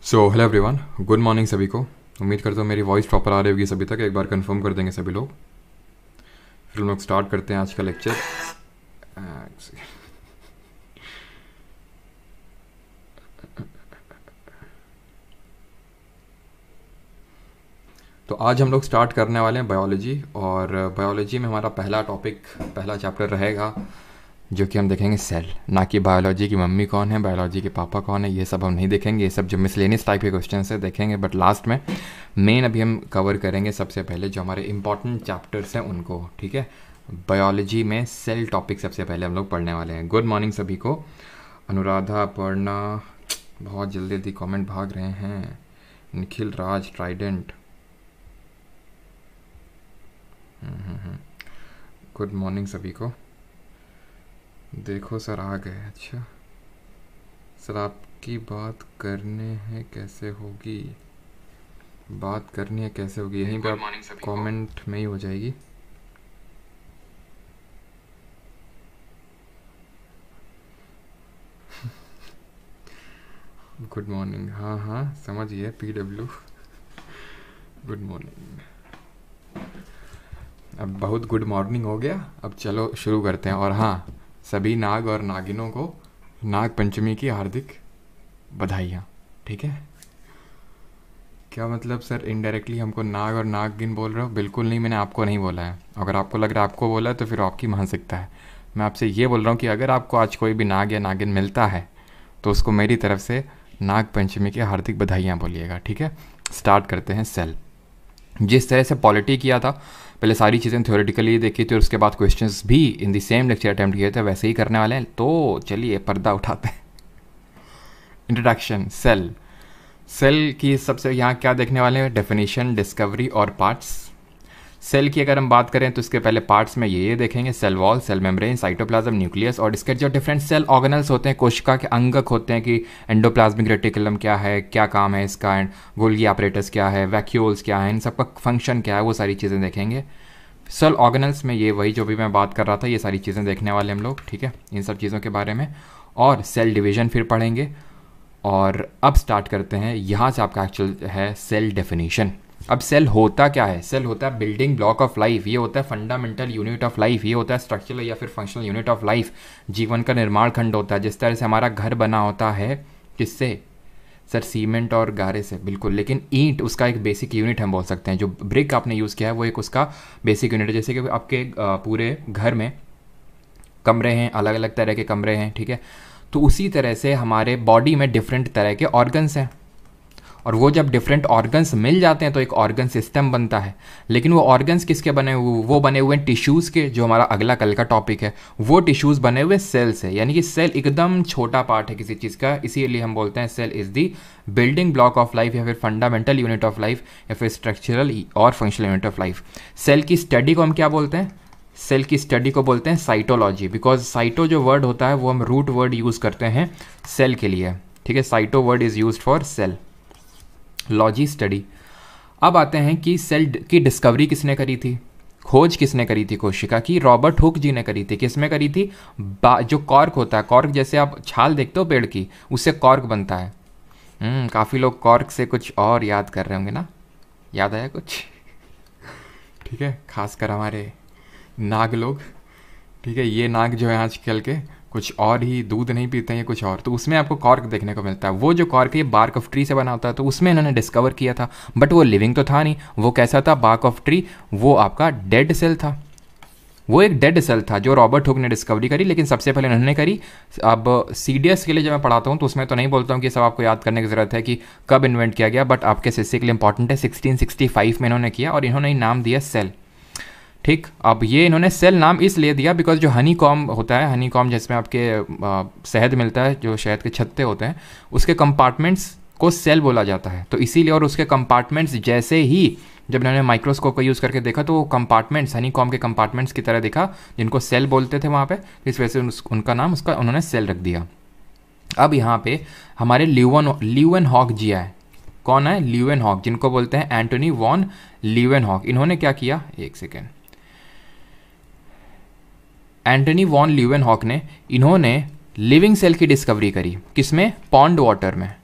So hello everyone, good morning सभी को। उम्मीद करता हूँ मेरी वॉइस प्रॉपर आ रही होगी सभी तक। एक बार कंफर्म कर देंगे सभी लोग, फिर हम लोग स्टार्ट करते हैं आज का लेक्चर। तो आज हम लोग स्टार्ट करने वाले हैं बायोलॉजी, और बायोलॉजी में हमारा पहला टॉपिक, पहला चैप्टर रहेगा जो कि हम देखेंगे सेल। ना कि बायोलॉजी की मम्मी कौन है, बायोलॉजी के पापा कौन है, ये सब हम नहीं देखेंगे। ये सब जो मिसलेनियस टाइप के क्वेश्चन है देखेंगे, बट लास्ट में मेन अभी हम कवर करेंगे सबसे पहले जो हमारे इंपॉर्टेंट चैप्टर्स हैं उनको। ठीक है, बायोलॉजी में सेल टॉपिक सबसे पहले हम लोग पढ़ने वाले हैं। गुड मॉर्निंग सभी को। अनुराधा, अपर्णा, बहुत जल्दी जल्दी कॉमेंट भाग रहे हैं। निखिल राज, ट्राइडेंट, गुड मॉर्निंग सभी को। देखो सर आ गए। अच्छा सर, आपकी बात करने हैं कैसे होगी, बात करनी है कैसे होगी, यहीं पे आप कमेंट में ही हो जाएगी। गुड मॉर्निंग, हाँ हाँ समझिए, PW गुड मॉर्निंग। अब बहुत गुड मॉर्निंग हो गया, अब चलो शुरू करते हैं। और हाँ, सभी नाग और नागिनों को नाग पंचमी की हार्दिक बधाइयाँ। ठीक है, क्या मतलब सर इनडायरेक्टली हमको नाग और नागिन बोल रहे हो? बिल्कुल नहीं, मैंने आपको नहीं बोला है। अगर आपको लग रहा है आपको बोला है तो फिर आपकी मानसिकता है। मैं आपसे ये बोल रहा हूँ कि अगर आपको आज कोई भी नाग या नागिन मिलता है तो उसको मेरी तरफ से नाग पंचमी की हार्दिक बधाइयाँ बोलिएगा। ठीक है, स्टार्ट करते हैं। सेल, जिस तरह से पॉलिटी किया था, पहले सारी चीज़ें थ्योरेटिकली देखी थी और उसके बाद क्वेश्चंस भी in the same lecture attempt किए थे, वैसे ही करने वाले हैं। तो चलिए पर्दा उठाते हैं। इंट्रोडक्शन। सेल, सेल की सबसे यहाँ क्या देखने वाले हैं? डेफिनेशन, डिस्कवरी और पार्ट्स। सेल की अगर हम बात करें तो इसके पहले पार्ट्स में ये देखेंगे: cell wall, cell membrane, cytoplasm, nucleus. और इसके जो डिफरेंट सेल ऑर्गेनल्स होते हैं, कोशिका के अंगक होते हैं कि एंडोप्लाज्मिक रेटिकुलम क्या है, क्या काम है इसका, एंड गोल्गी apparatus क्या है, वैक्यूल्स क्या है, इन सबका फंक्शन क्या है, वो सारी चीज़ें देखेंगे। सेल ऑर्गेनल्स में ये वही जो भी मैं बात कर रहा था, ये सारी चीज़ें देखने वाले हम लोग। ठीक है, इन सब चीज़ों के बारे में। और सेल डिवीजन फिर पढ़ेंगे। और अब स्टार्ट करते हैं, यहाँ से आपका एक्चुअल है सेल डेफिनेशन। अब सेल होता क्या है? सेल होता है बिल्डिंग ब्लॉक ऑफ लाइफ, ये होता है फंडामेंटल यूनिट ऑफ लाइफ, ये होता है स्ट्रक्चरल या फिर फंक्शनल यूनिट ऑफ लाइफ। जीवन का निर्माण खंड होता है। जिस तरह से हमारा घर बना होता है, किससे सर? सीमेंट और गारे से, बिल्कुल। लेकिन ईंट उसका एक बेसिक यूनिट हम बोल सकते हैं। जो ब्रिक आपने यूज़ किया है वो एक उसका बेसिक यूनिट है। जैसे कि आपके पूरे घर में कमरे हैं, अलग अलग तरह के कमरे हैं, ठीक है, तो उसी तरह से हमारे बॉडी में डिफरेंट तरह के ऑर्गन्स हैं। और वो जब डिफरेंट ऑर्गन्स मिल जाते हैं तो एक ऑर्गन सिस्टम बनता है। लेकिन वो ऑर्गन्स किसके बने हुए? वो बने हुए हैं टिश्यूज़ के, जो हमारा अगला कल का टॉपिक है। वो टिश्यूज़ बने हुए सेल से, यानी कि सेल एकदम छोटा पार्ट है किसी चीज़ का। इसीलिए हम बोलते हैं cell is the building block of life, या फिर फंडामेंटल यूनिट ऑफ लाइफ, या फिर स्ट्रक्चरल और functional unit of life. Cell की स्टडी को हम क्या बोलते हैं? सेल की स्टडी को बोलते हैं साइटोलॉजी। बिकॉज साइटो जो वर्ड होता है वो हम रूट वर्ड यूज़ करते हैं सेल के लिए। ठीक है, cyto word is used for cell. Logy study. अब आते हैं कि सेल की डिस्कवरी किसने करी थी, खोज किसने करी थी कोशिका की? रॉबर्ट हुक जी ने करी थी। किसमें करी थी? जो कॉर्क होता है, कॉर्क जैसे आप छाल देखते हो पेड़ की, उससे कॉर्क बनता है। काफ़ी लोग कॉर्क से कुछ और याद कर रहे होंगे ना, याद आया कुछ? ठीक है, खासकर हमारे नाग लोग। ठीक है, ये नाग जो है आजकल के कुछ और ही दूध नहीं पीते हैं, कुछ और, तो उसमें आपको कॉर्क देखने को मिलता है। वो जो कॉर्क है ये बार्क ऑफ ट्री से बना होता है, तो उसमें इन्होंने डिस्कवर किया था। बट वो लिविंग तो था नहीं। वो कैसा था? बार्क ऑफ ट्री, वो आपका डेड सेल था। वो एक डेड सेल था जो रॉबर्ट हुक ने डिस्कवरी करी, लेकिन सबसे पहले उन्होंने करी। अब CDS के लिए जब मैं पढ़ाता हूँ तो उसमें तो नहीं बोलता हूँ कि सब आपको याद करने की ज़रूरत है कि कब इन्वेंट किया गया, बट आपके CSE के लिए इंपॉर्टेंट है। 1665 में इन्होंने किया, और इन्होंने नाम दिया सेल। ठीक, अब ये इन्होंने सेल नाम इसलिए दिया बिकॉज जो हनी कॉम होता है, हनी कॉम जिसमें आपके शहद मिलता है, जो शहद के छत्ते होते हैं, उसके कंपार्टमेंट्स को सेल बोला जाता है। तो इसीलिए, और उसके कंपार्टमेंट्स जैसे ही जब इन्होंने माइक्रोस्कोप का यूज़ करके देखा तो वो कंपार्टमेंट्स हनी कॉम के कंपार्टमेंट्स की तरह दिखा, जिनको सेल बोलते थे वहाँ पे। इस वजह से उनका नाम उसका उन्होंने सेल रख दिया। अब यहाँ पे हमारे ल्यूवेनहॉक जी आए। कौन है? ल्यूवेनहॉक, जिनको बोलते हैं एंटोनी वॉन ल्यूवेनहॉक। इन्होंने क्या किया, एक सेकेंड, एंटनी वॉन ल्यूवेनहॉक ने, इन्होंने लिविंग सेल की डिस्कवरी करी। किसमें? पॉन्ड वाटर में।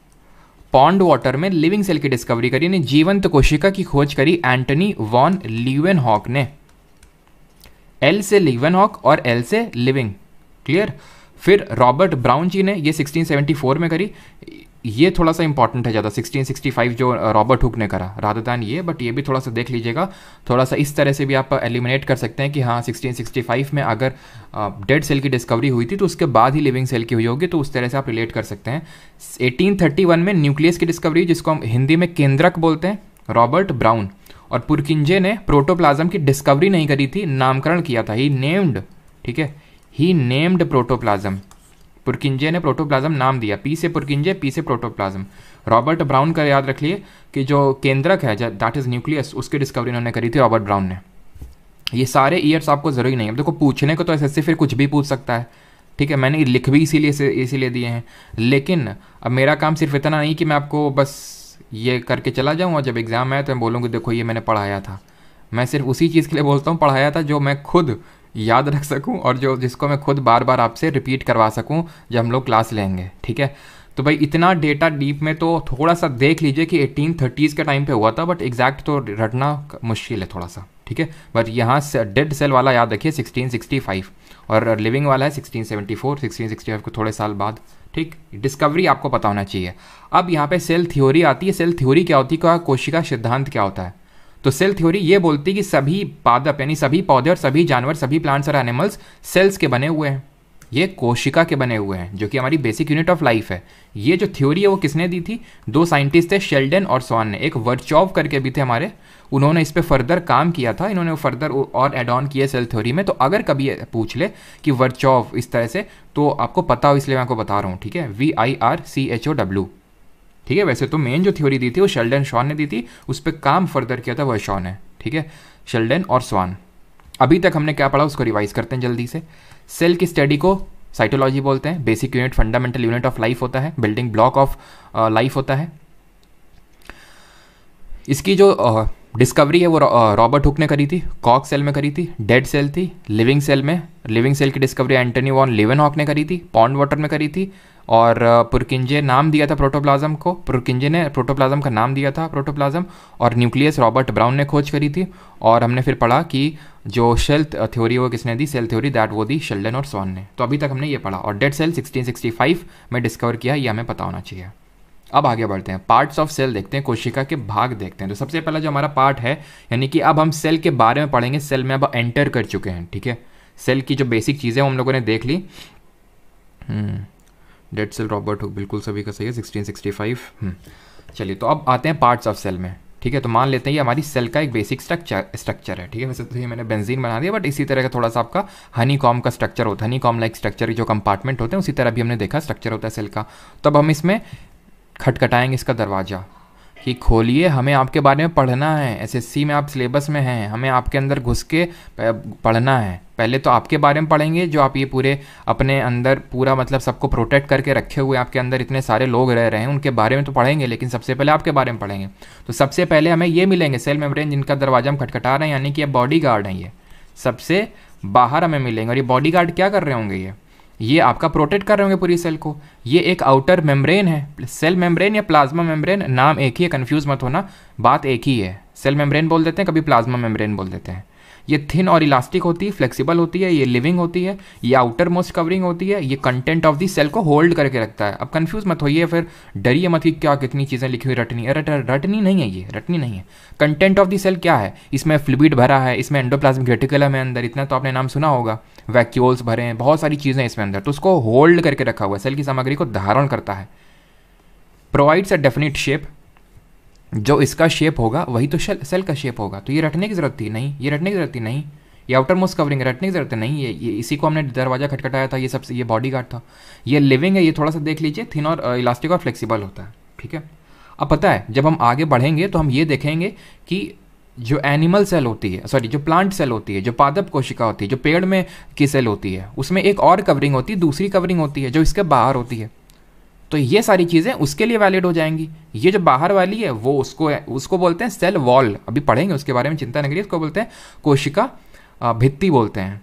पॉन्ड वाटर में लिविंग सेल की डिस्कवरी करी, यानी जीवंत कोशिका की खोज करी एंटनी वॉन लीवेनहॉक ने। एल से लीवेनहॉक और एल से लिविंग, क्लियर। फिर रॉबर्ट ब्राउन जी ने ये 1674 में करी। ये थोड़ा सा इंपॉर्टेंट है ज़्यादा, 1665 जो रॉबर्ट हुक ने करा रादर दैन ये, बट ये भी थोड़ा सा देख लीजिएगा। थोड़ा सा इस तरह से भी आप एलिमिनेट कर सकते हैं कि हाँ 1665 में अगर डेड सेल की डिस्कवरी हुई थी तो उसके बाद ही लिविंग सेल की हुई होगी, तो उस तरह से आप रिलेट कर सकते हैं। 1831 में न्यूक्लियस की डिस्कवरी, जिसको हम हिंदी में केंद्रक बोलते हैं, रॉबर्ट ब्राउन। और पुरकिंजे ने प्रोटोप्लाज्म की डिस्कवरी नहीं करी थी, नामकरण किया था, ही नेम्ड, ठीक है, ही नेम्ड प्रोटोप्लाज्म। पुरकिंजे ने प्रोटोप्लाज्म नाम दिया, पी से पुरकिंजे, पी से प्रोटोप्लाज्म। रॉबर्ट ब्राउन का याद रख लिए कि जो केंद्रक है दैट इज न्यूक्लियस, उसकी डिस्कवरी उन्होंने करी थी रॉबर्ट ब्राउन ने। ये सारे ईयर्स आपको जरूरी नहीं है, अब देखो पूछने को तो ऐसे फिर कुछ भी पूछ सकता है, ठीक है, मैंने लिख भी इसीलिए दिए हैं। लेकिन अब मेरा काम सिर्फ इतना नहीं कि मैं आपको बस ये करके चला जाऊँ और जब एग्जाम आए तो मैं बोलूँगी देखो ये मैंने पढ़ाया था। मैं सिर्फ उसी चीज़ के लिए बोलता हूँ पढ़ाया था जो मैं खुद याद रख सकूं और जिसको मैं खुद बार बार आपसे रिपीट करवा सकूं जब हम लोग क्लास लेंगे, ठीक है। तो भाई इतना डेटा डीप में तो थोड़ा सा देख लीजिए कि 1830s के टाइम पे हुआ था, बट एग्जैक्ट तो रटना मुश्किल है थोड़ा सा, ठीक है। बट यहाँ डेड सेल वाला याद रखिए 1665 और लिविंग वाला है 1674, 1665 को थोड़े साल बाद, ठीक। डिस्कवरी आपको पता होना चाहिए। अब यहाँ पे सेल थ्योरी आती है। सेल थ्योरी क्या होती है, कोशिका सिद्धांत क्या होता है? तो सेल थ्योरी ये बोलती है कि सभी पादप यानी सभी पौधे और सभी जानवर, सभी प्लांट्स और एनिमल्स सेल्स के बने हुए हैं, ये कोशिका के बने हुए हैं, जो कि हमारी बेसिक यूनिट ऑफ लाइफ है। ये जो थ्योरी है वो किसने दी थी? दो साइंटिस्ट थे, शेल्डन और स्वान ने। एक वर्चोव करके भी थे हमारे, उन्होंने इस पर फर्दर काम किया था, इन्होंने फर्दर और एड ऑन किया सेल थ्योरी में। तो अगर कभी पूछ ले कि वर्चोव इस तरह से, तो आपको पता हो, इसलिए मैं आपको बता रहा हूँ, ठीक है। VIRCHOW, ठीक है। वैसे तो मेन जो थ्योरी दी थी वो शेल्डन स्वान ने दी थी, उस पर काम फर्दर किया था वर्चोव ने, ठीक है, शेल्डन और स्वान। अभी तक हमने क्या पढ़ा उसको रिवाइज करते हैं जल्दी से। सेल की स्टडी को साइटोलॉजी बोलते हैं। Basic unit, fundamental unit of life होता है, बिल्डिंग ब्लॉक ऑफ लाइफ होता है। इसकी जो डिस्कवरी है वो रॉबर्ट हुक ने करी थी, कॉक सेल में करी थी, डेड सेल थी, लिविंग सेल में। लिविंग सेल की डिस्कवरी एंटनी वॉन लीवेनहॉक ने करी थी, पॉन्ड वाटर में करी थी। और पुरकिंजे नाम दिया था प्रोटोप्लाज्म को, पुरकिंजे ने प्रोटोप्लाज्म का नाम दिया था प्रोटोप्लाज्म। और न्यूक्लियस रॉबर्ट ब्राउन ने खोज करी थी। और हमने फिर पढ़ा कि जो सेल थ्योरी वो किसने दी, सेल थ्योरी, दैट वो दी शेल्डन और स्वान ने। तो अभी तक हमने ये पढ़ा। और डेड सेल 1665 में डिस्कवर किया, ये हमें पता होना चाहिए। अब आगे बढ़ते हैं, पार्ट्स ऑफ सेल देखते हैं, कोशिका के भाग देखते हैं। तो सबसे पहला जो हमारा पार्ट है, यानी कि अब हम सेल के बारे में पढ़ेंगे। सेल में अब एंटर कर चुके हैं, ठीक है। सेल की जो बेसिक चीज़ें हम लोगों ने देख ली। डेड सेल रॉबर्ट हुक बिल्कुल सभी का सही है, 1665। चलिए, तो अब आते हैं पार्ट्स ऑफ सेल में, ठीक है। तो मान लेते हैं ये हमारी सेल का एक बेसिक स्ट्रक्चर है, ठीक है। वैसे तो ये मैंने बेंजीन बना दिया, बट इसी तरह का थोड़ा सा आपका हनी कॉम का स्ट्रक्चर होता है, हनी कॉम लाइक स्ट्रक्चर, जो कंपार्टमेंट होते हैं उसी तरह भी हमने देखा स्ट्रक्चर होता है सेल का। तो अब हम इसमें खटखटाएंगे इसका दरवाज़ा कि खोलिए, हमें आपके बारे में पढ़ना है। SSC में आप सिलेबस में हैं, हमें आपके अंदर घुस के पढ़ना है। पहले तो आपके बारे में पढ़ेंगे, जो आप ये पूरे अपने अंदर पूरा मतलब सबको प्रोटेक्ट करके रखे हुए आपके अंदर इतने सारे लोग रह रहे हैं, उनके बारे में तो पढ़ेंगे, लेकिन सबसे पहले आपके बारे में पढ़ेंगे। तो सबसे पहले हमें ये मिलेंगे सेल मेम्ब्रेन, जिनका दरवाजा हम खटखटा रहे हैं, यानी कि ये बॉडी गार्ड हैं। ये सबसे बाहर हमें मिलेंगे। और ये बॉडी गार्ड क्या कर रहे होंगे? ये आपका प्रोटेक्ट कर रहे होंगे पूरी सेल को। ये एक आउटर मेम्ब्रेन है, सेल मेम्ब्रेन या प्लाज्मा मेम्ब्रेन, नाम एक ही है, कंफ्यूज मत होना, बात एक ही है। सेल मेम्ब्रेन बोल देते हैं, कभी प्लाज्मा मेम्ब्रेन बोल देते हैं। ये थिन और इलास्टिक होती है, फ्लेक्सिबल होती है, ये लिविंग होती है, ये आउटर मोस्ट कवरिंग होती है, ये कंटेंट ऑफ दी सेल को होल्ड करके रखता है। अब कंफ्यूज मत होइए, फिर डरिए मत कि क्या कितनी चीज़ें लिखी हुई रटनी। रटनी नहीं है, ये रटनी नहीं है। कंटेंट ऑफ दी सेल क्या है? इसमें फ्लूइड भरा है, इसमें एंडोप्लाज्मिक रेटिकुलम है अंदर, इतना तो आपने नाम सुना होगा, वैक्यूल्स भरे हैं, बहुत सारी चीज़ें इसमें अंदर, तो उसको होल्ड करके रखा हुआ है, सेल की सामग्री को धारण करता है। प्रोवाइड्स अ डेफिनिट शेप, जो इसका शेप होगा वही तो सेल का शेप होगा। तो ये रटने की जरूरत थी नहीं, ये रटने की जरूरत थी नहीं, ये आउटर मोस्ट कवरिंग रटने की जरूरत नहीं। ये इसी को हमने दरवाजा खटखटाया था, ये सबसे, ये बॉडी गार्ड था। ये लिविंग है, ये थोड़ा सा देख लीजिए, थिन और इलास्टिक और फ्लेक्सिबल होता है, ठीक है। अब पता है जब हम आगे बढ़ेंगे तो हम ये देखेंगे कि जो एनिमल सेल होती है, सॉरी जो प्लांट सेल होती है, जो पादप कोशिका होती है, जो पेड़ में की सेल होती है, उसमें एक और कवरिंग होती है, दूसरी कवरिंग होती है जो इसके बाहर होती है। तो ये सारी चीज़ें उसके लिए वैलिड हो जाएंगी। ये जो बाहर वाली है वो उसको बोलते हैं सेल वॉल, अभी पढ़ेंगे उसके बारे में, चिंता नहीं करिए। उसको बोलते हैं कोशिका भित्ति बोलते हैं।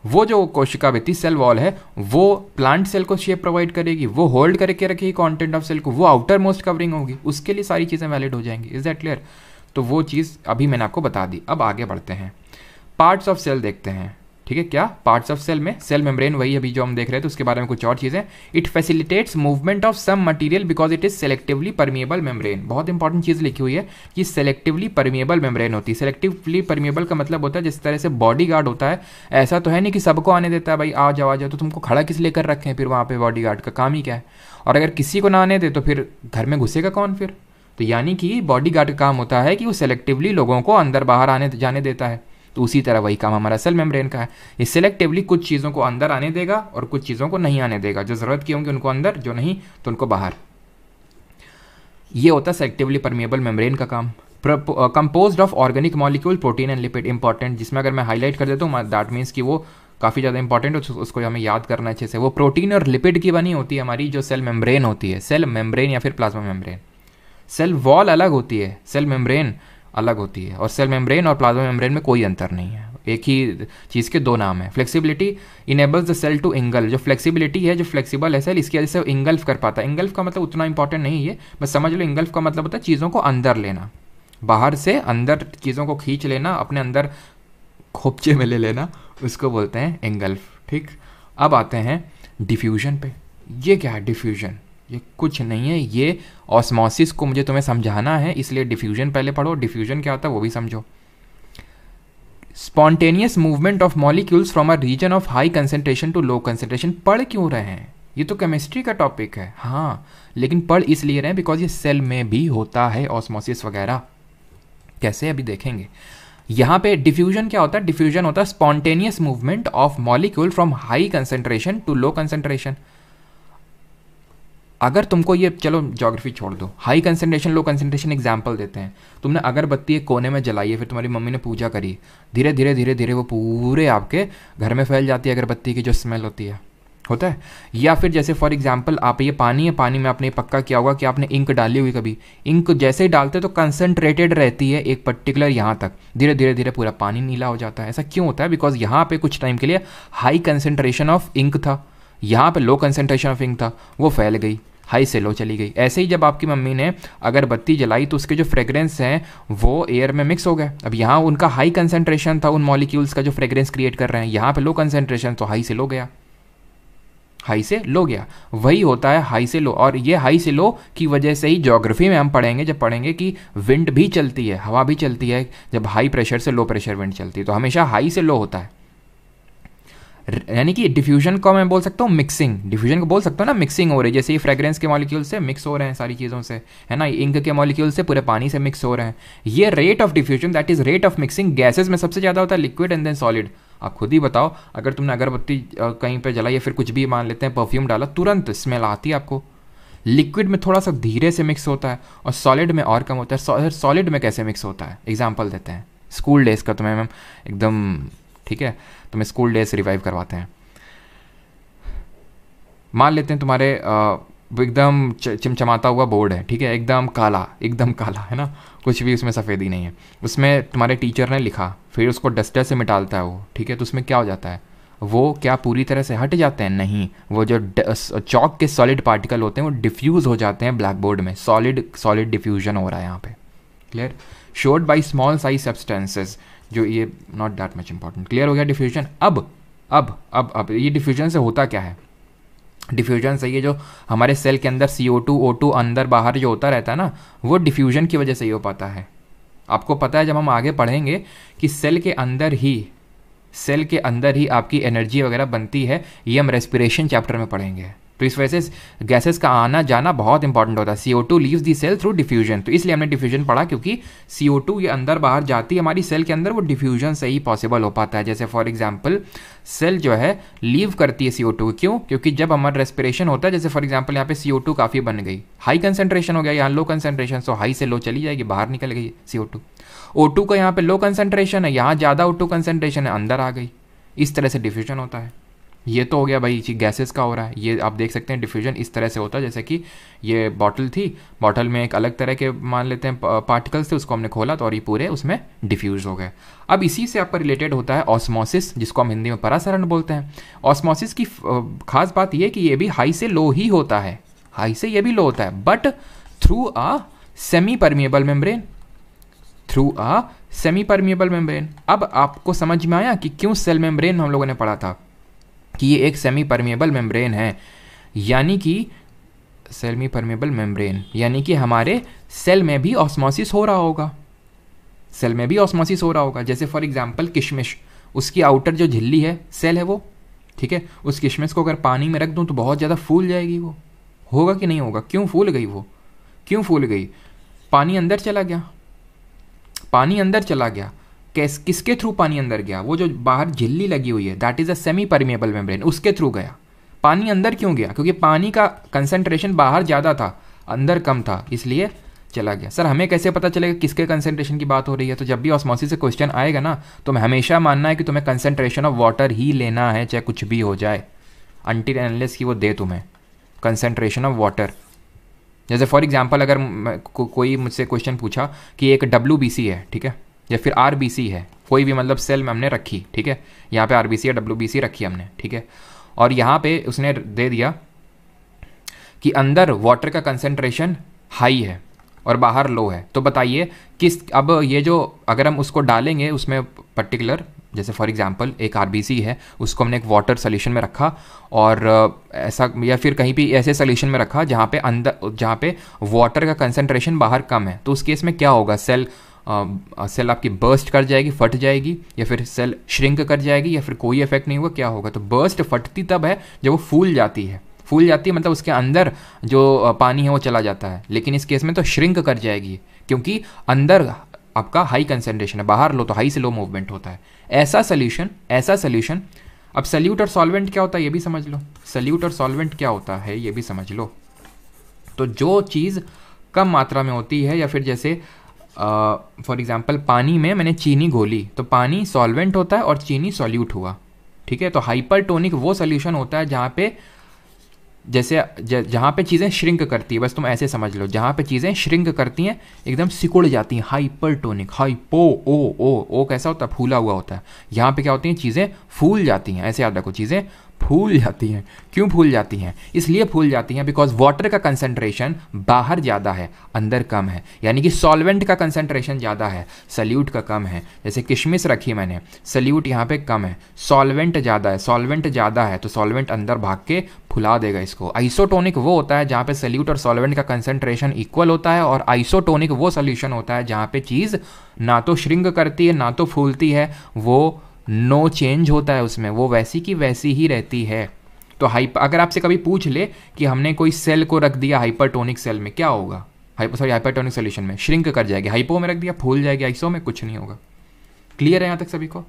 वो जो कोशिका भित्ति सेल वॉल है वो प्लांट सेल को शेप प्रोवाइड करेगी, वो होल्ड करके रखेगी कंटेंट ऑफ सेल को, वो आउटर मोस्ट कवरिंग होगी, उसके लिए सारी चीज़ें वैलिड हो जाएंगी। Is that clear? तो वो चीज़ अभी मैंने आपको बता दी। अब आगे बढ़ते हैं, पार्ट्स ऑफ सेल देखते हैं। ठीक है, क्या पार्ट्स ऑफ सेल में सेल मेम्ब्रेन वही अभी जो हम देख रहे थे, तो उसके बारे में कुछ और चीज़ें। It facilitates movement of some material because it is selectively permeable membrane. बहुत इंपॉर्टेंट चीज़ लिखी हुई है कि सेलेक्टिवली परमिएबल मेम्ब्रेन होती है। सेलेक्टिवली परमिएबल का मतलब होता है जिस तरह से बॉडी गार्ड होता है, ऐसा तो है नहीं कि सबको आने देता है, भाई आ जाओ, तो तुमको खड़ा किस लेकर रखे हैं फिर वहाँ पे, बॉडी गार्ड का काम ही क्या है? और अगर किसी को ना आने दे तो फिर घर में घुसेगा कौन फिर? तो यानी कि बॉडी गार्ड का काम होता है कि वो सेलेक्टिवली लोगों को अंदर बाहर आने जाने देता है। तो उसी तरह वही काम हमारा सेल मेम्ब्रेन का है। ये सिलेक्टिवली कुछ चीज़ों को अंदर आने देगा और कुछ चीज़ों को नहीं आने देगा। जो ज़रूरत की होंगी उनको अंदर, जो नहीं तो उनको बाहर। ये होता है सेलेक्टिवली परमिएबल मेम्ब्रेन का काम। Composed of organic molecule, protein and lipid. Important, जिसमें अगर मैं हाईलाइट कर देता हूँ दैट मीन्स कि वो काफ़ी ज़्यादा इंपॉर्टेंट है, उसको हमें याद करना अच्छे से। वो प्रोटीन और लिपिड की बनी होती है हमारी जो सेल मेम्ब्रेन होती है, सेल मेम्ब्रेन या फिर प्लाज्मा मेम्ब्रेन। सेल वॉल अलग होती है, सेल मेम्ब्रेन अलग होती है, और सेल मेम्ब्रेन और प्लाज्मा मेम्ब्रेन में कोई अंतर नहीं है, एक ही चीज़ के दो नाम है। Flexibility enables the cell to engulf. जो फ्लेक्सिबिलिटी है, जो फ्लेक्सिबल है सेल, इसकी वजह से वो इंगल्फ कर पाता है। इंगल्फ का मतलब उतना इंपॉर्टेंट नहीं है, बस समझ लो इंगल्फ का मतलब होता है चीज़ों को अंदर लेना, बाहर से अंदर चीज़ों को खींच लेना, अपने अंदर खोपचे में ले लेना, उसको बोलते हैं इंगल्फ। ठीक, अब आते हैं डिफ्यूजन पे। ये क्या है डिफ्यूजन? ये कुछ नहीं है, ये ऑस्मोसिस को मुझे तुम्हें समझाना है, इसलिए डिफ्यूजन पहले पढ़ो। डिफ्यूजन क्या होता है वो भी समझो। Spontaneous movement of molecules from a region of high concentration to low concentration. पढ़ क्यों रहे हैं? ये तो केमिस्ट्री का टॉपिक है, हाँ, लेकिन पढ़ इसलिए रहे हैं बिकॉज ये सेल में भी होता है ऑस्मोसिस वगैरह। कैसे, अभी देखेंगे। यहाँ पे डिफ्यूजन क्या होता है? डिफ्यूजन होता है spontaneous movement of molecule from high concentration to low concentration. अगर तुमको ये, चलो ज्योग्राफी छोड़ दो, high concentration low concentration example देते हैं। तुमने अगरबत्ती एक कोने में जलाई है, फिर तुम्हारी मम्मी ने पूजा करी, धीरे धीरे धीरे धीरे वो पूरे आपके घर में फैल जाती है अगरबत्ती की जो स्मेल होती है, होता है। या फिर जैसे फॉर एग्जांपल आप, ये पानी है, पानी में आपने पक्का किया होगा कि आपने इंक डाली हुई कभी। इंक जैसे ही डालते तो कंसनट्रेटेड रहती है एक पर्टिकुलर यहाँ तक, धीरे धीरे धीरे पूरा पानी नीला हो जाता है। ऐसा क्यों होता है? बिकॉज यहाँ पे कुछ टाइम के लिए हाई कंसनट्रेशन ऑफ इंक था, यहाँ पे लो कंसनट्रेशन ऑफ इंक था, वो फैल गई, हाई से लो चली गई। ऐसे ही जब आपकी मम्मी ने अगरबत्ती जलाई तो उसके जो फ्रेग्रेंस हैं वो एयर में मिक्स हो गए। अब यहाँ उनका हाई कंसनट्रेशन था उन मॉलिक्यूल्स का जो फ्रेग्रेंस क्रिएट कर रहे हैं, यहाँ पे लो कंसनट्रेशन, तो हाई से लो गया, हाई से लो गया। वही होता है हाई से लो। और ये हाई से लो की वजह से ही ज्योग्राफी में हम पढ़ेंगे, जब पढ़ेंगे कि विंड भी चलती है, हवा भी चलती है, जब हाई प्रेशर से लो प्रेशर विंड चलती है, तो हमेशा हाई से लो होता है। यानी कि डिफ्यूजन को मैं बोल सकता हूँ मिक्सिंग, डिफ्यूजन को बोल सकता हूँ ना मिक्सिंग हो रही है, जैसे ये फ्रेग्रेंस के मॉलिक्यूल से मिक्स हो रहे हैं सारी चीज़ों से, है ना, इंक के मॉलिक्यूल से पूरे पानी से मिक्स हो रहे हैं। ये rate of diffusion, that is rate of mixing, gases में सबसे ज़्यादा होता है, लिक्विड एंड देन सॉलिड। आप खुद ही बताओ, अगर तुमने अगरबत्ती कहीं पर जलाई या फिर कुछ भी मान लेते हैं परफ्यूम डाला, तुरंत स्मेल आती है आपको। लिक्विड में थोड़ा सा धीरे से मिक्स होता है और सॉलिड में और कम होता है। सॉलिड में कैसे मिक्स होता है, एग्जाम्पल देते हैं स्कूल डेज का, तुम्हें मैम एकदम ठीक है, तुम्हें स्कूल डेज रिवाइव करवाते हैं। मान लेते हैं तुम्हारे एकदम चमचमाता हुआ बोर्ड है, ठीक है, एकदम काला है ना, कुछ भी उसमें सफ़ेदी नहीं है, उसमें तुम्हारे टीचर ने लिखा, फिर उसको डस्टर से मिटाता है वो, ठीक है, तो उसमें क्या हो जाता है, वो क्या पूरी तरह से हट जाते हैं? नहीं, वो जो चॉक के सॉलिड पार्टिकल होते हैं वो डिफ्यूज़ हो जाते हैं ब्लैक बोर्ड में। सॉलिड डिफ्यूजन हो रहा है यहाँ पे, clear. Showed by small size substances, जो ये not that much important. Clear हो गया डिफ्यूजन। अब ये डिफ्यूजन से होता क्या है? डिफ्यूजन से ये जो हमारे सेल के अंदर CO2 O2 अंदर बाहर जो होता रहता है ना, वो डिफ्यूजन की वजह से ही हो पाता है। आपको पता है, जब हम आगे पढ़ेंगे कि सेल के अंदर ही आपकी एनर्जी वगैरह बनती है, ये हम रेस्पिरेशन चैप्टर में पढ़ेंगे। तो इस वजह से गैसेस का आना जाना बहुत इंपॉर्टेंट होता है। CO2 लीव्स दी सेल थ्रू डिफ्यूजन, तो इसलिए हमने डिफ्यूजन पढ़ा, क्योंकि CO2 ये अंदर बाहर जाती है हमारी सेल के अंदर, वो डिफ्यूजन से ही पॉसिबल हो पाता है। जैसे फॉर एग्जांपल सेल जो है लीव करती है CO2, क्यों? क्योंकि जब हमारा रेस्पिरेशन होता है, जैसे फॉर एग्जांपल यहाँ पे CO2 काफ़ी बन गई, हाई कंसेंट्रेशन हो गया, यहाँ लो कंसेंट्रेशन, सो हाई से लो चली जाएगी, बाहर निकल गई CO2। O2 का यहाँ पे लो कंसेंट्रेशन है, यहाँ ज़्यादा O2 कंसेंट्रेशन है, अंदर आ गई। इस तरह से डिफ्यूजन होता है, ये तो हो गया भाई गैसेस का हो रहा है। ये आप देख सकते हैं डिफ्यूजन इस तरह से होता है, जैसे कि ये बॉटल थी, बॉटल में एक अलग तरह के मान लेते हैं पार्टिकल्स थे, उसको हमने खोला तो और ये पूरे उसमें डिफ्यूज हो गए। अब इसी से आपका रिलेटेड होता है ऑस्मोसिस, जिसको हम हिंदी में परासरण बोलते हैं। ऑस्मोसिस की खास बात ये कि ये भी हाई से लो ही होता है, हाई से ये भी लो होता है, but through a semi permeable membrane, through a semi permeable membrane. अब आपको समझ में आया कि क्यों सेल मेम्ब्रेन हम लोगों ने पढ़ा था कि ये एक सेमी परमिएबल मेम्ब्रेन है, यानी कि सेमी परमिएबल मेम्ब्रेन यानी कि हमारे सेल में भी ऑस्मोसिस हो रहा होगा, सेल में भी ऑस्मोसिस हो रहा होगा। जैसे फॉर एग्जांपल किशमिश, उसकी आउटर जो झिल्ली है सेल है वो, ठीक है, उस किशमिश को अगर पानी में रख दूं तो बहुत ज़्यादा फूल जाएगी वो, होगा कि नहीं होगा? क्यों फूल गई वो, क्यों फूल गई? पानी अंदर चला गया, पानी अंदर चला गया। किसके थ्रू पानी अंदर गया? वो जो बाहर झिल्ली लगी हुई है that is a semi permeable membrane, उसके थ्रू गया। पानी अंदर क्यों गया? क्योंकि पानी का कंसंट्रेशन बाहर ज़्यादा था, अंदर कम था, इसलिए चला गया। सर हमें कैसे पता चलेगा किसके कंसंट्रेशन की बात हो रही है? तो जब भी ऑस्मोसिस से क्वेश्चन आएगा ना, तो हमें हमेशा मानना है कि तुम्हें कंसंट्रेशन ऑफ वाटर ही लेना है, चाहे कुछ भी हो जाए, अनटिल एंड अनलेस कि वो दे तुम्हें कंसंट्रेशन ऑफ वाटर। जैसे फॉर एग्जांपल अगर कोई मुझसे क्वेश्चन पूछा कि एक WBC है, ठीक है, या फिर RBC है, कोई भी मतलब सेल में हमने रखी, ठीक है, यहाँ पे RBC या WBC रखी हमने, ठीक है, और यहाँ पे उसने दे दिया कि अंदर वाटर का कंसंट्रेशन हाई है और बाहर लो है, तो बताइए किस, अब ये जो अगर हम उसको डालेंगे उसमें पर्टिकुलर, जैसे फॉर एग्जांपल एक RBC है, उसको हमने एक वाटर सोल्यूशन में रखा और ऐसा, या फिर कहीं भी ऐसे सोल्यूशन में रखा जहाँ पे अंदर, जहाँ पे वाटर का कंसंट्रेशन बाहर कम है, तो उस केस में क्या होगा? सेल आपकी बर्स्ट कर जाएगी, फट जाएगी, या फिर सेल श्रिंक कर जाएगी, या फिर कोई इफेक्ट नहीं होगा। क्या होगा? तो बर्स्ट फटती तब है जब वो फूल जाती है, फूल जाती है मतलब उसके अंदर जो पानी है वो चला जाता है, लेकिन इस केस में तो श्रिंक कर जाएगी क्योंकि अंदर आपका हाई कंसंट्रेशन है, बाहर लो, तो हाई से लो मूवमेंट होता है। ऐसा सोल्यूशन। अब सल्यूट और सॉल्वेंट क्या होता है ये भी समझ लो, सल्यूट और सॉल्वेंट क्या होता है ये भी समझ लो। तो जो चीज़ कम मात्रा में होती है, या फिर जैसे फॉर एग्जांपल पानी में मैंने चीनी घोली, तो पानी सॉल्वेंट होता है और चीनी सॉल्यूट हुआ, ठीक है। तो हाइपरटोनिक वो सोल्यूशन होता है जहाँ पे जहाँ पे चीज़ें श्रिंक करती है, बस तुम ऐसे समझ लो, जहाँ पे चीज़ें श्रिंक करती हैं, एकदम सिकुड़ जाती हैं, हाइपरटोनिक, हाइपो ओ कैसा होता है? फूला हुआ होता है। यहाँ पे क्या होती हैं? चीज़ें फूल जाती हैं, ऐसे याद रखो, चीज़ें फूल जाती हैं। क्यों फूल जाती हैं? इसलिए फूल जाती हैं बिकॉज वाटर का कंसंट्रेशन बाहर ज़्यादा है, अंदर कम है, यानी कि सॉल्वेंट का कंसंट्रेशन ज़्यादा है, सल्यूट का कम है। जैसे किशमिश रखी मैंने, सल्यूट यहाँ पे कम है, सॉल्वेंट ज़्यादा है, सॉल्वेंट ज़्यादा है तो सॉल्वेंट अंदर भाग के फुला देगा इसको। आइसोटोनिक वो होता है जहाँ पे सल्यूट और सॉल्वेंट का कंसंट्रेशन इक्वल होता है, और आइसोटोनिक वो सोल्यूशन होता है जहाँ पे चीज़ ना तो श्रिंक करती है ना तो फूलती है, वो नो चेंज होता है उसमें, वो वैसी की वैसी ही रहती है। तो अगर आपसे कभी पूछ ले कि हमने कोई सेल को रख दिया हाइपरटोनिक सेल में, क्या होगा? हाइपरटोनिक सोल्यूशन में श्रिंक कर जाएगी, हाइपो में रख दिया फूल जाएगी, आइसो में कुछ नहीं होगा। क्लियर है यहाँ तक सभी को?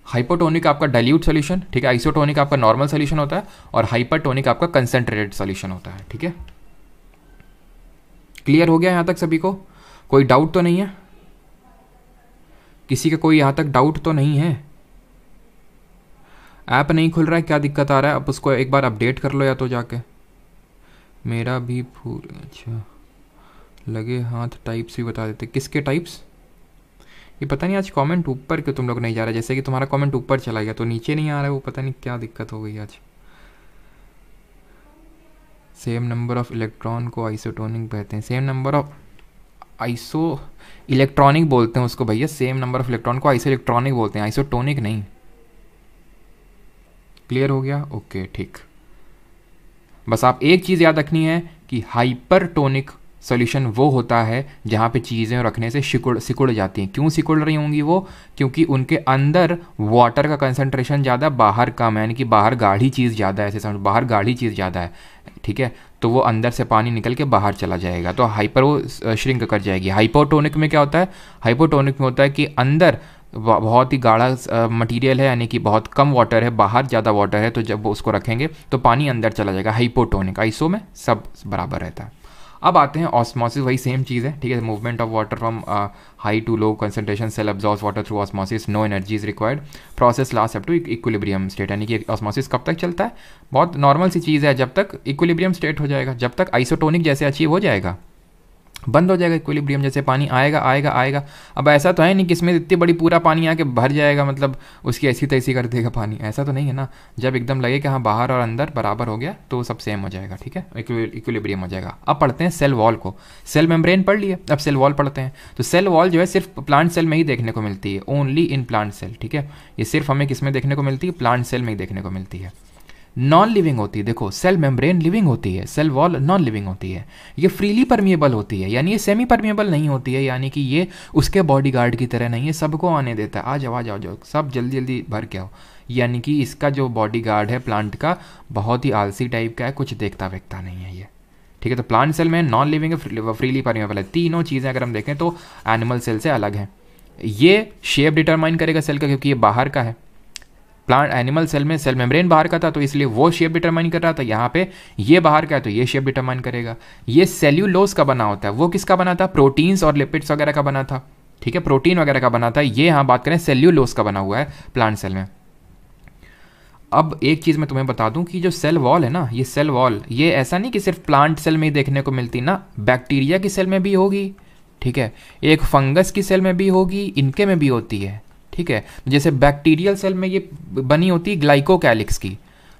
हाइपोटोनिक आपका डाइल्यूट सोल्यूशन, ठीक है, आइसोटोनिक आपका नॉर्मल सोल्यूशन होता है, और हाइपरटोनिक आपका कंसंट्रेटेड सोल्यूशन होता है, ठीक है। क्लियर हो गया यहाँ तक सभी को? कोई डाउट तो नहीं है? किसी का कोई यहाँ तक डाउट तो नहीं है? ऐप नहीं खुल रहा है, क्या दिक्कत आ रहा है? अब उसको एक बार अपडेट कर लो या तो जाके। मेरा भी फूल, अच्छा लगे हाथ टाइप्स भी बता देते। किसके टाइप्स? ये पता नहीं आज कमेंट ऊपर क्यों तुम लोग नहीं जा रहा, जैसे कि तुम्हारा कमेंट ऊपर चला गया तो नीचे नहीं आ रहा है, वो पता नहीं क्या दिक्कत हो गई आज। सेम नंबर ऑफ इलेक्ट्रॉन को आइसोटोनिक कहते हैं, same number of iso electronic बोलते हैं उसको भैया, सेम नंबर ऑफ इलेक्ट्रॉन को आइसो इलेक्ट्रॉनिक बोलते हैं, आइसोटोनिक नहीं। क्लियर हो गया? ओके ठीक। बस आप एक चीज़ याद रखनी है कि हाइपरटोनिक सोल्यूशन वो होता है जहाँ पे चीज़ें रखने से सिकुड़ जाती हैं। क्यों सिकुड़ रही होंगी वो? क्योंकि उनके अंदर वाटर का कंसंट्रेशन ज़्यादा, बाहर कम है, यानी कि बाहर गाढ़ी चीज़ ज़्यादा है, ऐसे समझ, बाहर गाढ़ी चीज़ ज़्यादा है, ठीक है, तो वो अंदर से पानी निकल के बाहर चला जाएगा, तो हाइपर वो श्रिंक कर जाएगी। हाइपोटोनिक में क्या होता है? हाइपोटोनिक में होता है कि अंदर बहुत ही गाढ़ा मटेरियल है, यानी कि बहुत कम वाटर है, बाहर ज़्यादा वाटर है, तो जब वो उसको रखेंगे तो पानी अंदर चला जाएगा, हाइपोटोनिक। आइसो में सब बराबर रहता है। अब आते हैं ऑस्मोसिस, वही सेम चीज़ है, ठीक है। Movement of water from high to low concentration, cell absorbs water through osmosis, no energy is required, process last up to equilibrium state. यानी कि ऑस्मोसिस कब तक चलता है, बहुत नॉर्मल सी चीज़ है, जब तक इक्विलिब्रियम स्टेट हो जाएगा, जब तक आइसोटोनिक जैसे अचीव हो जाएगा, बंद हो जाएगा इक्विलिब्रियम, जैसे पानी आएगा आएगा आएगा। अब ऐसा तो है नहीं कि इसमें इतनी बड़ी पूरा पानी आके भर जाएगा, मतलब उसकी ऐसी तैसी कर देगा पानी, ऐसा तो नहीं है ना। जब एकदम लगे कि हाँ बाहर और अंदर बराबर हो गया तो सब सेम हो जाएगा, ठीक है, इक्विलिब्रियम हो जाएगा। अब पढ़ते हैं सेल वॉल को। सेल मेम्ब्रेन पढ़ लिए, अब सेल वॉल पढ़ते हैं। तो सेल वॉल जो है सिर्फ प्लांट सेल में ही देखने को मिलती है, ओनली इन प्लांट सेल, ठीक है। ये सिर्फ हमें किस में देखने को मिलती है, प्लांट सेल में ही देखने को मिलती है। नॉन लिविंग होती है, देखो सेल मेम्ब्रेन लिविंग होती है, सेल वॉल नॉन लिविंग होती है। ये फ्रीली परमिएबल होती है, यानी ये सेमी परमिएबल नहीं होती है, यानी कि ये उसके बॉडीगार्ड की तरह नहीं है, सबको आने देता है, आ जाओ आ जाओ जाओ सब जल्दी जल्दी भर के आओ। यानी कि इसका जो बॉडीगार्ड है प्लांट का बहुत ही आलसी टाइप का है, कुछ देखता वेखता नहीं है ये, ठीक है। तो प्लांट सेल में नॉन लिविंग है, फ्रीली परमिएबल है। तीनों चीज़ें अगर हम देखें तो एनिमल सेल से अलग हैं। ये शेप डिटरमाइन करेगा सेल का, क्योंकि ये बाहर का है। प्लांट एनिमल सेल में सेल मेम्ब्रेन बाहर का था तो इसलिए वो शेप डिटरमाइन कर रहा था, यहाँ पे ये बाहर का है तो ये शेप डिटरमाइन करेगा। ये सेल्यूलोज का बना होता है, वो किसका बना था, प्रोटीन्स और लिपिड्स वगैरह का बना था, ठीक है, प्रोटीन वगैरह का बना था। ये यहाँ बात करें सेल्यूलोज का बना हुआ है प्लांट सेल में। अब एक चीज़ मैं तुम्हें बता दूं कि जो सेल वॉल है ना, ये सेल वॉल ये ऐसा नहीं कि सिर्फ प्लांट सेल में ही देखने को मिलती ना, बैक्टीरिया की सेल में भी होगी, ठीक है, एक फंगस की सेल में भी होगी, इनके में भी होती है, ठीक है। जैसे बैक्टीरियल सेल में ये बनी होती है ग्लाइकोकैलिक्स की,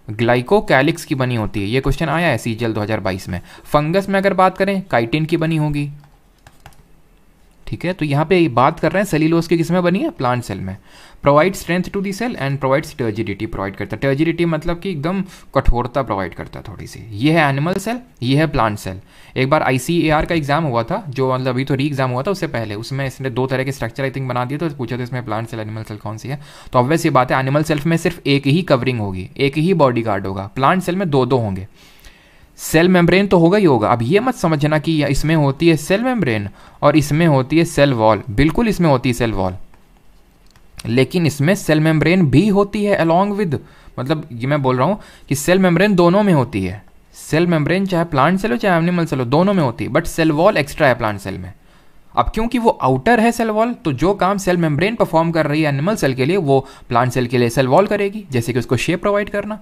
ग्लाइकोकैलिक्स की बनी होती है, ये क्वेश्चन आया है सीजीएल 2022 में। फंगस में अगर बात करें काइटिन की बनी होगी, ठीक है। तो यहाँ पे बात कर रहे हैं सेल्यूलोज की, किसमें बनी है, प्लांट सेल में। Provide strength to the cell and provides turgidity, provide करता है, टर्जिडिटी मतलब कि एकदम कठोरता प्रोवाइड करता है थोड़ी सी। ये है एनिमल सेल, ये है प्लांट सेल। एक बार ICAR का एग्जाम हुआ था, जो मतलब अभी तो री एग्जाम हुआ था, उससे पहले उसमें इसने 2 तरह के स्ट्रक्चर आई थिंक बना दिए, तो पूछा था इसमें प्लांट सेल एनिमल सेल कौन सी है। तो ऑब्वियस ये बात है, एनिमल सेल में सिर्फ एक ही कवरिंग होगी, एक ही बॉडी गार्ड होगा, प्लांट सेल में 2-2 होंगे। सेल मेम्ब्रेन तो होगा ही होगा। अब ये मत समझना कि इसमें होती है सेल मेम्ब्रेन और इसमें होती है सेल वॉल, बिल्कुल इसमें होती है सेल वॉल, लेकिन इसमें सेल मेम्ब्रेन भी होती है अलॉन्ग विद, मतलब ये मैं बोल रहा हूँ कि सेल मेम्ब्रेन दोनों में होती है। सेल मेम्ब्रेन चाहे प्लांट सेल हो चाहे एनिमल सेल हो, दोनों में होती है, बट सेल वॉल एक्स्ट्रा है प्लांट सेल में। अब क्योंकि वो आउटर है सेल वॉल, तो जो काम सेल मेम्ब्रेन परफॉर्म कर रही है एनिमल सेल के लिए, वो प्लांट सेल के लिए सेल वॉल करेगी, जैसे कि उसको शेप प्रोवाइड करना,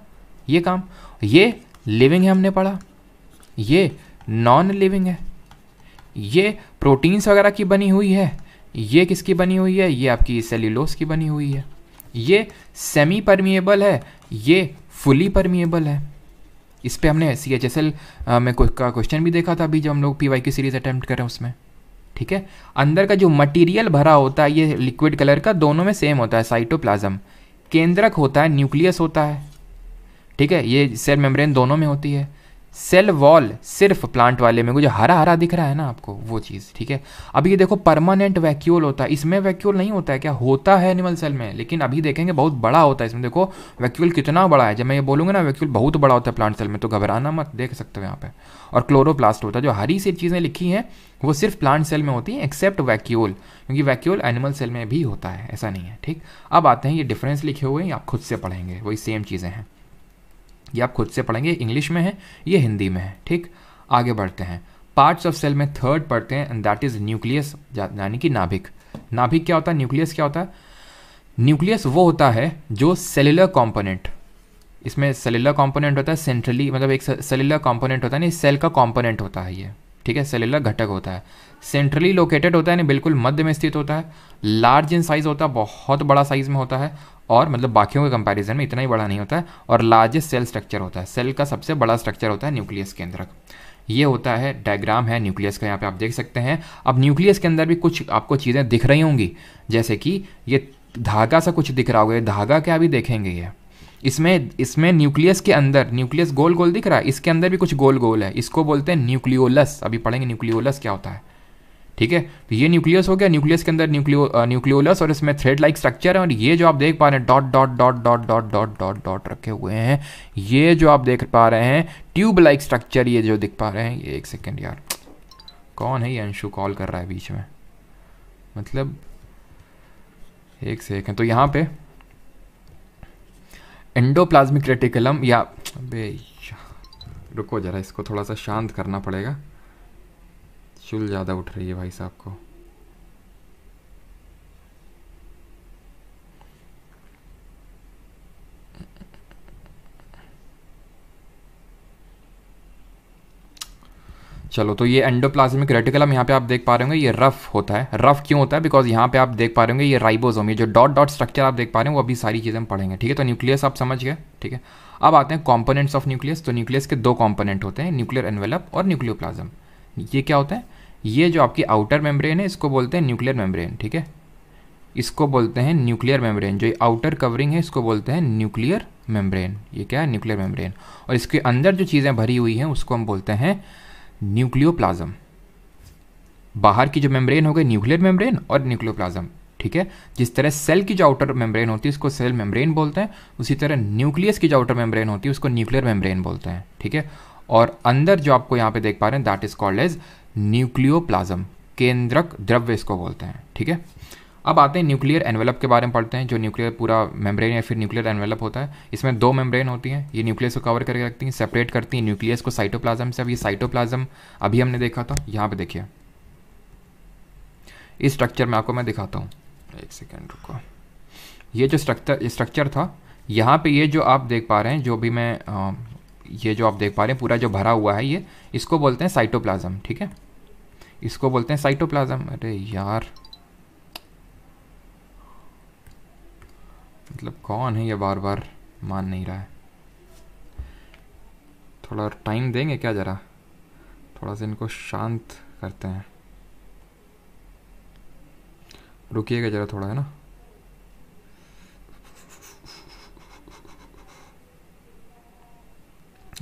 ये काम। ये लिविंग है हमने पढ़ा, ये नॉन लिविंग है, ये प्रोटीन्स वगैरह की बनी हुई है, ये किसकी बनी हुई है, ये आपकी सेल्यूलोज की बनी हुई है। ये सेमी परमिएबल है, ये फुली परमिएबल है। इस पे हमने CHSL में का क्वेश्चन भी देखा था अभी जब हम लोग PY की सीरीज अटेम्प्ट कर रहे हैं उसमें, ठीक है। अंदर का जो मटेरियल भरा होता है ये लिक्विड कलर का, दोनों में सेम होता है, साइटोप्लाज्म। केंद्रक होता है, न्यूक्लियस होता है, ठीक है, ये सेल मेम्ब्रेन दोनों में होती है। सेल वॉल सिर्फ प्लांट वाले में, जो हरा हरा दिख रहा है ना आपको, वो चीज़, ठीक है। अब ये देखो परमानेंट वैक्यूल होता है, इसमें वैक्यूल नहीं होता है क्या, होता है एनिमल सेल में, लेकिन अभी देखेंगे बहुत बड़ा होता है इसमें। देखो वैक्यूल कितना बड़ा है, जब मैं ये बोलूँगा ना वैक्यूल बहुत बड़ा होता है प्लांट सेल में, तो घबराना मत, देख सकते हो यहाँ पे। और क्लोरोप्लास्ट होता है, जो हरी सी चीज़ें लिखी हैं वो सिर्फ प्लांट सेल में होती हैं एक्सेप्ट वैक्यूल, क्योंकि वैक्यूल एनिमल सेल में भी होता है, ऐसा नहीं है, ठीक। अब आते हैं ये डिफरेंस लिखे हुए हैं, आप खुद से पढ़ेंगे, वही सेम चीज़ें हैं, ये आप खुद से पढ़ेंगे, इंग्लिश में है, ये हिंदी में है, ठीक। आगे बढ़ते हैं, पार्ट्स ऑफ सेल में थर्ड पढ़ते हैं, एंड दैट इज न्यूक्लियस, यानी कि नाभिक। नाभिक क्या होता है, न्यूक्लियस क्या होता है। न्यूक्लियस वो होता है जो सेलुलर कंपोनेंट, इसमें सेलुलर कंपोनेंट होता है सेंट्रली, मतलब एक सेलुलर कंपोनेंट होता है, नहीं सेल का कंपोनेंट होता है ये, ठीक है, सेलुलर घटक होता है, सेंट्रली लोकेटेड होता है, नहीं बिल्कुल मध्य में स्थित होता है, लार्ज इन साइज होता है, बहुत बड़ा साइज में होता है, और मतलब बाकियों के कंपैरिजन में इतना ही बड़ा नहीं होता है, और लार्जेस्ट सेल स्ट्रक्चर होता है, सेल का सबसे बड़ा स्ट्रक्चर होता है न्यूक्लियस केंद्रक। ये होता है, डायग्राम है न्यूक्लियस का, यहाँ पे आप देख सकते हैं। अब न्यूक्लियस के अंदर भी कुछ आपको चीज़ें दिख रही होंगी, जैसे कि ये धागा सा कुछ दिख रहा होगा, ये धागा क्या भी देखेंगे ये, इसमें न्यूक्लियस के अंदर, न्यूक्लियस गोल गोल दिख रहा है, इसके अंदर भी कुछ गोल गोल है, इसको बोलते हैं न्यूक्लियोलस, अभी पढ़ेंगे न्यूक्लियोलस क्या होता है, ठीक है। तो ये न्यूक्लियस हो गया, न्यूक्लियस के अंदर न्यूक्लियोलस, और इसमें थ्रेड लाइक स्ट्रक्चर है, और ये जो आप देख पा रहे हैं dot dot dot dot dot dot dot dot रखे हुए हैं, ये जो आप देख पा रहे हैं ट्यूब लाइक स्ट्रक्चर, ये जो दिख पा रहे हैं, ये एक सेकेंड यार, कौन है ये, अंशु कॉल कर रहा है बीच में, मतलब एक सेकेंड। तो यहाँ पे एंडोप्लाज्मिक रेटिकुलम, या रुको जरा, इसको थोड़ा सा शांत करना पड़ेगा, चुल ज़्यादा उठ रही है भाई साहब को। चलो, तो ये एंडोप्लाज्मिक रेटिकुलम यहाँ पे आप देख पा रहे होंगे ये रफ होता है। रफ क्यों होता है? बिकॉज यहाँ पे आप देख पा रहे होंगे ये राइबोसोम, ये जो डॉट डॉट स्ट्रक्चर आप देख पा रहे हैं वो अभी सारी चीज़ें हम पढ़ेंगे। ठीक है, तो न्यूक्लियस आप समझ गए। ठीक है, अब आते हैं कॉम्पोनेंट्स ऑफ न्यूक्लियस। तो न्यूक्लियस के दो कॉम्पोनेंट होते हैं, न्यूक्लियर एनवेलप और न्यूक्लियोप्लाज्म। ये क्या होता है? ये जो आपकी आउटर मेम्ब्रेन है इसको बोलते हैं न्यूक्लियर मेम्ब्रेन। ठीक है, इसको बोलते हैं न्यूक्लियर मेम्ब्रेन। जो आउटर कवरिंग है इसको बोलते हैं न्यूक्लियर मेम्ब्रेन। ये क्या है? Nuclear membrane. और इसके अंदर जो चीज़ें भरी हुई हैं उसको हम बोलते हैं न्यूक्लियोप्लाज्म। बाहर की जो मेम्ब्रेन हो गई न्यूक्लियर मेम्ब्रेन और न्यूक्लियोप्लाज्म। ठीक है, जिस तरह सेल की जो आउटर मेम्ब्रेन होती है उसको सेल मेम्ब्रेन बोलते हैं, उसी तरह न्यूक्लियस की जो आउटर मेम्ब्रेन होती है उसको न्यूक्लियर मेम्ब्रेन बोलते हैं। ठीक है, और अंदर जो आपको यहाँ पे देख पा रहे हैं that is called as nucleoplasm. केंद्रक द्रव्य इसको बोलते हैं। ठीक है, अब आते हैं न्यूक्लियर एनवेलप के बारे में पढ़ते हैं। जो न्यूक्लियर पूरा मेम्ब्रेन या फिर न्यूक्लियर एनवेलप होता है, इसमें दो मेम्ब्रेन होती हैं। ये न्यूक्लियस को कवर करके रखती हैं, सेपरेट करती हैं न्यूक्लियस को साइटोप्लाज्म से। अब ये साइटोप्लाज्म अभी हमने देखा था, यहाँ पे देखिए इस स्ट्रक्चर में आपको मैं दिखाता हूँ। एक सेकेंड रुको। ये जो स्ट्रक्चर था, यहाँ पे ये जो आप देख पा रहे हैं, जो भी मैं ये जो आप देख पा रहे हैं पूरा जो भरा हुआ है ये, इसको बोलते हैं साइटोप्लाज्म। ठीक है, इसको बोलते हैं साइटोप्लाज्म। अरे यार, मतलब कौन है ये बार बार मान नहीं रहा है? थोड़ा टाइम देंगे क्या? ज़रा थोड़ा सा इनको शांत करते हैं। रुकिएगा ज़रा थोड़ा, है ना।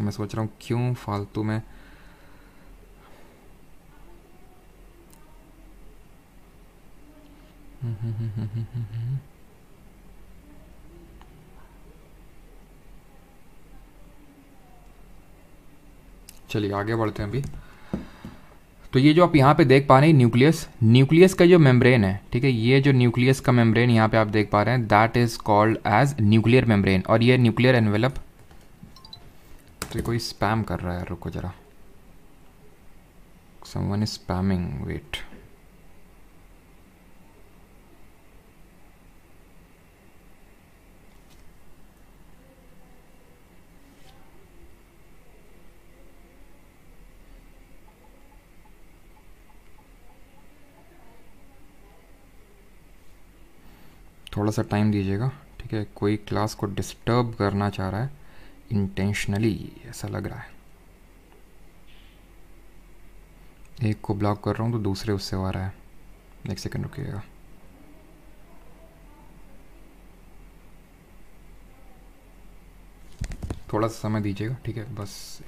मैं सोच रहा हूँ क्यों फालतू में चलिए आगे बढ़ते हैं अभी। तो ये जो आप यहाँ पे देख पा रहे हैं न्यूक्लियस, न्यूक्लियस का जो मेम्ब्रेन है, ठीक है, ये जो न्यूक्लियस का मेम्ब्रेन यहाँ पे आप देख पा रहे हैं that is called as nuclear membrane. और ये न्यूक्लियर एनवेलप। तो कोई स्पैम कर रहा है, रुको जरा, समवन इज स्पैमिंग, वेट। थोड़ा सा टाइम दीजिएगा। ठीक है, कोई क्लास को डिस्टर्ब करना चाह रहा है इंटेंशनली, ऐसा लग रहा है। एक को ब्लॉक कर रहा हूँ तो दूसरे उससे आ रहा है। एक सेकंड रुकिएगा। थोड़ा सा समय दीजिएगा। ठीक है, बस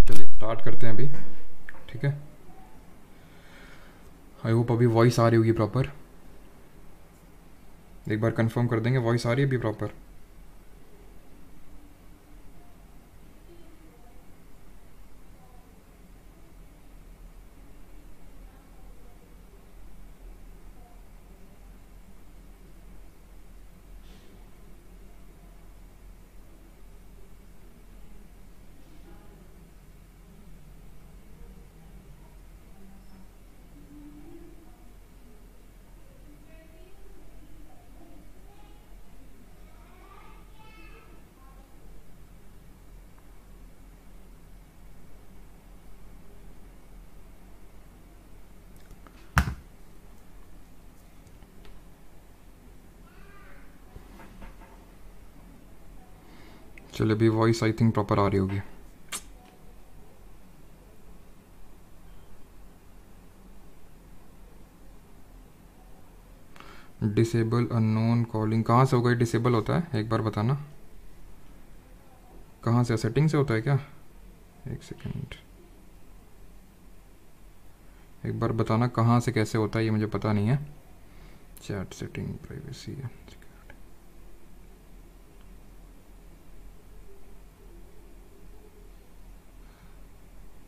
चलिए स्टार्ट करते हैं अभी। ठीक है, आई होप अभी वॉइस आ रही होगी प्रॉपर। एक बार कंफर्म कर देंगे वॉइस आ रही है अभी प्रॉपर। चलो अभी वॉइस आई थिंक प्रॉपर आ रही होगी। डिसेबल अननोन कॉलिंग कहाँ से हो गई? डिसेबल होता है एक बार बताना, कहाँ से? सेटिंग से होता है क्या? एक सेकेंड, एक बार बताना कहाँ से कैसे होता है, ये मुझे पता नहीं है। चैट सेटिंग, प्राइवेसी है,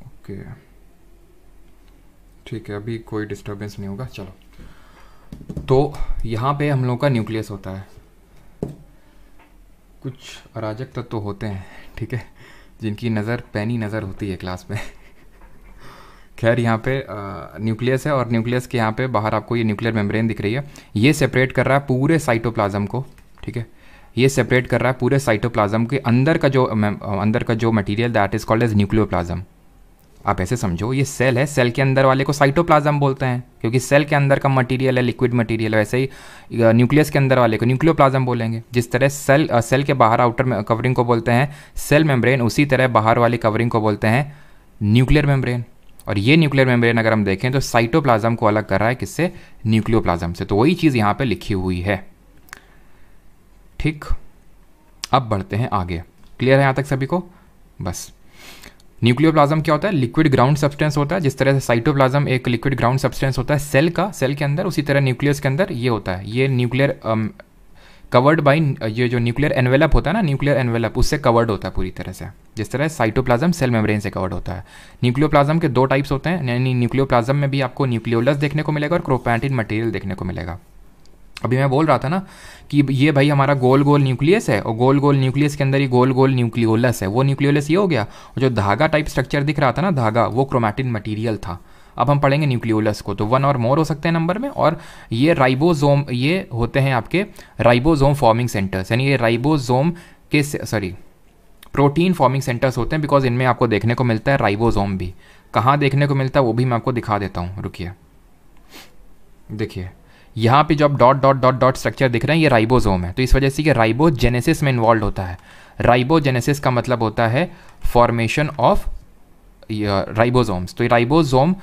ओके ठीक है, अभी कोई डिस्टर्बेंस नहीं होगा। चलो, तो यहाँ पे हम लोग का न्यूक्लियस होता है। कुछ अराजक तत्व तो होते हैं, ठीक है, जिनकी नज़र पैनी नज़र होती है क्लास में। खैर यहाँ पे न्यूक्लियस है, और न्यूक्लियस के यहाँ पे बाहर आपको ये न्यूक्लियर मेम्ब्रेन दिख रही है। ये सेपरेट कर रहा है पूरे साइटोप्लाज्म को, ठीक है, ये सेपरेट कर रहा है पूरे साइटोप्लाज्म के अंदर का जो material, that is called as nucleoplasm. आप ऐसे समझो, ये सेल है, सेल के अंदर वाले को साइटोप्लाज्म बोलते हैं, क्योंकि सेल के अंदर का मटेरियल है, लिक्विड मटेरियल है। वैसे ही न्यूक्लियस के अंदर वाले को न्यूक्लियोप्लाज्म बोलेंगे। जिस तरह सेल के बाहर आउटर कवरिंग को बोलते हैं सेल मेम्ब्रेन, उसी तरह बाहर वाली कवरिंग को बोलते हैं न्यूक्लियर मेम्ब्रेन। और ये न्यूक्लियर मेम्ब्रेन अगर हम देखें तो साइटोप्लाज्म को अलग कर रहा है किससे? न्यूक्लियोप्लाज्म से। तो वही चीज़ यहाँ पे लिखी हुई है, ठीक। अब बढ़ते हैं आगे। क्लियर है यहाँ तक सभी को? बस, न्यूक्लियोप्लाज्म क्या होता है? लिक्विड ग्राउंड सब्सटेंस होता है। जिस तरह से साइटोप्लाज्म एक लिक्विड ग्राउंड सब्सटेंस होता है सेल के अंदर, उसी तरह न्यूक्लियस के अंदर ये होता है। ये न्यूक्लियर कवर्ड बाई, ये जो न्यूक्लियर एनवेलप होता है ना, न्यूक्लियर एनवेलप, उससे कवर्ड होता है पूरी तरह से। जिस तरह साइटोप्लाज्म सेल मेम्ब्रेन से कवर्ड होता है। न्यूक्लियोप्लाज्म के दो टाइप्स होते हैं, यानी न्यूक्लियोप्लाज्म में भी आपको न्यूक्लियोलस देखने को मिलेगा और क्रोमैटिन मटेरियल देखने को मिलेगा। अभी मैं बोल रहा था ना कि ये भाई हमारा गोल गोल न्यूक्लियस है, और गोल गोल न्यूक्लियस के अंदर ही गोल गोल न्यूक्लियोलस है। वो न्यूक्लियोलस ये हो गया, और जो धागा टाइप स्ट्रक्चर दिख रहा था ना, धागा, वो क्रोमैटिन मटेरियल था। अब हम पढ़ेंगे न्यूक्लियोलस को, तो 1 और मोर हो सकते हैं नंबर में। और ये राइबोसोम, ये होते हैं आपके राइबोसोम फॉर्मिंग सेंटर्स, यानी ये राइबोसोम के प्रोटीन फॉर्मिंग सेंटर्स होते हैं, बिकॉज इनमें आपको देखने को मिलता है राइबोसोम भी। कहाँ देखने को मिलता है वो भी मैं आपको दिखा देता हूँ, रुकिए। देखिए यहाँ पे जो आप dot dot dot dot structure दिख रहे हैं, ये राइबोसोम है। तो इस वजह से ये राइबोजेनेसिस में इन्वॉल्व होता है। राइबोजेनेसिस का मतलब होता है फॉर्मेशन ऑफ राइबोसोम्स। तो ये राइबोसोम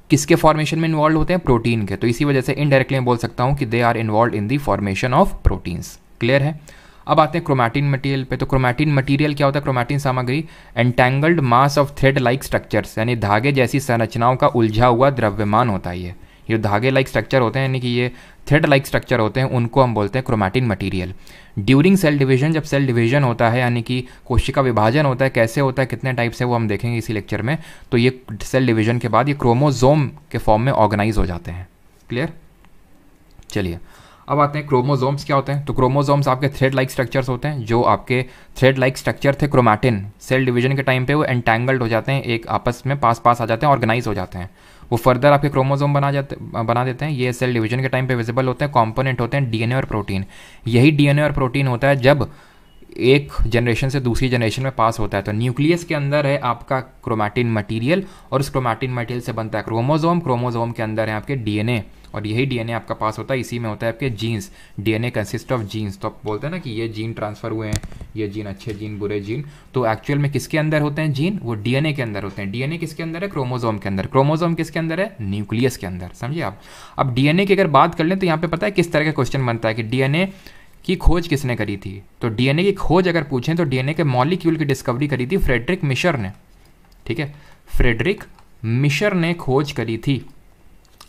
किसके फॉर्मेशन में इन्वॉल्व होते हैं? प्रोटीन के। तो इसी वजह से इनडायरेक्टली मैं बोल सकता हूँ कि they are involve in the formation of proteins. Clear है? अब आते हैं क्रोमैटिन मटेरियल पे। तो क्रोमैटिन मटेरियल क्या होता है? क्रोमैटिन सामग्री entangled mass of thread like structures, यानी धागे जैसी संरचनाओं का उलझा हुआ द्रव्यमान होता है। ये धागे लाइक स्ट्रक्चर होते हैं, यानी कि ये थ्रेड लाइक स्ट्रक्चर होते हैं, उनको हम बोलते हैं chromatin material. During cell division, जब सेल डिवीजन होता है, यानी कि कोशिका विभाजन होता है, कैसे होता है, कितने टाइप से, वो हम देखेंगे इसी लेक्चर में। तो ये सेल डिवीजन के बाद ये क्रोमोसोम के फॉर्म में ऑर्गेनाइज हो जाते हैं। क्लियर? चलिए अब आते हैं क्रोमोसोम्स क्या होते हैं। तो क्रोमोसोम्स आपके थ्रेड लाइक स्ट्रक्चर्स होते हैं। जो आपके थ्रेड लाइक स्ट्रक्चर थे क्रोमैटिन, सेल डिवीजन के टाइम पे वो एंटैंगल्ड हो जाते हैं, एक आपस में पास पास आ जाते हैं, ऑर्गेनाइज हो जाते हैं। वो फर्दर आपके क्रोमोसोम बना देते हैं। ये सेल डिवीजन के टाइम पे विजिबल होते हैं। कॉम्पोनेंट होते हैं डीएनए और प्रोटीन। यही डीएनए और प्रोटीन होता है जब एक जनरेशन से दूसरी जनरेशन में पास होता है। तो न्यूक्लियस के अंदर है आपका क्रोमैटिन मटेरियल, और उस क्रोमैटिन मटेरियल से बनता है क्रोमोसोम। क्रोमोसोम के अंदर है आपके डीएनए, और यही डीएनए आपका पास होता है, इसी में होता है आपके genes. DNA consist of genes. तो आप बोलते हैं ना कि ये जीन ट्रांसफर हुए हैं, ये जीन अच्छे जीन, बुरे जीन। तो एक्चुअल में किसके अंदर होते हैं जीन? वो डीएनए के अंदर होते हैं। डीएनए किसके अंदर है? क्रोमोसोम के अंदर। क्रोमोसोम किसके अंदर है? न्यूक्लियस के अंदर। समझिए आप? अब डीएनए की अगर बात कर लें तो यहाँ पे पता है किस तरह का क्वेश्चन बनता है कि डीएनए की खोज किसने करी थी। तो डीएनए की खोज अगर पूछें तो डीएनए के मॉलिक्यूल की डिस्कवरी करी थी फ्रेडरिक मिशर ने। ठीक है, फ्रेडरिक मिशर ने खोज करी थी।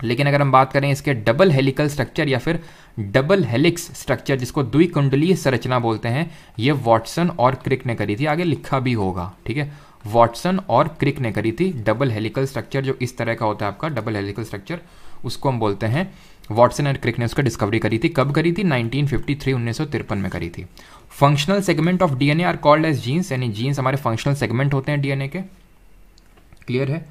लेकिन अगर हम बात करें इसके डबल हेलिकल स्ट्रक्चर या फिर डबल हेलिक्स स्ट्रक्चर, जिसको द्विकुंडलीय संरचना बोलते हैं, ये वॉटसन और क्रिक ने करी थी। आगे लिखा भी होगा, ठीक है, वॉटसन और क्रिक ने करी थी। डबल हेलिकल स्ट्रक्चर जो इस तरह का होता है आपका डबल हेलिकल स्ट्रक्चर, उसको हम बोलते हैं वॉटसन और क्रिक ने उसका डिस्कवरी करी थी। कब करी थी? 1953 1953 में करी थी। Functional segment of DNA are called as genes, यानी जीन्स हमारे फंक्शनल सेगमेंट होते हैं डीएनए के। क्लियर है?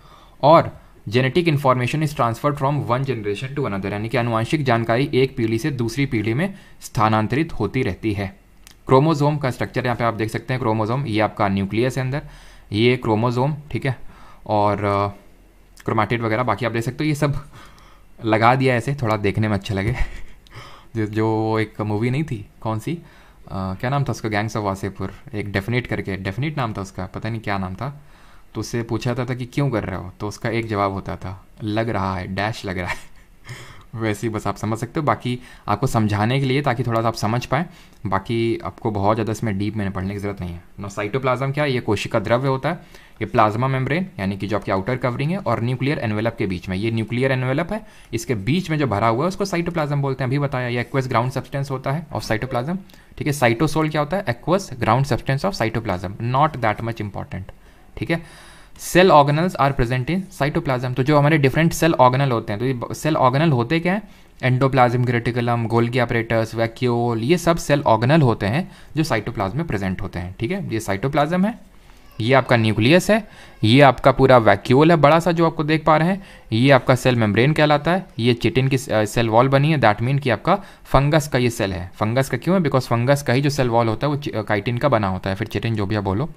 और genetic information is transferred from one generation to another, यानी कि आनुवंशिक जानकारी एक पीढ़ी से दूसरी पीढ़ी में स्थानांतरित होती रहती है। क्रोमोसोम का स्ट्रक्चर यहाँ पे आप देख सकते हैं। क्रोमोसोम ये आपका न्यूक्लियस है अंदर, ये क्रोमोसोम, ठीक है, और क्रोमैटिड वगैरह बाकी आप देख सकते हो। ये सब लगा दिया ऐसे थोड़ा देखने में अच्छा लगे। जो एक मूवी नहीं थी, कौन सी, क्या नाम था उसका, गैंग्स ऑफ वासेपुर, एक डेफिनेट करके, डेफिनेट नाम था उसका, पता नहीं क्या नाम था। तो उससे पूछा था कि क्यों कर रहे हो, तो उसका एक जवाब होता था लग रहा है, डैश लग रहा है। वैसे ही बस आप समझ सकते हो, बाकी आपको समझाने के लिए ताकि थोड़ा सा आप समझ पाएँ, बाकी आपको बहुत ज़्यादा इसमें डीप में पढ़ने की ज़रूरत नहीं है ना। साइटोप्लाज्म क्या है, ये कोशिका द्रव्य होता है, ये प्लाज्मा मेम्ब्रेन यानी कि जो आपकी आउटर कवरिंग है और न्यूक्लियर एनवेलप के बीच में, ये न्यूक्लियर एनवेलप है, इसके बीच में जो भरा हुआ है उसको साइटोप्लाज्म बोलते हैं। अभी बताया, ये एक्वस ग्राउंड सब्सटेंस होता है ऑफ साइटोप्लाज्म, ठीक है। साइटोसोल क्या होता है, aqueous ground substance of cytoplasm, not that much important, ठीक है। Cell organelles are present in cytoplasm, तो जो हमारे डिफरेंट सेल ऑर्गेनल होते हैं, तो ये सेल ऑर्गेनल होते क्या हैं, endoplasm reticulum, Golgi apparatus, vacuole, ये सब सेल ऑर्गेनल होते हैं जो साइटोप्लाज्म में प्रेजेंट होते हैं, ठीक है। ये साइटोप्लाज्म है, ये आपका न्यूक्लियस है, ये आपका पूरा वैक्यूल है बड़ा सा जो आपको देख पा रहे हैं, ये आपका सेल मेम्ब्रेन कहलाता है, ये चिटिन की सेल वॉल बनी है, दैट मीन कि आपका फंगस का ये सेल है। फंगस का क्यों है, बिकॉज फंगस का ही जो सेल वॉल होता है वो काइटिन का बना होता है, फिर चिटिन जो भी आप बोलो।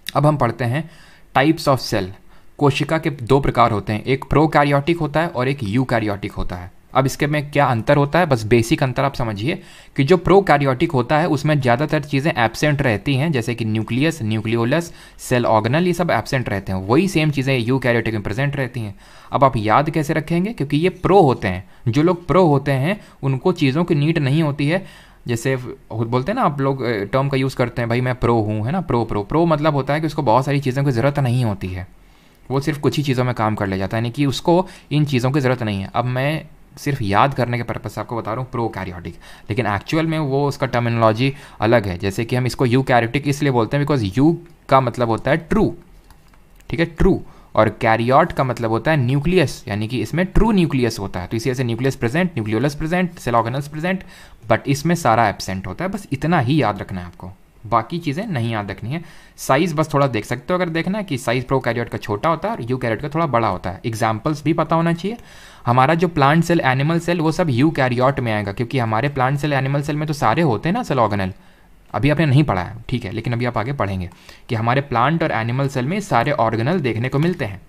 अब हम पढ़ते हैं टाइप्स ऑफ सेल। कोशिका के दो प्रकार होते हैं, एक प्रोकैरियोटिक होता है और एक यूकैरियोटिक होता है। अब इसके में क्या अंतर होता है, बस बेसिक अंतर आप समझिए कि जो प्रोकैरियोटिक होता है उसमें ज़्यादातर चीज़ें एब्सेंट रहती हैं, जैसे कि न्यूक्लियस, न्यूक्लियोलस, सेल ऑर्गेनल, ये सब एब्सेंट रहते हैं। वही सेम चीज़ें यूकैरियोटिक में प्रेजेंट रहती हैं। अब आप याद कैसे रखेंगे, क्योंकि ये प्रो होते हैं, जो लोग प्रो होते हैं उनको चीज़ों की नीड नहीं होती है। जैसे बोलते हैं ना, आप लोग टर्म का यूज़ करते हैं, भाई मैं प्रो हूँ, है ना। प्रो मतलब होता है कि उसको बहुत सारी चीज़ों की ज़रूरत नहीं होती है, वो सिर्फ कुछ ही चीज़ों में काम कर ले जाता है, यानी कि उसको इन चीज़ों की ज़रूरत नहीं है। अब मैं सिर्फ याद करने के पर्पज़ से आपको बता रहा हूँ प्रोकैरियोटिक, लेकिन एक्चुअल में वो उसका टर्मिनोलॉजी अलग है। जैसे कि हम इसको यूकैरियोटिक इसलिए बोलते हैं बिकॉज यू का मतलब होता है ट्रू, ठीक है, ट्रू, और कैरियोट का मतलब होता है न्यूक्लियस, यानी कि इसमें ट्रू न्यूक्लियस होता है। तो इसी वजह से nucleus present, nucleolus present, cell organelles present, but इसमें सारा एब्सेंट होता है। बस इतना ही याद रखना है आपको, बाकी चीज़ें नहीं याद रखनी है। साइज़ बस थोड़ा देख सकते हो अगर देखना है कि साइज़ प्रोकैरियोट का छोटा होता है और यूकैरियोट का थोड़ा बड़ा होता है। एग्जाम्पल्स भी पता होना चाहिए। हमारा जो प्लांट सेल, एनिमल सेल, वो सब यूकैरियोट में आएगा, क्योंकि हमारे प्लांट सेल, एनिमल सेल में तो सारे होते हैं ना सेल ऑर्गेनल। अभी आपने नहीं पढ़ा है, ठीक है, लेकिन अभी आप आगे पढ़ेंगे कि हमारे प्लांट और एनिमल सेल में सारे ऑर्गेनल देखने को मिलते हैं।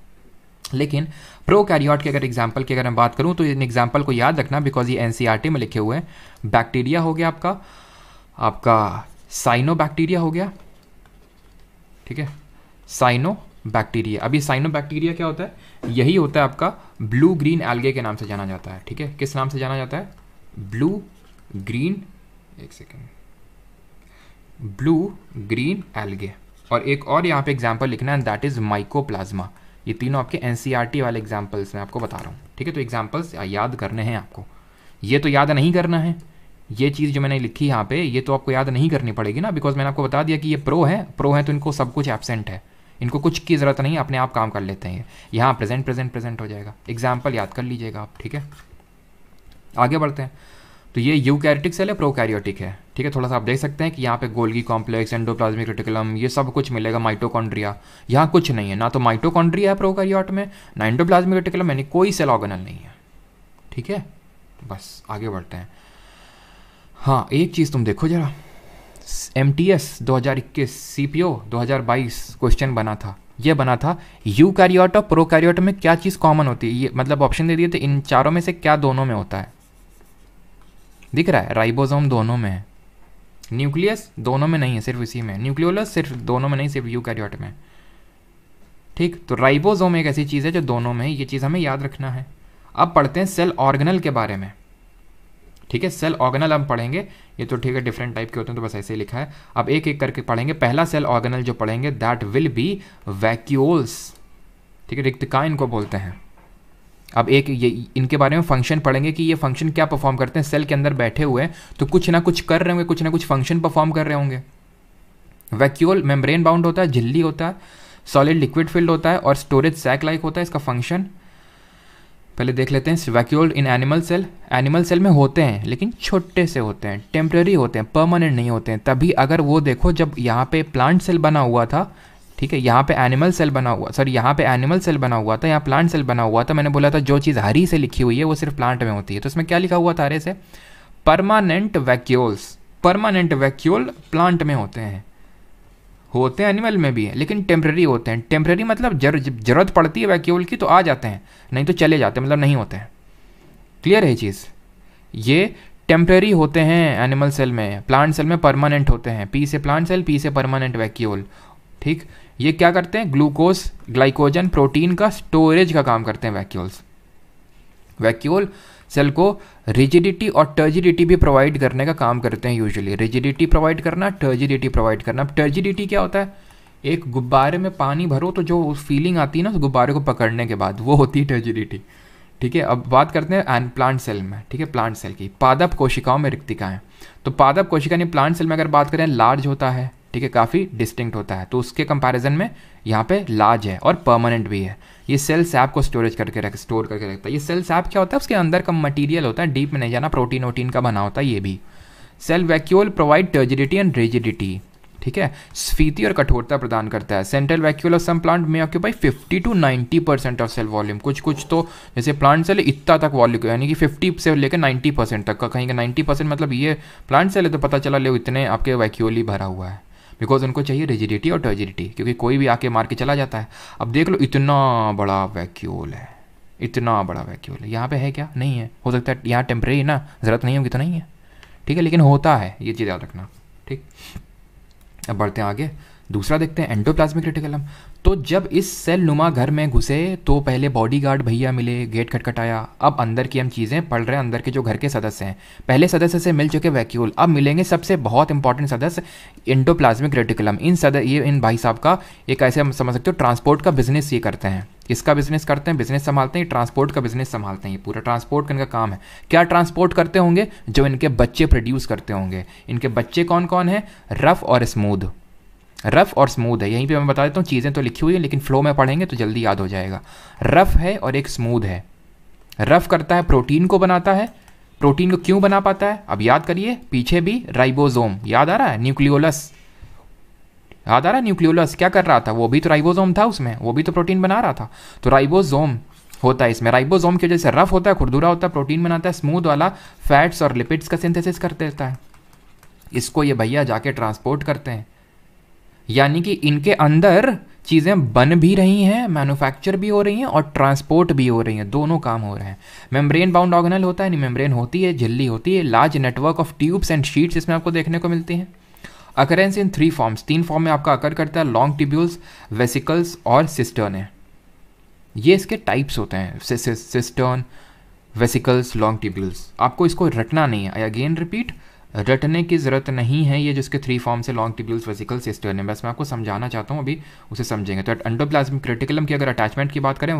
लेकिन प्रोकैरियोट के अगर एग्जाम्पल की अगर मैं बात करूं तो इन एग्जाम्पल को याद रखना, बिकॉज ये एनसीईआरटी में लिखे हुए हैं। बैक्टीरिया हो गया आपका साइनो बैक्टीरिया हो गया, ठीक है, साइनो बैक्टीरिया। अभी साइनो बैक्टीरिया क्या होता है, यही होता है आपका ब्लू ग्रीन एल्गे के नाम से जाना जाता है, ठीक है। किस नाम से जाना जाता है, ब्लू ग्रीन, एक सेकेंड, ब्लू ग्रीन एल्गे। और एक और यहाँ पे एग्जाम्पल लिखना है, दैट इज माइकोप्लाज्मा। ये तीनों आपके एनसीईआरटी वाले एग्जाम्पल्स मैं आपको बता रहा हूँ, ठीक है। तो एग्जाम्पल्स याद करने हैं आपको, ये तो याद नहीं करना है। ये चीज़ जो मैंने लिखी यहाँ पे, ये तो आपको याद नहीं करनी पड़ेगी ना, बिकॉज मैंने आपको बता दिया कि ये प्रो है तो इनको सब कुछ एब्सेंट है, इनको कुछ की ज़रूरत नहीं, अपने आप काम कर लेते हैं। यहाँ प्रेजेंट प्रेजेंट प्रेजेंट हो जाएगा। एग्जाम्पल याद कर लीजिएगा आप, ठीक है। आगे बढ़ते हैं। तो ये यूकैरियोटिक सेल है, प्रोकैरियोटिक है, ठीक है। थोड़ा सा आप देख सकते हैं कि यहाँ पे गोल्गी कॉम्प्लेक्स, एंडोप्लाज्मिक रेटिकुलम, ये सब कुछ मिलेगा। माइटोकॉन्ड्रिया यहाँ कुछ नहीं है, ना तो माइटोकॉन्ड्रिया है प्रोकैरियोट में, ना एंडोप्लाज्मिक रेटिकुलम, यानी कोई सेल ऑर्गेनल नहीं है, ठीक है। बस आगे बढ़ते हैं। हाँ, एक चीज़ तुम देखो जरा, MTS 2021 CPO 2022 क्वेश्चन बना था, ये बना था यूकैरियोट और प्रोकैरियोट में क्या चीज़ कॉमन होती है। ये मतलब ऑप्शन दे दिए थे, इन चारों में से क्या दोनों में होता है, दिख रहा है, राइबोसोम दोनों में है, न्यूक्लियस दोनों में नहीं है, सिर्फ इसी में, न्यूक्लियोलस सिर्फ दोनों में नहीं, सिर्फ यूकैरियोट में, ठीक। तो राइबोसोम एक ऐसी चीज़ है जो दोनों में है, ये चीज़ हमें याद रखना है। अब पढ़ते हैं सेल ऑर्गेनल के बारे में, ठीक है। सेल ऑर्गेनल हम पढ़ेंगे, ये तो ठीक है डिफरेंट टाइप के होते हैं तो बस ऐसे ही लिखा है। अब एक एक करके पढ़ेंगे। पहला सेल ऑर्गेनल जो पढ़ेंगे दैट विल बी वैक्यूल्स, ठीक है, रिक्तिका इनको बोलते हैं। अब एक ये इनके बारे में फंक्शन पढ़ेंगे कि ये फंक्शन क्या परफॉर्म करते हैं। सेल के अंदर बैठे हुए तो कुछ ना कुछ कर रहे होंगे, कुछ ना कुछ फंक्शन परफॉर्म कर रहे होंगे। वैक्यूल मेम्ब्रेन बाउंड होता है, झिल्ली होता है, सॉलिड लिक्विड फिल्ड होता है और स्टोरेज सैक लाइक होता है। इसका फंक्शन पहले देख लेते हैं। Vacuole in animal cell, animal cell में होते हैं लेकिन छोटे से होते हैं, टेम्पररी होते हैं, परमानेंट नहीं होते हैं। तभी अगर वो देखो जब यहाँ पे प्लांट सेल बना हुआ था, ठीक है, यहाँ पे एनिमल सेल बना हुआ, सॉरी यहाँ पे एनिमल सेल बना हुआ था, यहाँ प्लांट सेल बना हुआ था। मैंने बोला था जो चीज़ हरी से लिखी हुई है वो सिर्फ प्लांट में होती है, तो इसमें क्या लिखा हुआ था हरे से, permanent vacuoles. Permanent vacuole plant में होते हैं एनिमल में भी है, लेकिन टेम्पररी होते हैं। टेम्पररी मतलब जरूरत पड़ती है वैक्यूल की तो आ जाते हैं, नहीं तो चले जाते हैं, मतलब नहीं होते हैं। क्लियर है ये चीज़, ये टेम्परेरी होते हैं एनिमल सेल में, प्लांट सेल में परमानेंट होते हैं। पी से प्लांट सेल, पी से परमानेंट वैक्यूल। ठीक, ये क्या करते हैं, ग्लूकोज, ग्लाइकोजन, प्रोटीन का स्टोरेज का काम करते हैं वैक्यूल्स। वैक्यूल सेल को रिजिडिटी और टर्जिडिटी भी प्रोवाइड करने का काम करते हैं यूजुअली। रिजिडिटी प्रोवाइड करना, टर्जिडिटी प्रोवाइड करना। अब टर्जिडिटी क्या होता है, एक गुब्बारे में पानी भरो तो जो फीलिंग आती है ना उस गुब्बारे को पकड़ने के बाद, वो होती है टर्जिडिटी। ठीक है, अब बात करते हैं प्लांट सेल में। ठीक है, प्लांट सेल की पादप कोशिकाओं में रिक्तिकाएं। तो पादप कोशिका यानी प्लांट सेल में अगर बात करें लार्ज होता है, ठीक है, काफ़ी डिस्टिंक्ट होता है, तो उसके कंपैरिजन में यहाँ पे लार्ज है और परमानेंट भी है। ये सेल सैप को स्टोर करके रखता है। ये सेल सैप क्या होता है, उसके अंदर का मटेरियल होता है, डीप में नहीं जाना, प्रोटीन वोटीन का बना होता है ये भी। Cell vacuole provide turgidity and rigidity. ठीक है, स्फीति और कठोरता प्रदान करता है। Central vacuole of some plant में occupy 50 to 90% of cell volume. कुछ तो जैसे प्लांट सेल इतना तक वॉल्यूम, यानी कि 50 से लेकर 90% तक का, कहीं का 90% मतलब ये प्लांट सेल है तो पता चला ले इतने आपके वैक्यूल ही भरा हुआ है, बिकॉज उनको चाहिए रिजिडिटी और टर्जिडिटी, क्योंकि कोई भी आके मार के चला जाता है। अब देख लो इतना बड़ा वैक्यूल है, इतना बड़ा वैक्यूल है, यहाँ पे है क्या, नहीं है। हो सकता है यहाँ टेम्परेरी ना, ज़रूरत नहीं होगी तो नहीं है, ठीक है, लेकिन होता है, ये चीज़ याद रखना। ठीक, अब बढ़ते हैं आगे, दूसरा देखते हैं एंडोप्लाज्मिक रेटिकुलम। तो जब इस सेल नुमा घर में घुसे तो पहले बॉडीगार्ड भैया मिले, गेट खटखटाया। अब अंदर की हम चीज़ें पढ़ रहे हैं, अंदर के जो घर के सदस्य हैं, पहले सदस्य से मिल चुके वैक्यूल, अब मिलेंगे सबसे बहुत इंपॉर्टेंट सदस्य एंडोप्लाज्मिक रेटिकुलम। इन भाई साहब का एक ऐसे हम समझ सकते हो ट्रांसपोर्ट का बिजनेस ये करते हैं। किसका बिजनेस करते हैं, बिजनेस संभालते हैं, ट्रांसपोर्ट का बिजनेस संभालते हैं। ये पूरा ट्रांसपोर्ट का इनका काम है। क्या ट्रांसपोर्ट करते होंगे, जो इनके बच्चे प्रोड्यूस करते होंगे। इनके बच्चे कौन कौन है, रफ और स्मूथ। रफ और स्मूथ है, यहीं पे मैं बता देता हूँ, चीज़ें तो लिखी हुई है लेकिन फ्लो में पढ़ेंगे तो जल्दी याद हो जाएगा। रफ है और एक स्मूथ है। रफ करता है, प्रोटीन को बनाता है। प्रोटीन को क्यों बना पाता है, अब याद करिए, पीछे भी राइबोसोम याद आ रहा है, न्यूक्लियोलस याद आ रहा है। न्यूक्लियोलस क्या कर रहा था, वो भी तो राइबोसोम था उसमें, वो भी तो प्रोटीन बना रहा था। तो राइबोसोम होता है इसमें। राइबोसोम की वजह से रफ होता है, खुरदुरा होता है, प्रोटीन बनाता है। स्मूथ वाला फैट्स और लिपिड्स का सिंथेसिस कर देता है। इसको ये भैया जाके ट्रांसपोर्ट करते हैं, यानी कि इनके अंदर चीज़ें बन भी रही हैं, मैन्युफैक्चर भी हो रही हैं और ट्रांसपोर्ट भी हो रही हैं, दोनों काम हो रहे हैं। मेम्ब्रेन बाउंड ऑर्गेनल होता है, नहीं मेम्ब्रेन होती है, झिल्ली होती है। Large network of tubes and sheets इसमें आपको देखने को मिलती हैं। अकरेंस इन 3 फॉर्म्स, 3 फॉर्म में आपका अकर करता है, लॉन्ग ट्यूब्यूल्स, वेसिकल्स और सिस्टर्न है। ये इसके टाइप्स होते हैं, सिस्टर्न, वेसिकल्स, लॉन्ग ट्यूब्यूल्स। आपको इसको रटना नहीं है, आई अगेन रिपीट, रटने की ज़रूरत नहीं है। ये जिसके 3 फॉर्म से लॉन्ग ट्यूब्यूल्स, वेसिकल, सिस्टर्न है, बस मैं आपको समझाना चाहता हूँ, अभी उसे समझेंगे। तो एंडोप्लाज्मिक रेटिकुलम की अगर अटैचमेंट की बात करें,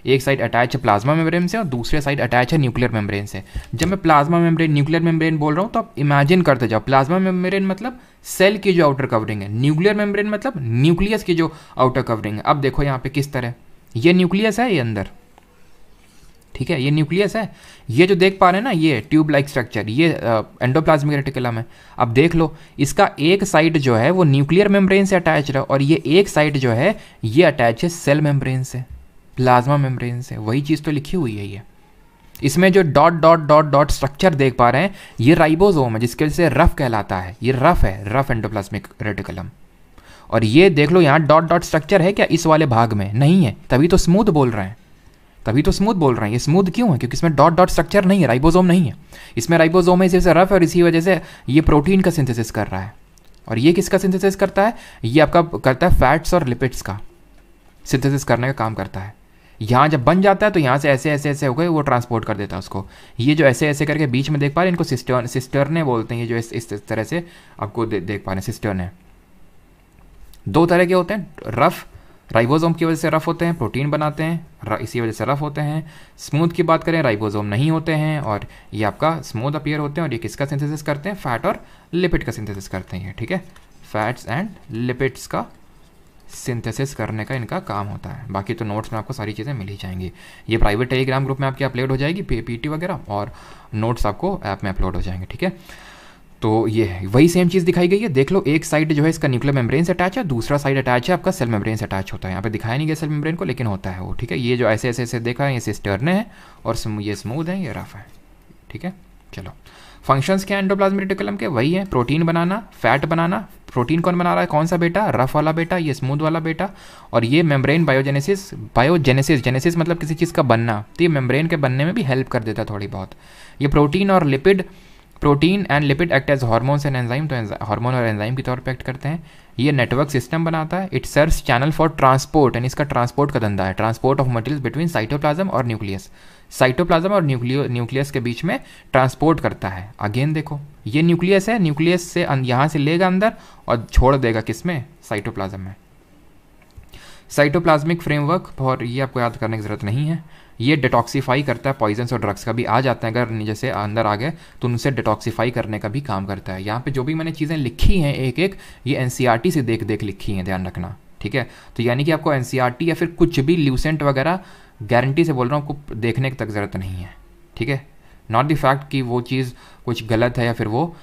एक साइड अटैच है प्लाज्मा मेम्ब्रेन से और दूसरे साइड अटैच है न्यूक्लियर मेम्ब्रेन से। जब मैं प्लाज्मा मेम्ब्रेन, न्यूक्लियर मेम्ब्रेन बोल रहा हूँ तो आप इमेजिन करते जाओ, प्लाज्मा मेम्ब्रेन मतलब सेल की जो आउटर कवरिंग है, न्यूक्लियर मेम्ब्रेन मतलब न्यूक्लियस की जो आउटर कवरिंग है। अब देखो यहाँ पे किस तरह, ये न्यूक्लियस है, ये अंदर, ठीक है, ये न्यूक्लियस है। ये जो देख पा रहे हैं ना, ये ट्यूब लाइक स्ट्रक्चर, ये एंडोप्लाज्मिक रेटिकुलम है। अब देख लो, इसका एक साइड जो है वो न्यूक्लियर मेम्ब्रेन से अटैच है और ये एक साइड जो है ये अटैच है सेल मेम्ब्रेन से, प्लाज्मा मेम्ब्रेन से। वही चीज़ तो लिखी हुई है। ये इसमें जो dot dot dot dot structure देख पा रहे हैं, ये राइबोसोम है, जिसके वजह से रफ कहलाता है। ये रफ है, रफ एंडोप्लाज्मिक रेटिकुलम। और ये देख लो, यहाँ डॉट डॉट स्ट्रक्चर है क्या इस वाले भाग में, नहीं है, तभी तो स्मूथ बोल रहे हैं, तभी तो स्मूथ बोल रहे हैं। ये स्मूथ क्यों है, क्योंकि इसमें डॉट डॉट स्ट्रक्चर नहीं है, राइबोसोम नहीं है। इसमें राइबोसोम है, इसी वजह से रफ है और इसी वजह से ये प्रोटीन का सिंथेसिस कर रहा है। और ये किसका सिंथेसिस करता है, ये आपका करता है फैट्स और लिपिड्स का सिंथेसिस करने का काम करता है। यहाँ जब बन जाता है तो यहाँ से ऐसे ऐसे ऐसे हो गए, वो ट्रांसपोर्ट कर देता है उसको। ये जो ऐसे ऐसे करके बीच में देख पा रहे हैं, इनको सिस्टर्ने बोलते हैं। ये जो इस तरह से आपको देख पा रहे हैं, सिस्टर्ने 2 तरह के होते हैं। रफ राइबोसोम की वजह से रफ होते हैं, प्रोटीन बनाते हैं, इसी वजह से रफ होते हैं। स्मूथ की बात करें, राइबोसोम नहीं होते हैं और ये आपका स्मूथ अपीयर होते हैं। और ये किसका सिंथेसिस करते हैं, फैट और लिपिड का सिंथेसिस करते हैं, ठीक है, फैट्स एंड लिपिड्स का सिंथेसिस करने का इनका काम होता है। बाकी तो नोट्स में आपको सारी चीज़ें मिल ही जाएंगी। ये प्राइवेट टेलीग्राम ग्रुप में आपकी अपलोड हो जाएगी, पीपीटी वगैरह, और नोट्स आपको ऐप में अपलोड हो जाएंगे, ठीक है। तो ये वही सेम चीज़ दिखाई गई है। देख लो, एक साइड जो है इसका न्यूक्लियर मेम्ब्रेन से अटैच है, दूसरा साइड अटैच है आपका सेल मेम्ब्रेन से अटैच होता है। यहाँ पे दिखाया नहीं गया सेल मेम्ब्रेन को, लेकिन होता है वो, ठीक है। ये जो ऐसे ऐसे ऐसे देखा है, ये सिस्टर्न है और ये स्मूथ है, ये रफ है, ठीक है। चलो, फंक्शंस क्या एंडोप्लाज्मिक रेटिकुलम के, वही है, प्रोटीन बनाना, फैट बनाना, प्रोटीन कौन बना रहा है, कौन सा बेटा, रफ वाला बेटा, ये स्मूथ वाला बेटा। और ये मेम्ब्रेन बायोजेनेसिस, जेनेसिस मतलब किसी चीज़ का बनना, तो ये मेम्ब्रेन के बनने में भी हेल्प कर देता है थोड़ी बहुत। ये प्रोटीन और lipid, protein and lipid act as hormones and enzyme, तो हार्मोन और एंजाइम के तौर पर एक्ट करते हैं। ये नेटवर्क सिस्टम बनाता है। It serves channel for transport, and इसका ट्रांसपोर्ट का धंधा है, transport of material between cytoplasm और न्यूक्लियस, साइटोप्लाज्म और न्यूक्लियस के बीच में ट्रांसपोर्ट करता है। अगेन देखो ये न्यूक्लियस है, न्यूक्लियस से यहाँ से लेगा अंदर और छोड़ देगा किस में, साइटोप्लाज्म में। साइटोप्लाज्मिक फ्रेमवर्क, और ये आपको याद करने की ज़रूरत नहीं है। ये डिटॉक्सीफाई करता है, पॉइजन्स और ड्रग्स का भी आ जाते हैं अगर जैसे अंदर आ गए तो उनसे डिटॉक्सीफाई करने का भी काम करता है। यहाँ पे जो भी मैंने चीज़ें लिखी हैं एक एक, ये एनसीईआरटी से देख देख लिखी हैं, ध्यान रखना, ठीक है। तो यानी कि आपको एनसीईआरटी या फिर कुछ भी ल्यूसेंट वगैरह, गारंटी से बोल रहा हूँ, आपको देखने की तक ज़रूरत नहीं है, ठीक है। नॉट द फैक्ट कि वो चीज़ कुछ गलत है या फिर वो,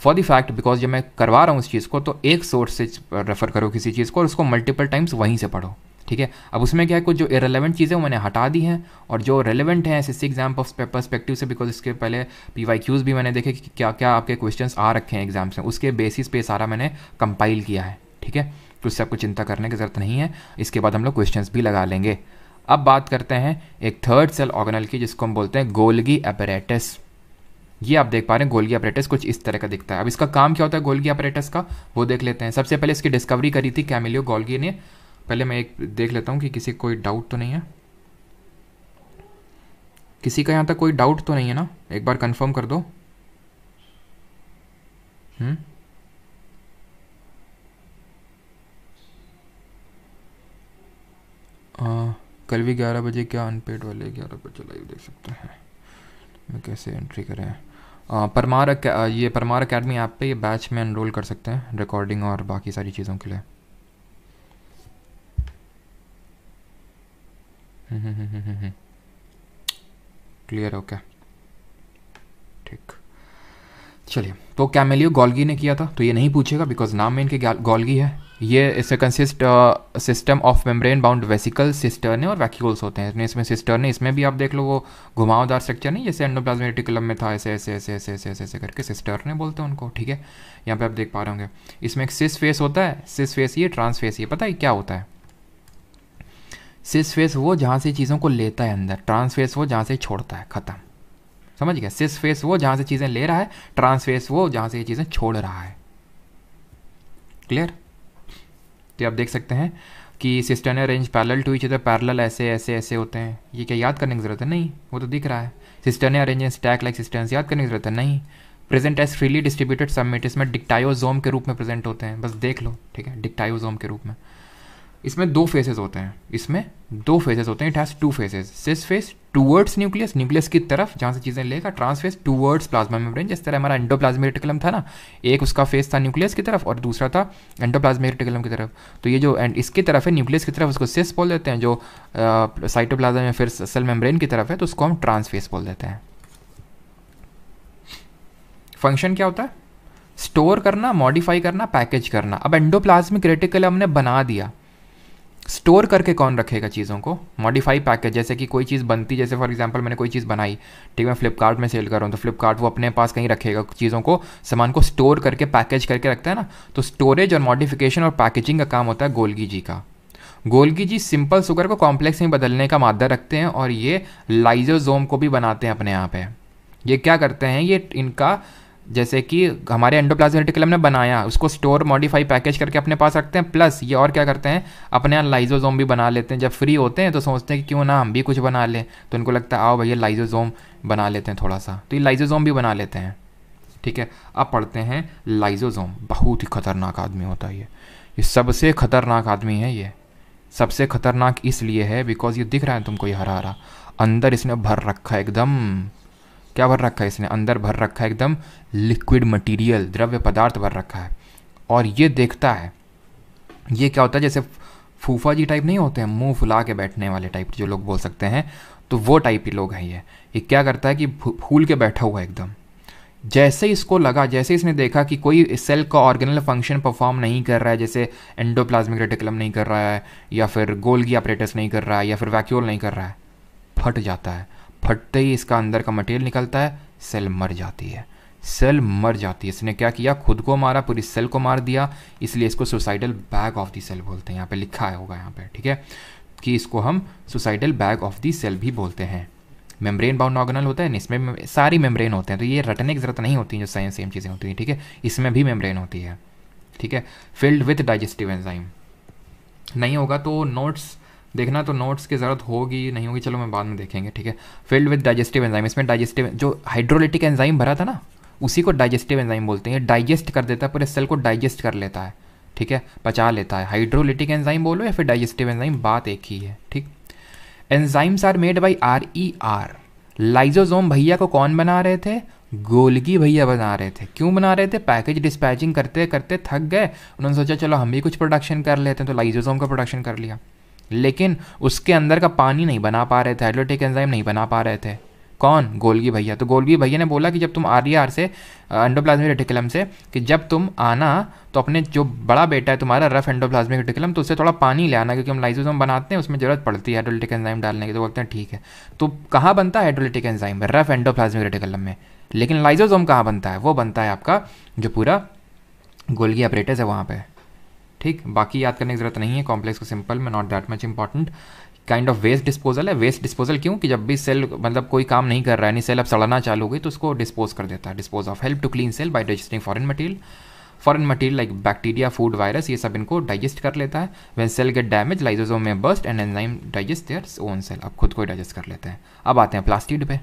फॉर द फैक्ट बिकॉज जब मैं करवा रहा हूँ उस चीज़ को तो एक सोर्स से रेफर करो किसी चीज़ को और उसको मल्टीपल टाइम्स वहीं से पढ़ो, ठीक है। अब उसमें क्या है, कुछ जो इरेलेवेंट चीज़ें वो मैंने हटा दी हैं और जो रेलेवेंट हैं एसएससी एग्जाम पर्सपेक्टिव से, बिकॉज इसके पहले पीवाईक्यूज़ भी मैंने देखे कि क्या क्या आपके क्वेश्चंस आ रखे हैं एग्जाम्स में, उसके बेसिस पे सारा मैंने कंपाइल किया है, ठीक है। तो उससे आपको चिंता करने की ज़रूरत नहीं है। इसके बाद हम लोग क्वेश्चंस भी लगा लेंगे। अब बात करते हैं एक थर्ड सेल ऑर्गेनल की, जिसको हम बोलते हैं गोल्गी apparatus। ये आप देख पा रहे हैं गोल्गी apparatus कुछ इस तरह का दिखता है। अब इसका काम क्या होता है गोल्गी apparatus का, वो देख लेते हैं। सबसे पहले इसकी डिस्कवरी करी थी कैमिलियो गोल्गी ने। पहले मैं एक देख लेता हूँ कि किसी को कोई डाउट तो नहीं है, किसी का यहाँ तक कोई डाउट तो नहीं है ना, एक बार कंफर्म कर दो। कल भी 11 बजे क्या अनपेड वाले 11 बजे लाइव देख सकते हैं, मैं कैसे एंट्री करें। ये परमार अकेडमी ऐप पे ये बैच में एनरोल कर सकते हैं रिकॉर्डिंग और बाकी सारी चीज़ों के लिए। क्लियर है, ओके ठीक। चलिए, तो कैमिलियो गोल्गी ने किया था, तो ये नहीं पूछेगा बिकॉज नाम में इनके गोल्गी है। ये इससे consist system of membrane bound vesicle, cisternae और वैक्यूल्स होते हैं। इसमें सिस्टर्ने, इसमें भी आप देख लो वो घुमावदार स्ट्रक्चर नहीं, जैसे एंडोप्लाज्मिक रेटिकुलम में था, ऐसे ऐसे ऐसे ऐसे ऐसे ऐसे ऐसे करके सिस्टर्ने बोलते हैं उनको, ठीक है। यहाँ पे आप देख पा रहे होंगे इसमें एक सिस फेस होता है, सिस फेस ये, ट्रांस फेस ये। पता है क्या होता है? सिस फेस वो जहाँ से चीज़ों को लेता है अंदर, ट्रांस फेस वो जहाँ से छोड़ता है, ख़त्म, समझ गया। सिस फेस वो जहाँ से चीज़ें ले रहा है, ट्रांस फेस वो जहाँ से ये चीज़ें छोड़ रहा है। क्लियर? तो आप देख सकते हैं कि cisternae arrange parallel to each other, parallel ऐसे ऐसे ऐसे होते हैं। ये क्या याद करने की ज़रूरत है? नहीं, वो तो दिख रहा है। Cisternae arrange in stack like cisterns, याद करने की ज़रूरत है? नहीं। Present as freely distributed submit, इसमें डिक्टायोजोम के रूप में प्रेजेंट होते हैं, बस देख लो, ठीक है, डिक्टायोजोम के रूप में। इसमें दो फेसेस होते हैं, इसमें दो फेसेस होते हैं। It has two faces, cis face towards nucleus, nucleus की तरफ जहाँ से चीज़ें लेगा, trans face towards plasma membrane, जिस तरह हमारा एंडोप्लाज्मिक रेटिकुलम था ना, एक उसका फेस था न्यूक्लियस की तरफ और दूसरा था एंडोप्लाज्मिक रेटिकुलम की तरफ। तो ये जो इसकी तरफ है न्यूक्लियस की तरफ, उसको सिस बोल देते हैं। जो साइटोप्लाज्म या फिर सेल मेम्ब्रेन की तरफ है तो उसको हम ट्रांस फेस बोल देते हैं। फंक्शन क्या होता है? स्टोर करना, मॉडिफाई करना, पैकेज करना। अब एंडोप्लाज्मिक रेटिकुलम हमने बना दिया, स्टोर करके कौन रखेगा चीज़ों को? Modify package. जैसे कि कोई चीज़ बनती, जैसे फॉर एग्जांपल मैंने कोई चीज़ बनाई, ठीक है, मैं फ्लिपकार्ट में सेल कर रहा हूँ, तो फ्लिपकार्ट वो अपने पास कहीं रखेगा चीज़ों को, सामान को स्टोर करके पैकेज करके रखता है ना। तो स्टोरेज और मॉडिफिकेशन और पैकेजिंग का काम होता है गोल्गी जी का। गोल्गी जी सिंपल शुगर को कॉम्प्लेक्स में बदलने का मादा रखते हैं और ये लाइजोसोम को भी बनाते हैं अपने यहाँ पे। ये क्या करते हैं, ये इनका जैसे कि हमारे एंडोप्लाज्मिक रेटिकुलम ने बनाया, उसको स्टोर मॉडिफाई पैकेज करके अपने पास रखते हैं, प्लस ये और क्या करते हैं, अपने यहाँ लाइजोसोम भी बना लेते हैं। जब फ्री होते हैं तो सोचते हैं कि क्यों ना हम भी कुछ बना लें, तो उनको लगता है आओ भैया लाइजोसोम बना लेते हैं थोड़ा सा, तो ये लाइजोसोम भी बना लेते हैं, ठीक है। अब पढ़ते हैं लाइजोसोम। बहुत ही खतरनाक आदमी होता है ये सबसे खतरनाक आदमी है। ये सबसे खतरनाक इसलिए है बिकॉज ये दिख रहा है तुमको, ये हरा हरा, अंदर इसने भर रखा है एकदम, क्या भर रखा है इसने? अंदर भर रखा है एकदम लिक्विड मटेरियल, द्रव्य पदार्थ भर रखा है। और ये देखता है, ये क्या होता है, जैसे फूफा जी टाइप नहीं होते हैं, मुंह फुला के बैठने वाले टाइप जो लोग बोल सकते हैं, तो वो टाइप ही लोग हैं ये क्या करता है कि फूल के बैठा हुआ है एकदम। जैसे इसको लगा, जैसे इसने देखा कि कोई सेल का ऑर्गेनल फंक्शन परफॉर्म नहीं कर रहा है, जैसे एंडोप्लाज्मिक रेटिकुलम नहीं कर रहा है, या फिर गोल्गी apparatus नहीं कर रहा है, या फिर वैक्यूल नहीं कर रहा है, फट जाता है। फटते ही इसका अंदर का मटेरियल निकलता है, सेल मर जाती है। सेल मर जाती है। इसने क्या किया, खुद को मारा, पूरी सेल को मार दिया, इसलिए इसको suicidal bag of the cell बोलते हैं। यहाँ पे लिखा है होगा यहाँ पे, ठीक है, कि इसको हम suicidal bag of the cell भी बोलते हैं। मेम्ब्रेन बाउंड ऑर्गेनल होता है, इसमें सारी मेम्ब्रेन होते हैं, तो ये रटने की ज़रूरत नहीं होती जो सेम चीज़ें होती हैं, ठीक है, इसमें भी मेम्ब्रेन होती है, ठीक है। फिल्ड विथ डाइजेस्टिव एंजाइम, नहीं होगा तो नोट्स देखना, तो नोट्स की ज़रूरत होगी नहीं होगी चलो मैं बाद में देखेंगे, ठीक है। फिल्ड विद डाइजेस्टिव एंजाइम, इसमें डाइजेस्टिव जो हाइड्रोलिटिक एंजाइम भरा था ना, उसी को डाइजेस्टिव एंजाइम बोलते हैं। डाइजेस्ट कर देता है, पूरे सेल को डाइजेस्ट कर लेता है, ठीक है, पचा लेता है। हाइड्रोलिटिक एंजाइम बोलो या फिर डाइजेस्टिव एंजाइम, बात एक ही है, ठीक। Enzymes are made by RER। Lysosome भैया को कौन बना रहे थे, गोल्गी भैया बना रहे थे। क्यों बना रहे थे, पैकेज डिस्पैचिंग करते करते थक गए, उन्होंने सोचा चलो हम भी कुछ प्रोडक्शन कर लेते हैं, तो लाइजोसोम का प्रोडक्शन कर लिया। लेकिन उसके अंदर का पानी नहीं बना पा रहे थे, हाइड्रोलिटिक एंजाइम नहीं बना पा रहे थे, कौन, गोल्गी भैया। तो गोल्गी भैया ने बोला कि जब तुम RER से, एंडोप्लाज्मिक रेटिकुलम से, कि जब तुम आना तो अपने जो बड़ा बेटा है तुम्हारा रफ एंडोप्लाज्मिक रेटिकुलम, तो उससे थोड़ा पानी ले आना, क्योंकि हम लाइजोसोम बनाते हैं उसमें ज़रूरत पड़ती है हाइड्रोलिटिक एंजाइम डालने की। तो बोलते हैं ठीक है। तो कहाँ बनता है hydrolytic enzyme, rough endoplasmic reticulum में। लेकिन लाइजोसोम कहाँ बनता है, वो बनता है आपका जो पूरा गोल्गी अपरेटस है वहाँ पे, ठीक। बाकी याद करने की ज़रूरत नहीं है, कॉम्प्लेक्स को सिंपल में, not that much important. Kind of waste disposal है। वेस्ट डिस्पोजल क्यों, कि जब भी सेल मतलब कोई काम नहीं कर रहा है, नहीं सेल अब सड़ना चालू हो गई, तो उसको डिस्पोज कर देता है। Dispose of, help to clean cell by digesting foreign material like bacteria, food, virus, ये सब इनको डाइजेस्ट कर लेता है। When cell get damage, lysosome में burst and enzyme digest their own cell, अब खुद को डाइजेस्ट कर लेते हैं। अब आते हैं प्लास्टिड पे।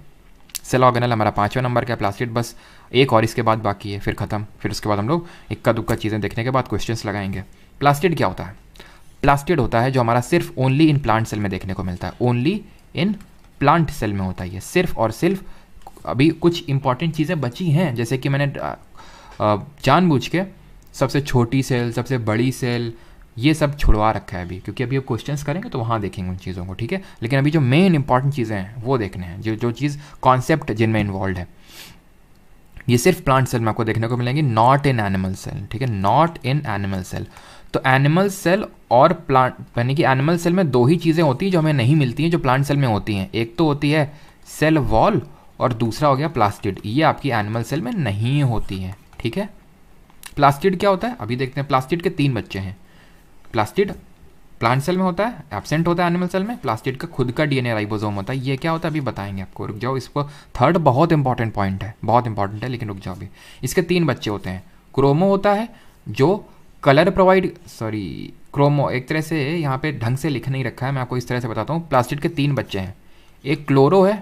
सेल ऑर्गेनल हमारा 5वें नंबर का, प्लास्टिड बस एक और इसके बाद बाकी है, फिर खत्म। फिर उसके बाद हम लोग इक्का दुक्का चीज़ें देखने के बाद क्वेश्चंस लगाएंगे। प्लास्टिड क्या होता है, प्लास्टिड होता है जो हमारा सिर्फ ओनली इन प्लांट सेल में देखने को मिलता है, ओनली इन प्लांट सेल में होता है ये, सिर्फ और सिर्फ। अभी कुछ इंपॉर्टेंट चीज़ें बची हैं, जैसे कि मैंने जानबूझ के सबसे छोटी सेल, सबसे बड़ी सेल, ये सब छुड़वा रखा है अभी, क्योंकि अभी अब क्वेश्चंस करेंगे तो वहाँ देखेंगे उन चीज़ों को, ठीक है। लेकिन अभी जो मेन इंपॉर्टेंट चीज़ें हैं वो देखने हैं, जो चीज़ कॉन्सेप्ट जिनमें इन्वॉल्व है, ये सिर्फ प्लांट सेल में आपको देखने को मिलेंगी, नॉट इन एनिमल सेल, ठीक है, नॉट इन एनिमल सेल। तो एनिमल सेल और प्लांट, यानी कि एनिमल सेल में दो ही चीज़ें होती हैं जो हमें नहीं मिलती हैं, जो प्लांट सेल में होती हैं। एक तो होती है सेल वॉल और दूसरा हो गया प्लास्टिड, ये आपकी एनिमल सेल में नहीं होती हैं, ठीक है। प्लास्टिड क्या होता है अभी देखते हैं। प्लास्टिड के 3 बच्चे हैं। प्लास्टिड प्लांट सेल में होता है, एब्सेंट होता है एनिमल सेल में। प्लास्टिड का खुद का DNA राइबोसोम होता है। ये क्या होता है अभी बताएंगे आपको, रुक जाओ, इसको थर्ड बहुत इंपॉर्टेंट पॉइंट है, बहुत इंपॉर्टेंट है, लेकिन रुक जाओ अभी। इसके 3 बच्चे होते हैं। क्रोमो होता है जो कलर प्रोवाइड, सॉरी क्रोमो एक तरह से यहाँ पे ढंग से लिख नहीं रखा है, मैं आपको इस तरह से बताता हूँ। प्लास्टिड के 3 बच्चे हैं, एक क्लोरो है,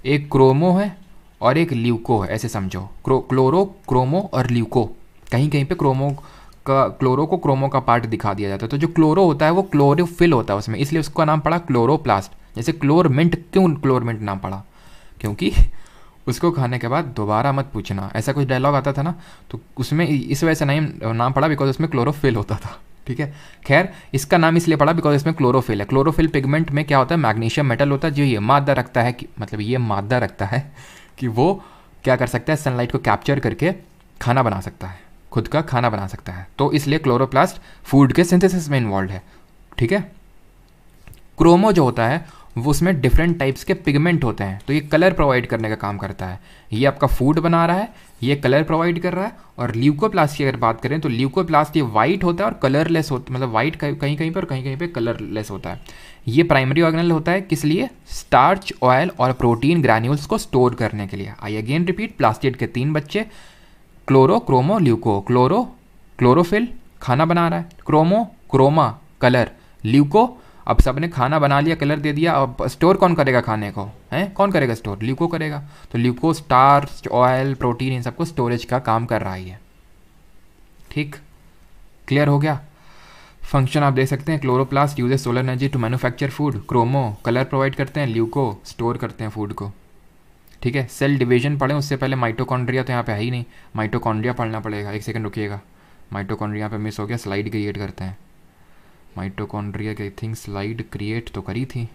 एक क्रोमो है और एक ल्यूको है, ऐसे समझो। क्लोरो, क्रोमो और ल्यूको। कहीं कहीं पे क्लोरो को क्रोमो का पार्ट दिखा दिया जाता है। तो जो क्लोरो होता है वो क्लोरोफिल होता है उसमें, इसलिए उसका नाम पड़ा क्लोरोप्लास्ट। जैसे क्लोरमिंट, क्यों क्लोरमिंट नाम पड़ा, क्योंकि उसको खाने के बाद दोबारा मत पूछना, ऐसा कुछ डायलॉग आता था ना, तो उसमें इस वजह से नाम पड़ा बिकॉज उसमें क्लोरोफिल होता था, ठीक है। खैर इसका नाम इसलिए पड़ा बिकॉज इसमें क्लोरोफिल है। क्लोरोफिल पिगमेंट में क्या होता है, मैग्नीशियम मेटल होता है, जो ये मादा रखता है कि, मतलब ये मादा रखता है कि वो क्या कर सकता है, सनलाइट को कैप्चर करके खाना बना सकता है, खुद का खाना बना सकता है। तो इसलिए क्लोरोप्लास्ट फूड के सिंथेसिस में इन्वॉल्व है, ठीक है। क्रोमो जो होता है वो उसमें डिफरेंट टाइप्स के पिगमेंट होते हैं, तो ये कलर प्रोवाइड करने का काम करता है। ये आपका फूड बना रहा है, ये कलर प्रोवाइड कर रहा है। और ल्यूकोप्लास्ट की अगर बात करें तो ल्यूकोप्लास्ट ये वाइट होता है और कलरलेस होता है, मतलब वाइट कहीं कहीं पर, कहीं कहीं पे कलरलेस होता है। ये प्राइमरी ऑर्गेनल होता है, किस लिए, स्टार्च, ऑयल और प्रोटीन ग्रैन्यूल्स को स्टोर करने के लिए। आई अगेन रिपीट, प्लास्टिड के 3 बच्चे, chloro, chromo, leuco. Chloro chlorophyll खाना बना रहा है, क्रोमो क्रोमा कलर, ल्यूको अब सबने खाना बना लिया, कलर दे दिया, अब स्टोर कौन करेगा खाने को, हैं कौन करेगा स्टोर, ल्यूको करेगा। तो ल्यूको स्टार्च, ऑयल, प्रोटीन, इन सबको स्टोरेज का काम कर रहा है, ठीक, क्लियर हो गया। फंक्शन आप देख सकते हैं, chloroplast uses solar energy to manufacture food, chromo colour provide करते हैं, ल्यूको स्टोर करते हैं फूड को, ठीक है। सेल डिवीजन पढ़ें उससे पहले माइटोकॉन्ड्रिया तो यहाँ पे है ही नहीं, माइटोकॉन्ड्रिया पढ़ना पड़ेगा। एक सेकंड रुकिएगा, माइटोकॉन्ड्रिया पे मिस हो गया, स्लाइड क्रिएट करते हैं। Mitochondria key thing slide create तो करी थी,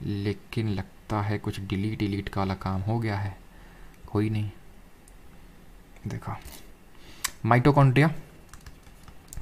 लेकिन लगता है कुछ डिलीट का वाला काम हो गया है, कोई नहीं। देखो माइटोकॉन्ड्रिया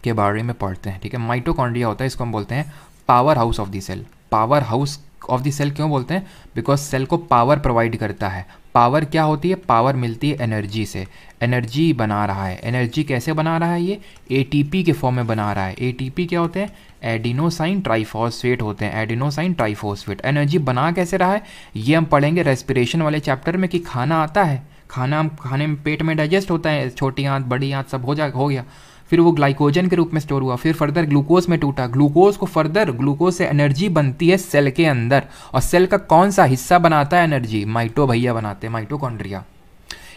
के बारे में पढ़ते हैं, ठीक है। माइटोकॉन्ड्रिया होता है, इसको हम बोलते हैं power house of the cell. Power house of the cell क्यों बोलते हैं, बिकॉज सेल को पावर प्रोवाइड करता है। पावर क्या होती है? पावर मिलती है एनर्जी से। एनर्जी बना रहा है। एनर्जी कैसे बना रहा है? ये एटीपी के फॉर्म में बना रहा है। एटीपी क्या होते हैं? एडिनोसाइन ट्राइफॉस्फेट होते हैं। Adenosine triphosphate. एनर्जी बना कैसे रहा है? ये हम पढ़ेंगे रेस्पिरेशन वाले चैप्टर में कि खाना आता है, खाना हम खाने में पेट में डाइजेस्ट होता है, छोटी आंत बड़ी आंत सब हो गया, फिर वो ग्लाइकोजन के रूप में स्टोर हुआ, फिर फर्दर ग्लूकोज में टूटा, ग्लूकोज को फर्दर ग्लूकोज से एनर्जी बनती है सेल के अंदर। और सेल का कौन सा हिस्सा बनाता है एनर्जी? माइटो भैया बनाते हैं, माइटोकॉन्ड्रिया।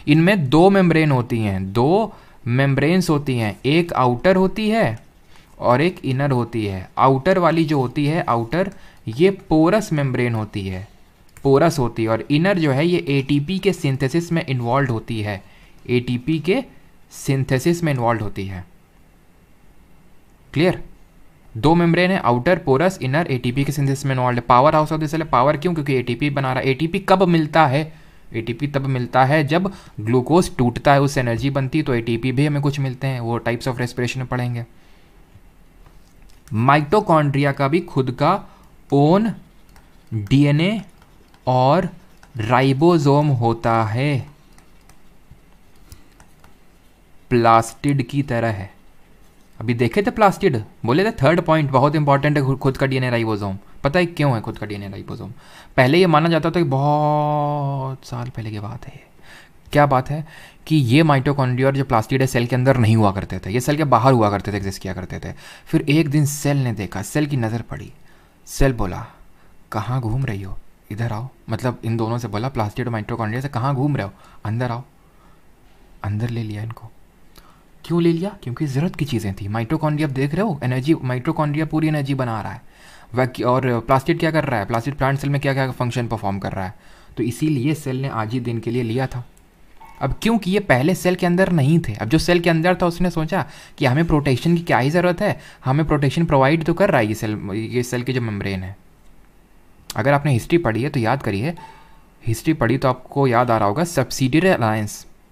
इनमें दो मेम्ब्रेन होती हैं, दो मेम्ब्रेन्स होती हैं, एक आउटर होती है और एक इनर होती है। आउटर वाली जो होती है, आउटर, ये पोरस मेम्ब्रेन होती है, पोरस होती है। और इनर जो है ये एटीपी के सिंथेसिस में इन्वॉल्व होती है, एटीपी के सिंथेसिस में इन्वॉल्व होती है। क्लियर? दो मेम्ब्रेन है, आउटर पोरस, इनर एटीपी के सिंथेसिस में इन्वॉल्व है। Power house of the cell, power क्यों? क्योंकि एटीपी बना रहा है। एटीपी कब मिलता है? एटीपी तब मिलता है जब ग्लूकोज टूटता है, उससे एनर्जी बनती है, तो एटीपी भी हमें कुछ मिलते हैं, वो टाइप्स ऑफ रेस्पिरेशन में पढ़ेंगे। माइटोकॉन्ड्रिया का भी खुद का ओन डीएनए और राइबोसोम होता है, प्लास्टिड की तरह है। अभी देखे थे प्लास्टिड, बोले थे थर्ड पॉइंट बहुत इंपॉर्टेंट है, खुद का डीएनए राइबोसोम। पता है क्यों है खुद का डीएनए राइबोसोम? पहले ये माना जाता था कि बहुत साल पहले की बात है ये। क्या बात है? कि ये माइटोकॉन्ड्रिया और जो प्लास्टिड है सेल के अंदर नहीं हुआ करते थे, ये सेल के बाहर हुआ करते थे, एग्जिस्ट किया करते थे। फिर एक दिन सेल ने देखा, सेल की नज़र पड़ी, सेल बोला कहाँ घूम रही हो, इधर आओ। मतलब इन दोनों से बोला, प्लास्टिड और माइटोकॉन्ड्रिया से, कहाँ घूम रहे हो, अंदर आओ। अंदर ले लिया इनको। क्यों ले लिया? क्योंकि ज़रूरत की चीज़ें थी। माइटोकॉन्ड्रिया आप देख रहे हो, एनर्जी, माइटोकॉन्ड्रिया पूरी एनर्जी बना रहा है। और प्लास्टिड क्या कर रहा है? प्लास्टिड प्लांट सेल में क्या क्या फंक्शन परफॉर्म कर रहा है। तो इसीलिए सेल ने आज ही दिन के लिए लिया था। अब क्योंकि ये पहले सेल के अंदर नहीं थे, अब जो सेल के अंदर था उसने सोचा कि हमें प्रोटेक्शन की क्या ही ज़रूरत है, हमें प्रोटेक्शन प्रोवाइड तो कर रहा है ये सेल की जो मेम्ब्रेन है। अगर आपने हिस्ट्री पढ़ी है तो याद करिए, हिस्ट्री पढ़ी तो आपको याद आ रहा होगा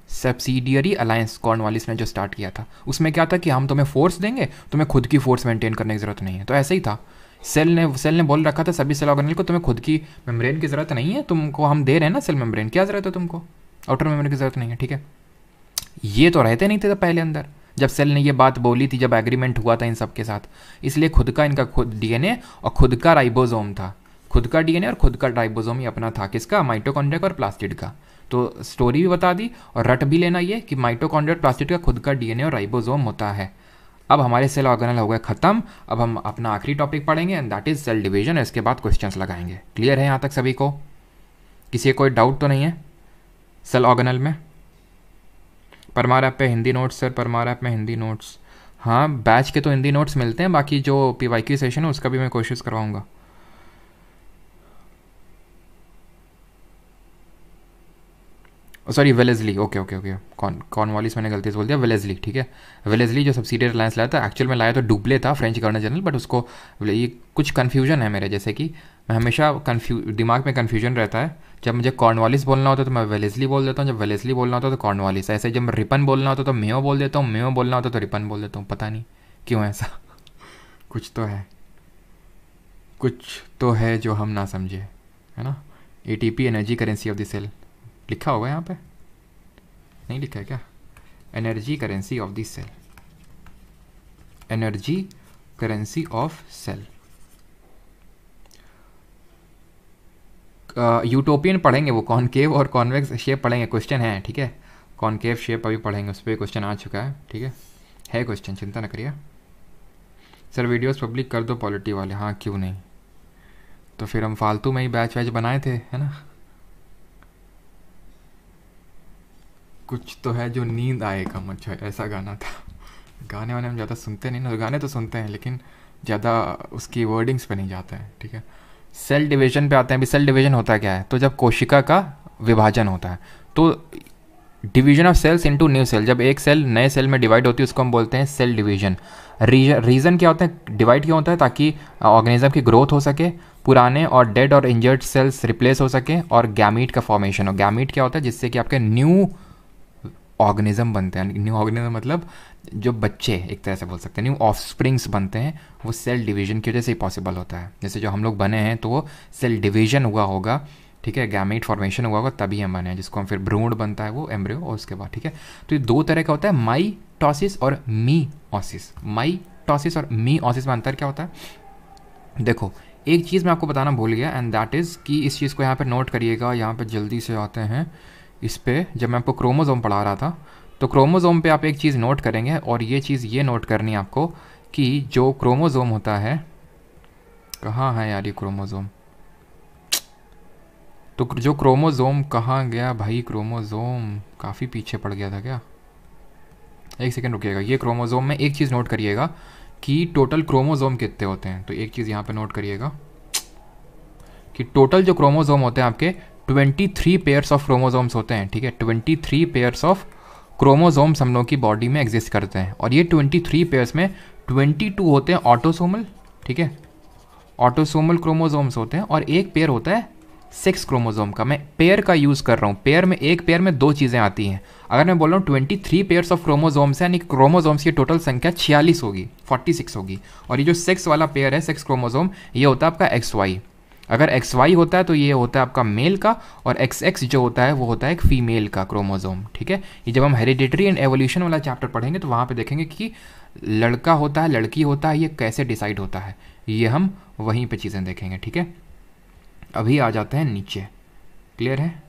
सब्सिडियरी अलायंस कॉर्नवालिस ने जो स्टार्ट किया था, उसमें क्या था कि हम तुम्हें फोर्स देंगे, तुम्हें खुद की फोर्स मेंटेन करने की ज़रूरत नहीं है। तो ऐसे ही था, सेल ने बोल रखा था सभी सेल ऑर्गेनेल को, तुम्हें खुद की मेम्ब्रेन की ज़रूरत नहीं है, तुमको हम दे रहे हैं ना सेल मेम्ब्रेन, क्या ज़रूरत है तुमको, आउटर मेम्ब्रेन की ज़रूरत नहीं है। ठीक है, ये तो रहते नहीं थे पहले अंदर, जब सेल ने ये बात बोली थी, जब एग्रीमेंट हुआ था इन सब के साथ। इसलिए खुद का इनका खुद डीएनए और खुद का राइबोसोम था, खुद का डीएनए और खुद का राइबोसोम ही अपना था। किसका? माइटोकॉन्ड्रिया और प्लास्टिड का। तो स्टोरी भी बता दी और रट भी लेना ये कि माइटोकॉन्ड्रिया और प्लास्टिड का खुद का डीएनए और राइबोसोम होता है। अब हमारे सेल ऑर्गेनल हो गए खत्म। अब हम अपना आखिरी टॉपिक पढ़ेंगे and that is cell division. इसके बाद क्वेश्चंस लगाएंगे। क्लियर है यहाँ तक सभी को? किसी कोई डाउट तो नहीं है सेल ऑर्गेनल में? परमार ऐप पे Hindi notes sir, Parmar app में हिंदी नोट्स, हाँ बैच के तो हिंदी नोट्स मिलते हैं, बाकी जो पीवाईक्यू सेशन है उसका भी मैं कोशिश करवाऊँगा। Sorry Wellesley, okay okay okay, Cornwallis मैंने गलती से बोल दिया, वेलेजली। ठीक है, वेलेजली जो सब्सिडियरी अलायंस लाया था, एक्चुअल में लाया तो डुब्ले था, फ्रेंच गवर्नर जनरल, बट उसको ये कुछ कन्फ्यूजन है मेरे, जैसे कि मैं हमेशा दिमाग में कन्फ्यूजन रहता है। जब मुझे कॉर्नवालिस बोलना होता है तो मैं वेलेजली बोल देता हूँ, जब वेलेजली बोलना होता है तो कॉर्नवालिस। ऐसे जब रिपन बोलना होता है तो मेयो बोल देता हूँ, मेयो बोलना होता है तो रिपन बोल देता हूँ। पता नहीं क्यों ऐसा कुछ तो है, कुछ तो है जो हम ना समझे, है ना। ATP energy currency of the cell लिखा होगा यहाँ पे, नहीं लिखा है क्या? Energy currency of the cell, energy currency of cell. Utopian पढ़ेंगे, वो कॉनकेव और कॉन्वेक्स शेप पढ़ेंगे, क्वेश्चन है। ठीक है, कॉनकेव शेप अभी पढ़ेंगे, उस पर क्वेश्चन आ चुका है। ठीक है क्वेश्चन, चिंता न करिए। सर वीडियोस पब्लिक कर दो पॉलिटी वाले, हाँ क्यों नहीं, तो फिर हम फालतू में ही बैच वैच बनाए थे, है ना। कुछ तो है जो नींद आएगा मुझे, ऐसा गाना था। गाने वाने हम ज़्यादा सुनते नहीं ना, गाने तो सुनते हैं लेकिन ज़्यादा उसकी वर्डिंग्स पे नहीं जाते हैं। ठीक है, सेल डिवीजन पे आते हैं। अभी सेल डिवीजन होता क्या है? तो जब कोशिका का विभाजन होता है तो division of cells into new cell, जब एक सेल नए सेल में डिवाइड होती है उसको हम बोलते हैं सेल डिवीजन। रीज़न क्या होता है डिवाइड क्यों होता है? ताकि ऑर्गेनिज्म की ग्रोथ हो सके, पुराने और डेड और इंजर्ड सेल्स रिप्लेस हो सके और गैमीट का फॉर्मेशन हो। गैमीट क्या होता है? जिससे कि आपके न्यू ऑर्गेनिज्म बनते हैं। न्यू ऑर्गेनिज्म मतलब जो बच्चे, एक तरह से बोल सकते हैं न्यू ऑफस्प्रिंग्स बनते हैं, वो सेल डिवीजन की वजह से ही पॉसिबल होता है। जैसे जो हम लोग बने हैं तो वो सेल डिवीजन हुआ होगा ठीक है, गैमेट फॉर्मेशन हुआ होगा तभी हम बने हैं, जिसको हम फिर भ्रूण बनता है वो एम्ब्रियो, और उसके बाद, ठीक है। तो ये दो तरह का होता है, माइटोसिस और मीओसिस। माइटोसिस और मीओसिस में अंतर क्या होता है? देखो, एक चीज़ मैं आपको बताना भूल गया, एंड दैट इज़ कि इस चीज़ को यहाँ पे नोट करिएगा। यहाँ पे जल्दी से आते हैं इस पे, जब मैं आपको क्रोमोसोम पढ़ा रहा था तो क्रोमोसोम पे आप एक चीज़ नोट करेंगे, और ये चीज़ ये नोट करनी है आपको कि जो क्रोमोसोम होता है, कहाँ है यार ये क्रोमोसोम? तो जो क्रोमोसोम कहाँ गया भाई? क्रोमोसोम काफ़ी पीछे पड़ गया था क्या? एक सेकंड रुकिएगा। ये क्रोमोसोम में एक चीज़ नोट करिएगा कि टोटल क्रोमोसोम कितने होते हैं। तो एक चीज़ यहाँ पे नोट करिएगा कि टोटल जो क्रोमोसोम होते हैं आपके 23 पेयर्स ऑफ क्रोमोसोम्स होते हैं, ठीक है। 23 पेयर्स ऑफ क्रोमोसोम्स हम लोग की बॉडी में एग्जिस्ट करते हैं, और ये 23 पेयर्स में 22 होते हैं ऑटोसोमल, ठीक है, ऑटोसोमल क्रोमोसोम्स होते हैं, और एक पेयर होता है सेक्स क्रोमोसोम का। मैं पेयर का यूज़ कर रहा हूँ, पेयर में, एक पेयर में दो चीज़ें आती हैं। अगर मैं बोल रहा हूँ 23 पेयर्स ऑफ क्रोमोसोम्स है, यानी क्रोमोसोम्स की टोटल संख्या 46 होगी, 46 होगी। और ये जो सेक्स वाला पेयर है, सेक्स क्रोमोसोम, ये होता है आपका XY। अगर XY होता है तो ये होता है आपका मेल का, और XX जो होता है वो होता है एक फीमेल का क्रोमोसोम, ठीक है। ये जब हम हेरिडिटरी एंड एवोल्यूशन वाला चैप्टर पढ़ेंगे तो वहाँ पे देखेंगे कि लड़का होता है, लड़की होता है, ये कैसे डिसाइड होता है, ये हम वहीं पे चीज़ें देखेंगे, ठीक है। अभी आ जाते हैं नीचे, क्लियर है?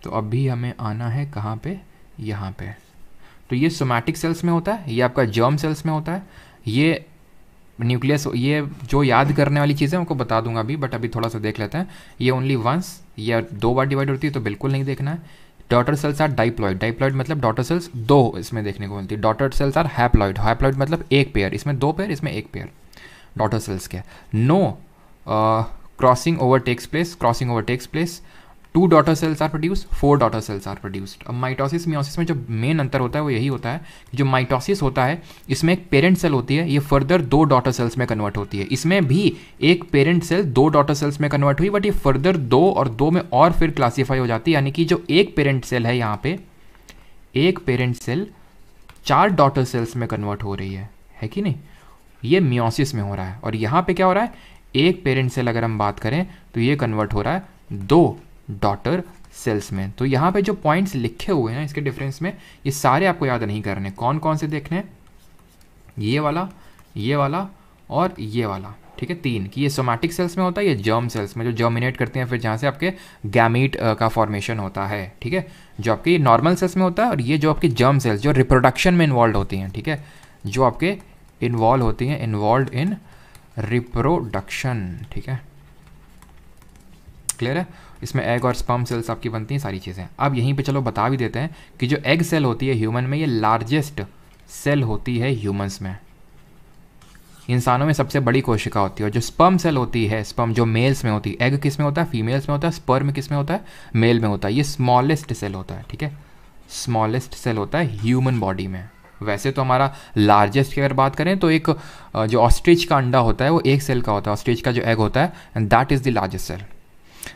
तो अभी हमें आना है कहाँ पे? यहाँ पे। तो ये सोमैटिक सेल्स में होता है, ये आपका जर्म सेल्स में होता है, ये न्यूक्लियस, ये जो याद करने वाली चीज़ें उनको बता दूंगा अभी, बट अभी थोड़ा सा देख लेते हैं। ये ओनली वंस या 2 बार डिवाइड होती है, तो बिल्कुल नहीं देखना है। Daughter cells are diploid, diploid मतलब डॉटर सेल्स 2 इसमें देखने को मिलती है। Daughter cells are haploid, haploid मतलब एक पेयर, इसमें 2 पेयर, इसमें एक पेयर डॉटर सेल्स के। No crossing over takes place, crossing over takes place. 2 daughter cells are produced, 4 daughter cells are produced. अब माइटोसिस मियोसिस में जो मेन अंतर होता है वो यही होता है कि जो माइटोसिस होता है इसमें एक पेरेंट सेल होती है, ये फर्दर 2 डॉटर सेल्स में कन्वर्ट होती है। इसमें भी एक पेरेंट सेल 2 डॉटर सेल्स में कन्वर्ट हुई, बट ये फर्दर 2 और 2 में और फिर क्लासीफाई हो जाती है, यानी कि जो एक पेरेंट सेल है यहाँ पे, एक पेरेंट सेल 4 डॉटर सेल्स में कन्वर्ट हो रही है कि नहीं? ये मियोसिस में हो रहा है। और यहाँ पे क्या हो रहा है? एक पेरेंट सेल अगर हम बात करें तो ये कन्वर्ट हो रहा है 2 डॉटर सेल्स में। तो यहाँ पे जो पॉइंट्स लिखे हुए हैं इसके डिफरेंस में, ये सारे आपको याद नहीं करने। कौन कौन से देखने? ये वाला, ये वाला और ये वाला, ठीक है, 3। कि ये सोमैटिक सेल्स में होता है, ये जर्म सेल्स में जो जर्मिनेट करते हैं, फिर जहाँ से आपके गैमीट का फॉर्मेशन होता है, ठीक है, जो आपके नॉर्मल सेल्स में होता है। और ये जो आपके जर्म सेल्स जो रिप्रोडक्शन में इन्वॉल्व होती हैं, ठीक है, जो आपके इन्वॉल्व होती हैं, इन्वॉल्व इन रिप्रोडक्शन, ठीक है, क्लियर है? इसमें एग और स्पर्म सेल्स आपकी बनती हैं, सारी चीज़ें। अब यहीं पे चलो बता भी देते हैं कि जो एग सेल होती है ह्यूमन में, ये लार्जेस्ट सेल होती है ह्यूमंस में। इंसानों में सबसे बड़ी कोशिका होती है। और जो स्पर्म सेल होती है, स्पर्म जो मेल्स में होती है, एग किस में होता है? फीमेल्स में होता है। स्पर्म किस में होता है? मेल में होता है। ये स्मॉलेस्ट सेल होता है, ठीक है, स्मॉलेस्ट सेल होता है ह्यूमन बॉडी में। वैसे तो हमारा लार्जेस्ट की अगर बात करें तो एक जो ऑस्ट्रिच का अंडा होता है वो 1 सेल का होता है, ऑस्ट्रिच का जो एग होता है, and that is the largest cell.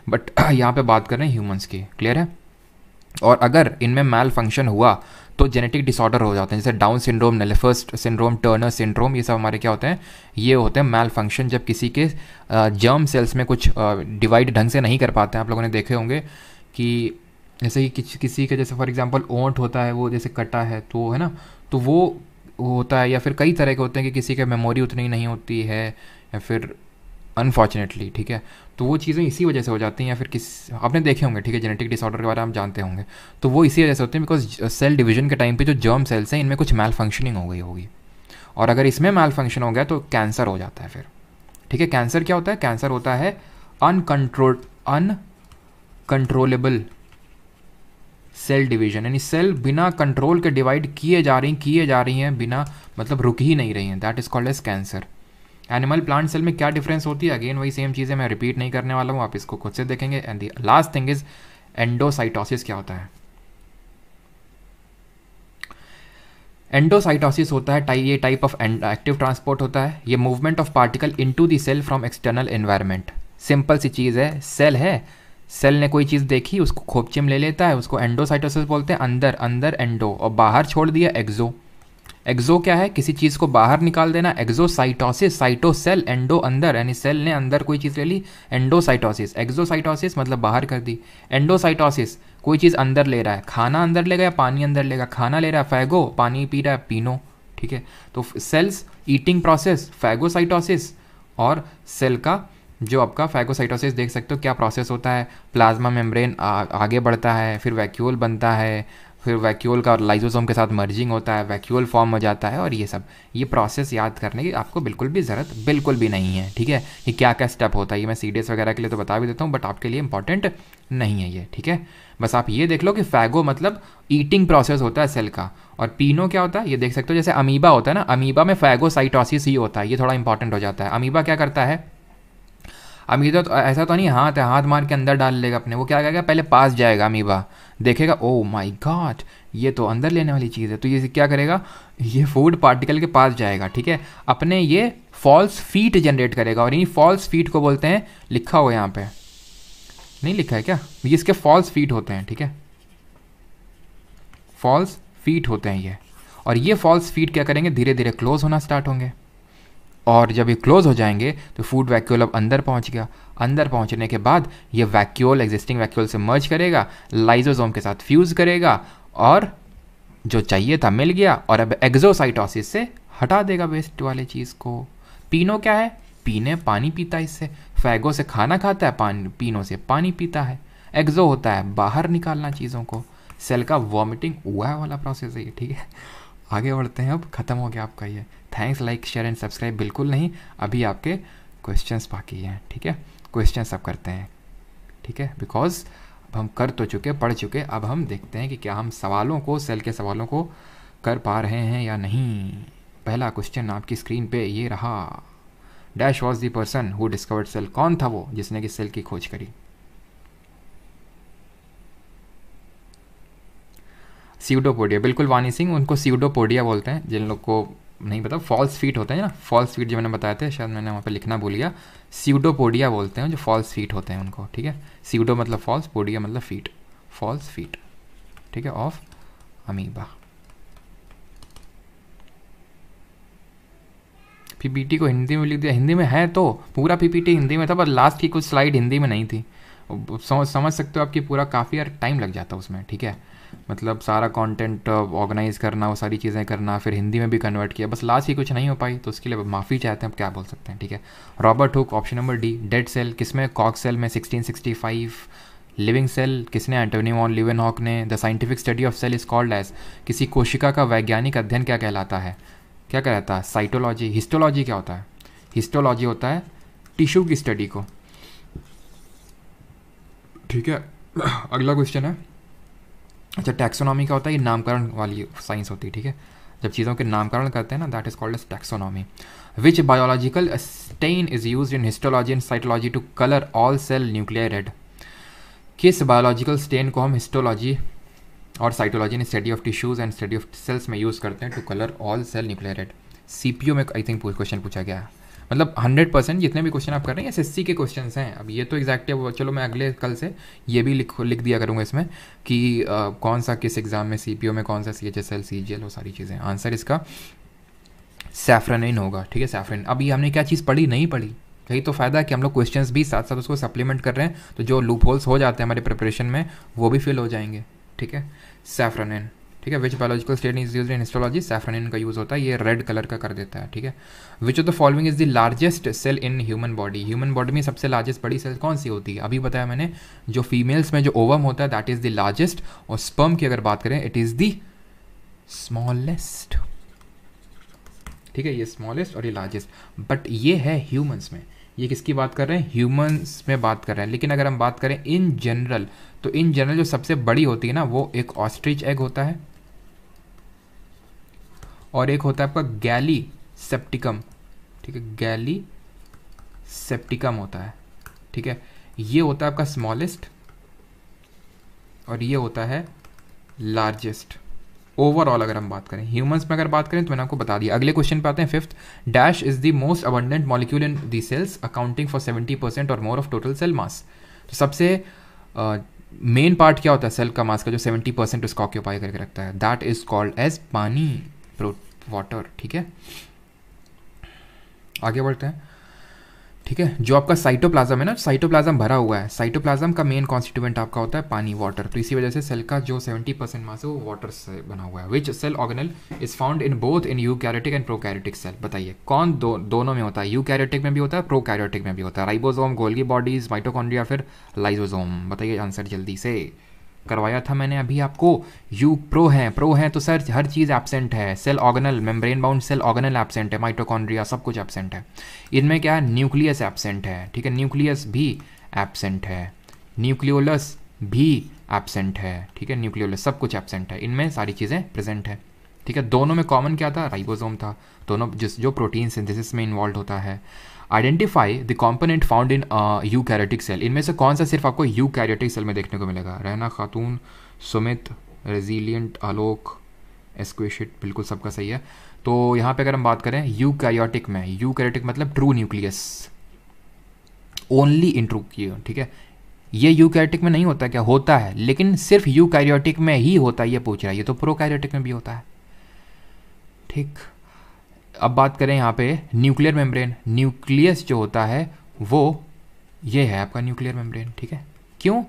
But यहाँ पे बात कर रहे हैं ह्यूमंस की, क्लियर है? और अगर इनमें मैल फंक्शन हुआ तो जेनेटिक डिसऑर्डर हो जाते हैं, जैसे डाउन सिंड्रोम, नेलेफर्स्ट सिंड्रोम, टर्नर सिंड्रोम, ये सब हमारे क्या होते हैं? ये होते हैं मैल फंक्शन, जब किसी के जर्म सेल्स में कुछ डिवाइड ढंग से नहीं कर पाते हैं। आप लोगों ने देखे होंगे कि जैसे कि किसी के, जैसे फॉर एग्जांपल ओंठ होता है, वो जैसे कटा है तो, है ना, तो वो होता है। या फिर कई तरह के होते हैं कि किसी के मेमोरी उतनी नहीं होती है, या फिर अनफॉर्चुनेटली, ठीक है, तो वो चीज़ें इसी वजह से हो जाती हैं। या फिर आपने देखे होंगे, ठीक है, जेनेटिक डिसऑर्डर के बारे में आप जानते होंगे, तो वो इसी वजह से होते हैं बिकॉज सेल डिवीजन के टाइम पे जो जर्म सेल्स हैं इनमें कुछ मैल फंक्शनिंग हो गई होगी, और अगर इसमें मैल फंक्शन हो गया तो कैंसर हो जाता है फिर, ठीक है। कैंसर क्या होता है? कैंसर होता है अनकंट्रोलेबल सेल डिवीजन, यानी सेल बिना कंट्रोल के डिवाइड किए जा रही हैं, बिना मतलब रुक ही नहीं रही हैं, that is called as cancer. Animal plant cell में क्या डिफरेंस होती है? अगेन वही सेम चीज़ है, मैं रिपीट नहीं करने वाला हूँ, आप इसको खुद से देखेंगे। And the last thing is endocytosis. क्या होता है? एंडोसाइटोसिस होता है ये टाइप ऑफ एक्टिव ट्रांसपोर्ट होता है, ये movement of particle into the cell from external environment. Simple सी चीज़ है, सेल है, सेल ने कोई चीज़ देखी, उसको खोपचे में ले लेता है, उसको एंडोसाइटोसिस बोलते हैं। अंदर अंदर एंडो, और बाहर छोड़ दिया एक्सो, एक्सो क्या है, किसी चीज़ को बाहर निकाल देना। एक्सोसाइटोसिस, साइटो सेल, एंडो अंदर, यानी सेल ने अंदर कोई चीज़ ले ली, एंडोसाइटोसिस। एक्सोसाइटोसिस मतलब बाहर कर दी। एंडोसाइटोसिस कोई चीज़ अंदर ले रहा है, खाना अंदर लेगा या पानी अंदर लेगा, खाना ले रहा है फैगो, पानी पी रहा है पीनो, ठीक है। तो सेल्स ईटिंग प्रोसेस फैगोसाइटोसिस, और सेल का जो आपका फैगोसाइटोसिस देख सकते हो क्या प्रोसेस होता है, प्लाज्मा मेम्ब्रेन आगे बढ़ता है, फिर वैक्यूल बनता है, फिर वैक्यूल का लाइजोसोम के साथ मर्जिंग होता है, वैक्यूल फॉर्म हो जाता है, और ये सब ये प्रोसेस याद करने की आपको बिल्कुल भी ज़रूरत बिल्कुल भी नहीं है, ठीक है, कि क्या क्या स्टेप होता है। ये मैं सीडीएस वगैरह के लिए तो बता भी देता हूँ, बट आपके लिए इंपॉर्टेंट नहीं है ये, ठीक है। बस आप ये देख लो कि फैगो मतलब ईटिंग प्रोसेस होता है सेल का, और पीनो क्या होता है ये देख सकते हो, जैसे अमीबा होता है ना, अमीबा में फैगोसाइटोसिस ही होता है, ये थोड़ा इंपॉर्टेंट हो जाता है। अमीबा क्या करता है, अमीबा तो ऐसा तो नहीं हाथ है हाथ मार के अंदर डाल लेगा अपने, वो क्या करेगा, पहले पास जाएगा अमीबा, देखेगा ओ माय गॉड ये तो अंदर लेने वाली चीज़ है, तो ये क्या करेगा, ये फूड पार्टिकल के पास जाएगा, ठीक है, अपने ये फॉल्स फीट जनरेट करेगा, और इन्हीं फॉल्स फीट को बोलते हैं, लिखा हुआ यहाँ पे नहीं लिखा है क्या, ये इसके फॉल्स फीट होते हैं, ठीक है, फॉल्स फीट होते हैं ये। और ये फॉल्स फीट क्या करेंगे, धीरे धीरे क्लोज होना स्टार्ट होंगे, और जब ये क्लोज हो जाएंगे तो फूड वैक्यूल अब अंदर पहुंच गया। अंदर पहुंचने के बाद ये वैक्यूल एग्जिस्टिंग वैक्यूल से मर्ज करेगा, लाइजोसोम के साथ फ्यूज़ करेगा, और जो चाहिए था मिल गया, और अब एक्सोसाइटोसिस से हटा देगा वेस्ट वाले चीज़ को। पीनो क्या है, पीने पानी पीता है इससे, फैगो से खाना खाता है, पानी पीनो से पानी पीता है। एक्सो होता है बाहर निकालना चीज़ों को, सेल का वॉमिटिंग हुआ वाला प्रोसेस है ये, ठीक है। आगे बढ़ते हैं, अब ख़त्म हो गया आपका ये। Thanks, like share and subscribe बिल्कुल नहीं, अभी आपके क्वेश्चंस बाकी हैं, ठीक है, क्वेश्चन सब करते हैं, ठीक है, बिकॉज अब हम कर तो चुके, पढ़ चुके, अब हम देखते हैं कि क्या हम सवालों को, सेल के सवालों को कर पा रहे हैं या नहीं। पहला क्वेश्चन आपकी स्क्रीन पे ये रहा, dash was the person who discovered cell, कौन था वो जिसने कि सेल की खोज करी। सीडोपोडिया, बिल्कुल वानी सिंह, उनको सीडोपोडिया बोलते हैं, जिन लोग को नहीं पता, फॉल्स फीट होते हैं ना, फॉल्स फीट जो मैंने बताए थे, शायद मैंने वहाँ पे लिखना भूल गया, सीडोपोडिया बोलते हैं जो फॉल्स फीट होते हैं उनको, ठीक है। सीडो मतलब फॉल्स, पोडिया मतलब फीट, फॉल्स फीट, ठीक है, ऑफ अमीबा। पीपीटी को हिंदी में लिख दिया, हिंदी में है तो पूरा पीपीटी हिंदी में था, पर लास्ट की कुछ स्लाइड हिंदी में नहीं थी। समझ सकते हो आपकी पूरा काफ़ी यार टाइम लग जाता उसमें, ठीक है, मतलब सारा कंटेंट ऑर्गेनाइज करना, वो सारी चीज़ें करना, फिर हिंदी में भी कन्वर्ट किया, बस लास्ट ही कुछ नहीं हो पाई, तो उसके लिए माफ़ी चाहते हैं, अब क्या बोल सकते हैं, ठीक है। Robert Hooke, option number D. Dead cell किसमें, कॉक सेल में 1665। लिविंग सेल किसने, एंटोनी वॉन लीवेनहॉक ने। The scientific study of cell is called as, किसी कोशिका का वैज्ञानिक अध्ययन क्या कहलाता है, क्या कहलाता है, साइटोलॉजी। हिस्टोलॉजी क्या होता है, हिस्टोलॉजी होता है टिश्यू की स्टडी को, ठीक है। अगला क्वेश्चन है, अच्छा टैक्सोनॉमी क्या होता है, ये नामकरण वाली साइंस होती है, ठीक है, जब चीज़ों के नामकरण करते हैं ना, that is called as taxonomy. Which biological stain is used in histology and cytology to colour all cell nuclei red, किस बायोलॉजिकल स्टेन को हम हिस्टोलॉजी और साइटोलॉजी ने study of tissues and study of cells में use करते हैं to colour all cell nuclei red. CPU में I think question पूछा गया है, मतलब 100% जितने भी क्वेश्चन आप कर रहे हैं एसएससी के क्वेश्चंस हैं। अब ये तो एग्जैक्ट है, चलो मैं अगले कल से ये भी लिख दिया करूँगा इसमें कि कौन सा किस एग्जाम में, सीपीओ में कौन सा, सीएचएसएल, सीजीएल, वो सारी चीज़ें। आंसर इसका सैफ्रनिन होगा, ठीक है, सैफ्रनिन। अभी हमने क्या चीज़ पढ़ी, नहीं पढ़ी, यही तो फ़ायदा है कि हम लोग क्वेश्चंस भी साथ साथ उसको सप्लीमेंट कर रहे हैं, तो जो लूप होल्स हो जाते हैं हमारे प्रिपरेशन में वो भी फिल हो जाएंगे, ठीक है। सैफ्रनिन, ठीक है। Which biological stain is used in histology, safranin का यूज़ होता है, ये रेड कलर का कर देता है, ठीक है। Which of the following is the largest cell in human body, human body में सबसे लार्जेस्ट बड़ी सेल कौन सी होती है, अभी बताया मैंने, जो फीमेल्स में जो ओवम होता है दैट इज द लार्जेस्ट, और स्पर्म की अगर बात करें इट इज़ द स्मॉलेस्ट, ठीक है, ये स्मॉलेस्ट और ये लार्जेस्ट, बट ये है ह्यूमंस में, ये किसकी बात कर रहे हैं, ह्यूमंस में बात कर रहे हैं। लेकिन अगर हम बात करें इन जनरल, तो इन जनरल जो सबसे बड़ी होती है ना, वो एक ऑस्ट्रिच एग होता है, और एक होता है आपका गैली सेप्टिकम, ठीक है, गैली सेप्टिकम होता है, ठीक है, ये होता है आपका स्मॉलेस्ट, और ये होता है लार्जेस्ट ओवरऑल। अगर हम बात करें ह्यूमंस में अगर बात करें तो मैंने आपको बता दिया। अगले क्वेश्चन पे आते हैं, fifth, dash is the most abundant molecule in the cells accounting for 70% और more of total cell mass. तो सबसे मेन पार्ट क्या होता है सेल का मास का, जो 70% उसका ऑक्यूपाई करके रखता है, दैट इज कॉल्ड एज पानी, वाटर, ठीक है। आगे बढ़ते हैं, ठीक है। जो आपका साइटोप्लाज्म है ना, साइटोप्लाज्म भरा हुआ है, साइटोप्लाज्म का मेन कॉन्स्टिट्यूएंट आपका होता है पानी, वाटर। तो इसी वजह से सेल का जो 70% मास है वो वाटर से बना हुआ है। Which cell organelle is found in both in eukaryotic and prokaryotic cell, बताइए कौन दोनों में होता है, यूकैरियोटिक में भी होता है, प्रोकैरियोटिक में भी होता है। राइबोसोम, गोल्गी बॉडीज, माइटोकॉन्ड्रिया, फिर लाइसोसोम। बताइए आंसर जल्दी से, करवाया था मैंने अभी आपको। यू प्रो है तो सर हर चीज़ एब्सेंट है। Cell organelle, membrane bound cell organelle absent है, माइटोकॉन्ड्रिया सब कुछ एब्सेंट है। इनमें क्या है, न्यूक्लियस एब्सेंट है, ठीक है, न्यूक्लियस भी एब्सेंट है, न्यूक्लियोलस भी एब्सेंट है, ठीक है, न्यूक्लियोलस सब कुछ एब्सेंट है, इनमें सारी चीज़ें प्रेजेंट है, ठीक है। दोनों में कॉमन क्या था, राइबोसोम था, दोनों जो प्रोटीन सिंथेसिस में इन्वॉल्व होता है। Identify the component found in eukaryotic cell, इनमें से कौन सा सिर्फ आपको यूकैरियोटिक सेल में देखने को मिलेगा। रहना खातून, सुमित, रेजिलियंट, आलोक, एस्क्वेशिट, बिल्कुल सबका सही है। तो यहाँ पे अगर हम बात करें यूकैरियोटिक में, यूकैरियोटिक मतलब true nucleus, only in true, ठीक है। ये यूकैरियोटिक में नहीं होता, क्या होता है, लेकिन सिर्फ यूकैरियोटिक में ही होता है, ये पूछ रहा है। ये तो प्रोकैरियोटिक में भी होता है, ठीक। अब बात करें यहाँ पे न्यूक्लियर मेम्ब्रेन, न्यूक्लियस जो होता है वो ये है आपका न्यूक्लियर मेम्ब्रेन, ठीक है। क्यों,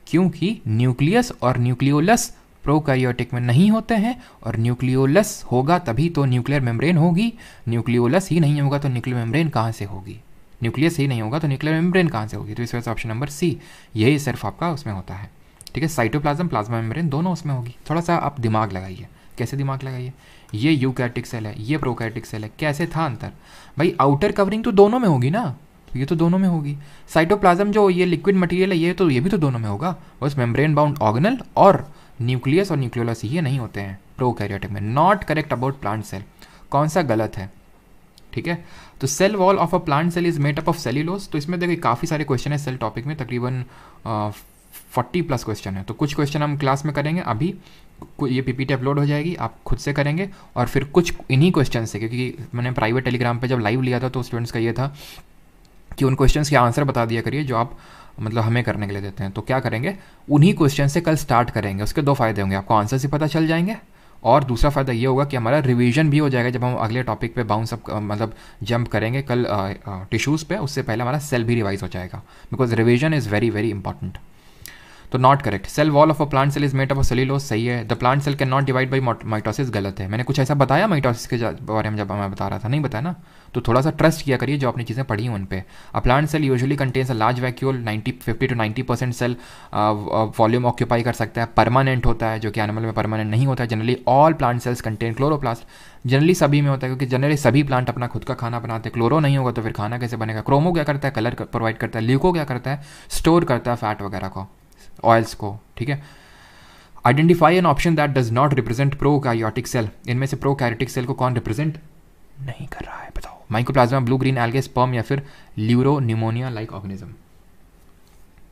क्योंकि न्यूक्लियस और न्यूक्लियोलस प्रोकैरियोटिक में नहीं होते हैं, और न्यूक्लियोलस होगा तभी तो न्यूक्लियर मेम्ब्रेन होगी, न्यूक्लियोलस ही नहीं होगा तो न्यूक्लियर मेम्ब्रेन कहाँ से होगी, न्यूक्लियस ही नहीं होगा तो न्यूक्लियर मेम्ब्रेन कहाँ से होगी। तो इस वजह से ऑप्शन नंबर सी यही सिर्फ आपका उसमें होता है, ठीक है। साइटोप्लाज्म, प्लाज्मा मेम्ब्रेन दोनों उसमें होगी। थोड़ा सा आप दिमाग लगाइए, कैसे दिमाग लगाइए, ये यूकैरियोटिक सेल है, ये प्रोकैरियोटिक सेल है, कैसे था अंतर भाई, आउटर कवरिंग तो दोनों में होगी ना, ये तो दोनों में होगी। साइटोप्लाज्म जो ये लिक्विड मटेरियल है ये भी तो दोनों में होगा, बस मेम्ब्रेन बाउंड ऑर्गेनल और न्यूक्लियस और न्यूक्लियोलस ये नहीं होते हैं प्रोकैरियोटिक में। Not correct about plant cell, कौन सा गलत है, ठीक है। तो cell wall of a plant cell is made up of cellulose. तो इसमें देखिए काफ़ी सारे क्वेश्चन है सेल टॉपिक में, तकरीबन 40+ क्वेश्चन है। तो कुछ क्वेश्चन हम क्लास में करेंगे, अभी ये पीपीटी अपलोड हो जाएगी, आप खुद से करेंगे, और फिर कुछ इन्हीं क्वेश्चन से, क्योंकि मैंने प्राइवेट टेलीग्राम पे जब लाइव लिया था तो स्टूडेंट्स का ये था कि उन क्वेश्चंस के आंसर बता दिया करिए जो आप मतलब हमें करने के लिए देते हैं। तो क्या करेंगे, उन्हीं क्वेश्चन से कल स्टार्ट करेंगे। उसके दो फायदे होंगे, आपको आंसर से पता चल जाएंगे, और दूसरा फ़ायदा ये होगा कि हमारा रिवीजन भी हो जाएगा जब हम अगले टॉपिक पे बाउंस अप मतलब जंप करेंगे कल टिश्यूज़ पे, उससे पहले हमारा सेल भी रिवाइज हो जाएगा, because revision is very very important. तो not correct. Cell wall of a plant cell is made up of cellulose, सही है। The plant cell can not divide by mitosis, गलत है। मैंने कुछ ऐसा बताया माइटोसिस के बारे में जब मैं बता रहा था, नहीं बताया ना। तो थोड़ा सा ट्रस्ट किया करिए जो आपने चीज़ें पढ़ी हैं उन पे। A plant cell usually contains a large vacuole, 50 to 90% cell volume occupy कर सकता है, परमानेंट होता है, जो कि एनिमल में परमानेंट नहीं होता है। Generally all plant cells contain chloroplast, generally सभी में होता है, क्योंकि जनरली सभी प्लांट अपना खुद का खाना बनाते हैं। क्लोरो नहीं होगा तो फिर खाना कैसे बनेगा। क्रोमो क्या करता है, कलर प्रोवाइड करता है। ल्यूको क्या करता है, स्टोर करता है फैट वगैरह को, ऑयल्स को, ठीक है। Identify an option that does not represent prokaryotic cell, इनमें से प्रोकैरियोटिक सेल को कौन रिप्रेजेंट नहीं कर रहा है, बताओ। Mycoplasma, blue green algae, sperm, या फिर ल्यूरो न्यूमोनिया लाइक ऑर्गेनिज्म।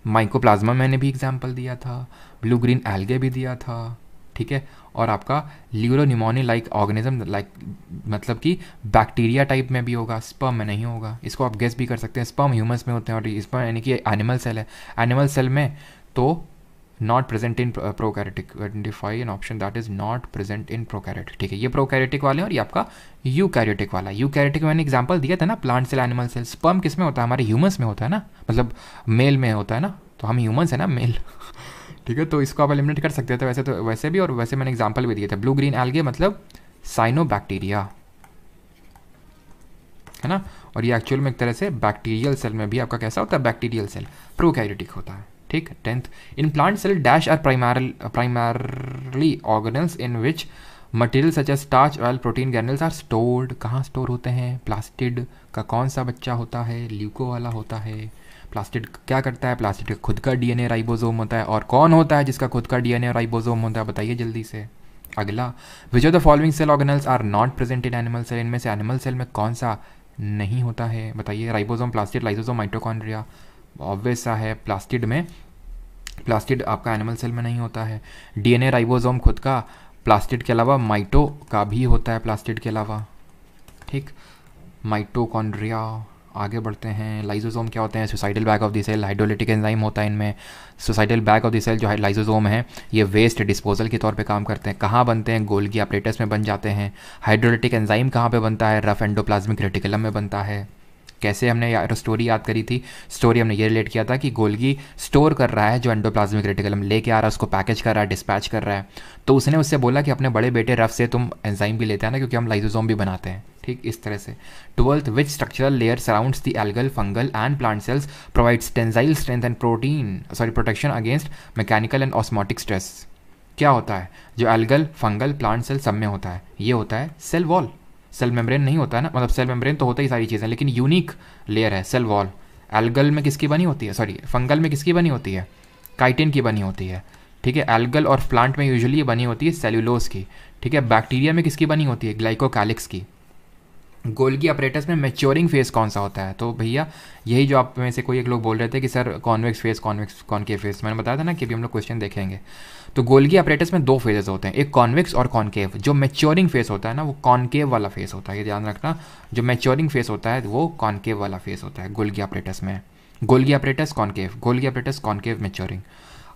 माइकोप्लाज्मा मैंने भी एग्जाम्पल दिया था, ब्लू ग्रीन एल्गे भी दिया था, ठीक है। और आपका ल्यूरो न्यूमोनिया लाइक ऑर्गेनिज्म, लाइक मतलब कि बैक्टीरिया टाइप में भी होगा, स्पर्म में नहीं होगा। इसको आप गेस भी कर सकते हैं, स्पर्म ह्यूमंस में होते हैं और स्पर्म यानी कि एनिमल सेल है, एनिमल सेल में तो not present in prokaryotic. Identify an option that is not present in prokaryotic, ठीक है। ये प्रोकैरियोटिक वाले हैं और ये आपका यूकैरियोटिक वाला। यूकैरियोटिक मैंने एग्जांपल दिया था ना, plant cell, animal cell. Sperm किस में होता है, हमारे ह्यूमंस में होता है ना, मतलब मेल में होता है ना, तो हम ह्यूमंस है ना, मेल ठीक है। तो इसको आप एलिमिनेट कर सकते थे वैसे, तो वैसे भी, और वैसे मैंने एग्जाम्पल भी दिए थे। ब्लू ग्रीन एल्गे मतलब साइनोबैक्टीरिया है ना, और ये एक्चुअल में एक तरह से बैक्टीरियल सेल में भी आपका कैसा होता है, बैक्टीरियल सेल प्रोकैरियोटिक होता है, ठीक। 10th, in plant cell dash are primarily organelles in which material such as starch, oil, protein granules are stored. कहाँ स्टोर होते हैं, प्लास्टिड का कौन सा बच्चा होता है, ल्यूको वाला होता है। प्लास्टिड क्या करता है, प्लास्टिड का खुद का डीएनए राइबोसोम होता है, और कौन होता है जिसका खुद का डीएनए राइबोसोम होता है, बताइए जल्दी से। अगला, which of the following cell organelles are not present in animal cell, इनमें से एनिमल सेल में कौन सा नहीं होता है, बताइए। Ribosome, plastid, lysosome, mitochondria. Obvious सा है प्लास्टिड में, प्लास्टिड आपका एनिमल सेल में नहीं होता है। डीएनए राइबोसोम खुद का, प्लास्टिड के अलावा माइटो का भी होता है प्लास्टिड के अलावा, ठीक। माइटोकॉन्ड्रिया आगे बढ़ते हैं। लाइसोसोम क्या होते हैं? Suicidal bag of the cell, hydrolytic enzyme होता है इनमें। Suicidal bag of the cell जो लाइसोसोम है ये वेस्ट डिस्पोजल के तौर पे काम करते हैं। कहाँ बनते हैं? गोल्गी अपरेटस में बन जाते हैं। हाइड्रोलिटिक एंजाइम कहाँ पे बनता है? रफ एंडोप्लाज्मिक रेटिकुलम में बनता है। कैसे हमने स्टोरी याद करी थी? स्टोरी हमने ये रिलेट किया था कि गोल्गी स्टोर कर रहा है जो एंडोप्लाज्मिक रेटिकुलम लेके आ रहा है, उसको पैकेज कर रहा है, डिस्पैच कर रहा है। तो उसने उससे बोला कि अपने बड़े बेटे रफ से तुम एंजाइम भी लेते हैं ना, क्योंकि हम लाइसोसोम भी बनाते हैं। ठीक इस तरह से। 12th, which structural layer surrounds the algal, fungal and plant cells, provides tensile strength and protection against mechanical and osmotic stress. क्या होता है जो एल्गल, फंगल, प्लांट सेल सब में होता है? ये होता है सेल वॉल। सेल मेम्ब्रेन नहीं होता है ना, मतलब सेल मेम्ब्रेन तो होता ही सारी चीज़ें, लेकिन यूनिक लेयर है सेल वॉल। एल्गल में किसकी बनी होती है? सॉरी, फंगल में किसकी बनी होती है? काइटिन की बनी होती है। ठीक है, एल्गल और प्लांट में यूजुअली ये बनी होती है सेल्यूलोज की। ठीक है, बैक्टीरिया में किसकी बनी होती है? ग्लाइकोकैलिक्स की। गोल्गी अपरेटस में मैच्योरिंग फेस कौन सा होता है? तो भैया यही जो आप में से कोई एक लोग बोल रहे थे कि sir convex face, concave face, मैंने बताया था ना कि अभी हम लोग क्वेश्चन देखेंगे। तो गोल्गी अपरेटस में दो फेजेस होते हैं, एक कॉन्वेक्स और कॉनकेव। जो मैच्योरिंग फेस होता है ना वो कॉनकेव वाला फेस होता है, ये ध्यान रखना। जो मैच्योरिंग फेस होता है वो कॉनकेव वाला फेस होता है गोल्गी अपरेटस में। Golgi apparatus concave, Golgi apparatus concave maturing.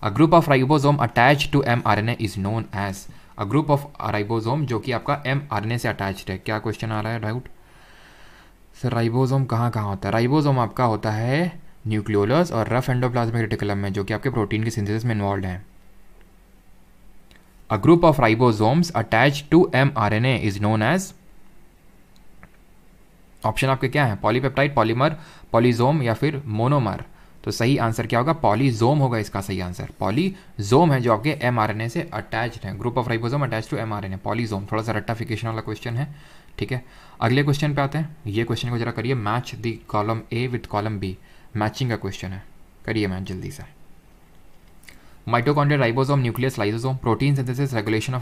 A group of ribosome attach to mRNA is known as. A group of ribosome जो कि आपका mRNA से अटैच्ड है। क्या क्वेश्चन आ रहा है डाउट? सर राइबोसोम कहाँ कहाँ होता है? राइबोसोम आपका होता है न्यूक्लियोलस और रफ एंडोप्लाज्मिक रेटिकुलम में, जो कि आपके प्रोटीन की सिंथेसिस में इन्वॉल्व हैं। A group of ribosomes attach to mRNA is known as. Option आपके क्या है? पॉलीपेप्टाइड, पॉलीमर, पॉलीजोम या फिर मोनोमर। तो सही आंसर क्या होगा? पॉलीजोम होगा इसका सही आंसर। पॉलीजोम है जो आपके mRNA से अटैच्ड है। Group of ribosome attach to mRNA, polysome. थोड़ा सा रट्टाफिकेशन वाला क्वेश्चन है। ठीक है, अगले क्वेश्चन पे आते हैं। ये क्वेश्चन को जरा करिए, match the column A with column B. Matching का क्वेश्चन है, करिए मैच जल्दी से। Mitochondria, ribosome, nucleus, lysosome, protein synthesis, regulation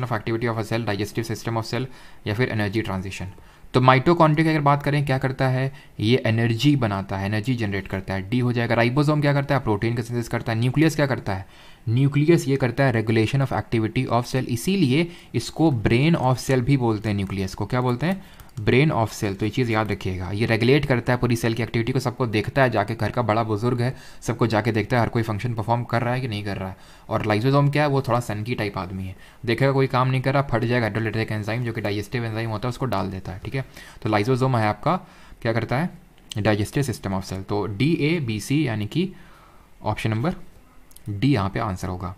of activity of a cell, digestive system of cell या फिर एनर्जी ट्रांजिशन। तो माइटोकॉन्ड्रिया की अगर बात करें क्या करता है? ये एनर्जी बनाता है, एनर्जी जनरेट करता है, डी हो जाएगा। राइबोसोम क्या करता है? प्रोटीन का सिंथेसिस करता है। न्यूक्लियस क्या करता है? न्यूक्लियस ये करता है regulation of activity of cell, इसीलिए इसको ब्रेन ऑफ सेल भी बोलते हैं। न्यूक्लियस को क्या बोलते हैं? Brain of cell. तो ये चीज़ याद रखिएगा, ये रेगुलेट करता है पूरी सेल की एक्टिविटी को, सबको देखता है जाके, घर का बड़ा बुजुर्ग है, सबको जाके देखता है हर कोई फंक्शन परफॉर्म कर रहा है कि नहीं कर रहा है। और लाइसोसोम क्या है? वो थोड़ा सनकी टाइप आदमी है, देखेगा कोई काम नहीं कर रहा, फट जाएगा, हाइड्रोलिटिक एंजाइम जो कि डाइजेस्टिव एंजाइम होता है उसको डाल देता है। ठीक है, तो लाइसोसोम है आपका क्या करता है? Digestive system of cell. तो DABC यानी कि ऑप्शन नंबर डी यहाँ पे आंसर होगा।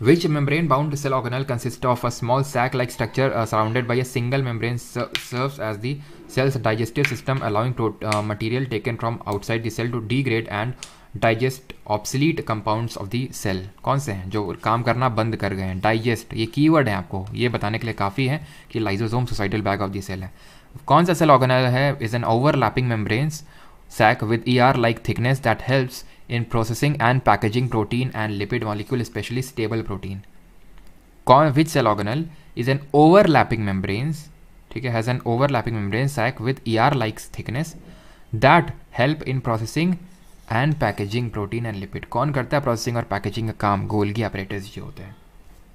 Which membrane bound cell organelle consists of a small sac like structure surrounded by a single membrane, serves as the cell's digestive system, allowing material taken from outside the cell to degrade and digest obsolete compounds of the cell। कौन से हैं जो काम करना बंद कर गए हैं? डाइजेस्ट, ये कीवर्ड है, आपको ये बताने के लिए काफ़ी है कि lysosome suicidal bag of the cell है। कौन सा सेल ऑर्गेनेल है? Is an overlapping membranes sac with ER-like thickness that helps in processing and packaging protein and lipid molecule, especially stable protein। Which cell organelle is an overlapping membranes, ठीक है, has an overlapping membrane sac with ER-like thickness that help in processing and packaging protein and lipid। कौन करता है processing और packaging का काम? Golgi apparatus जो होते हैं।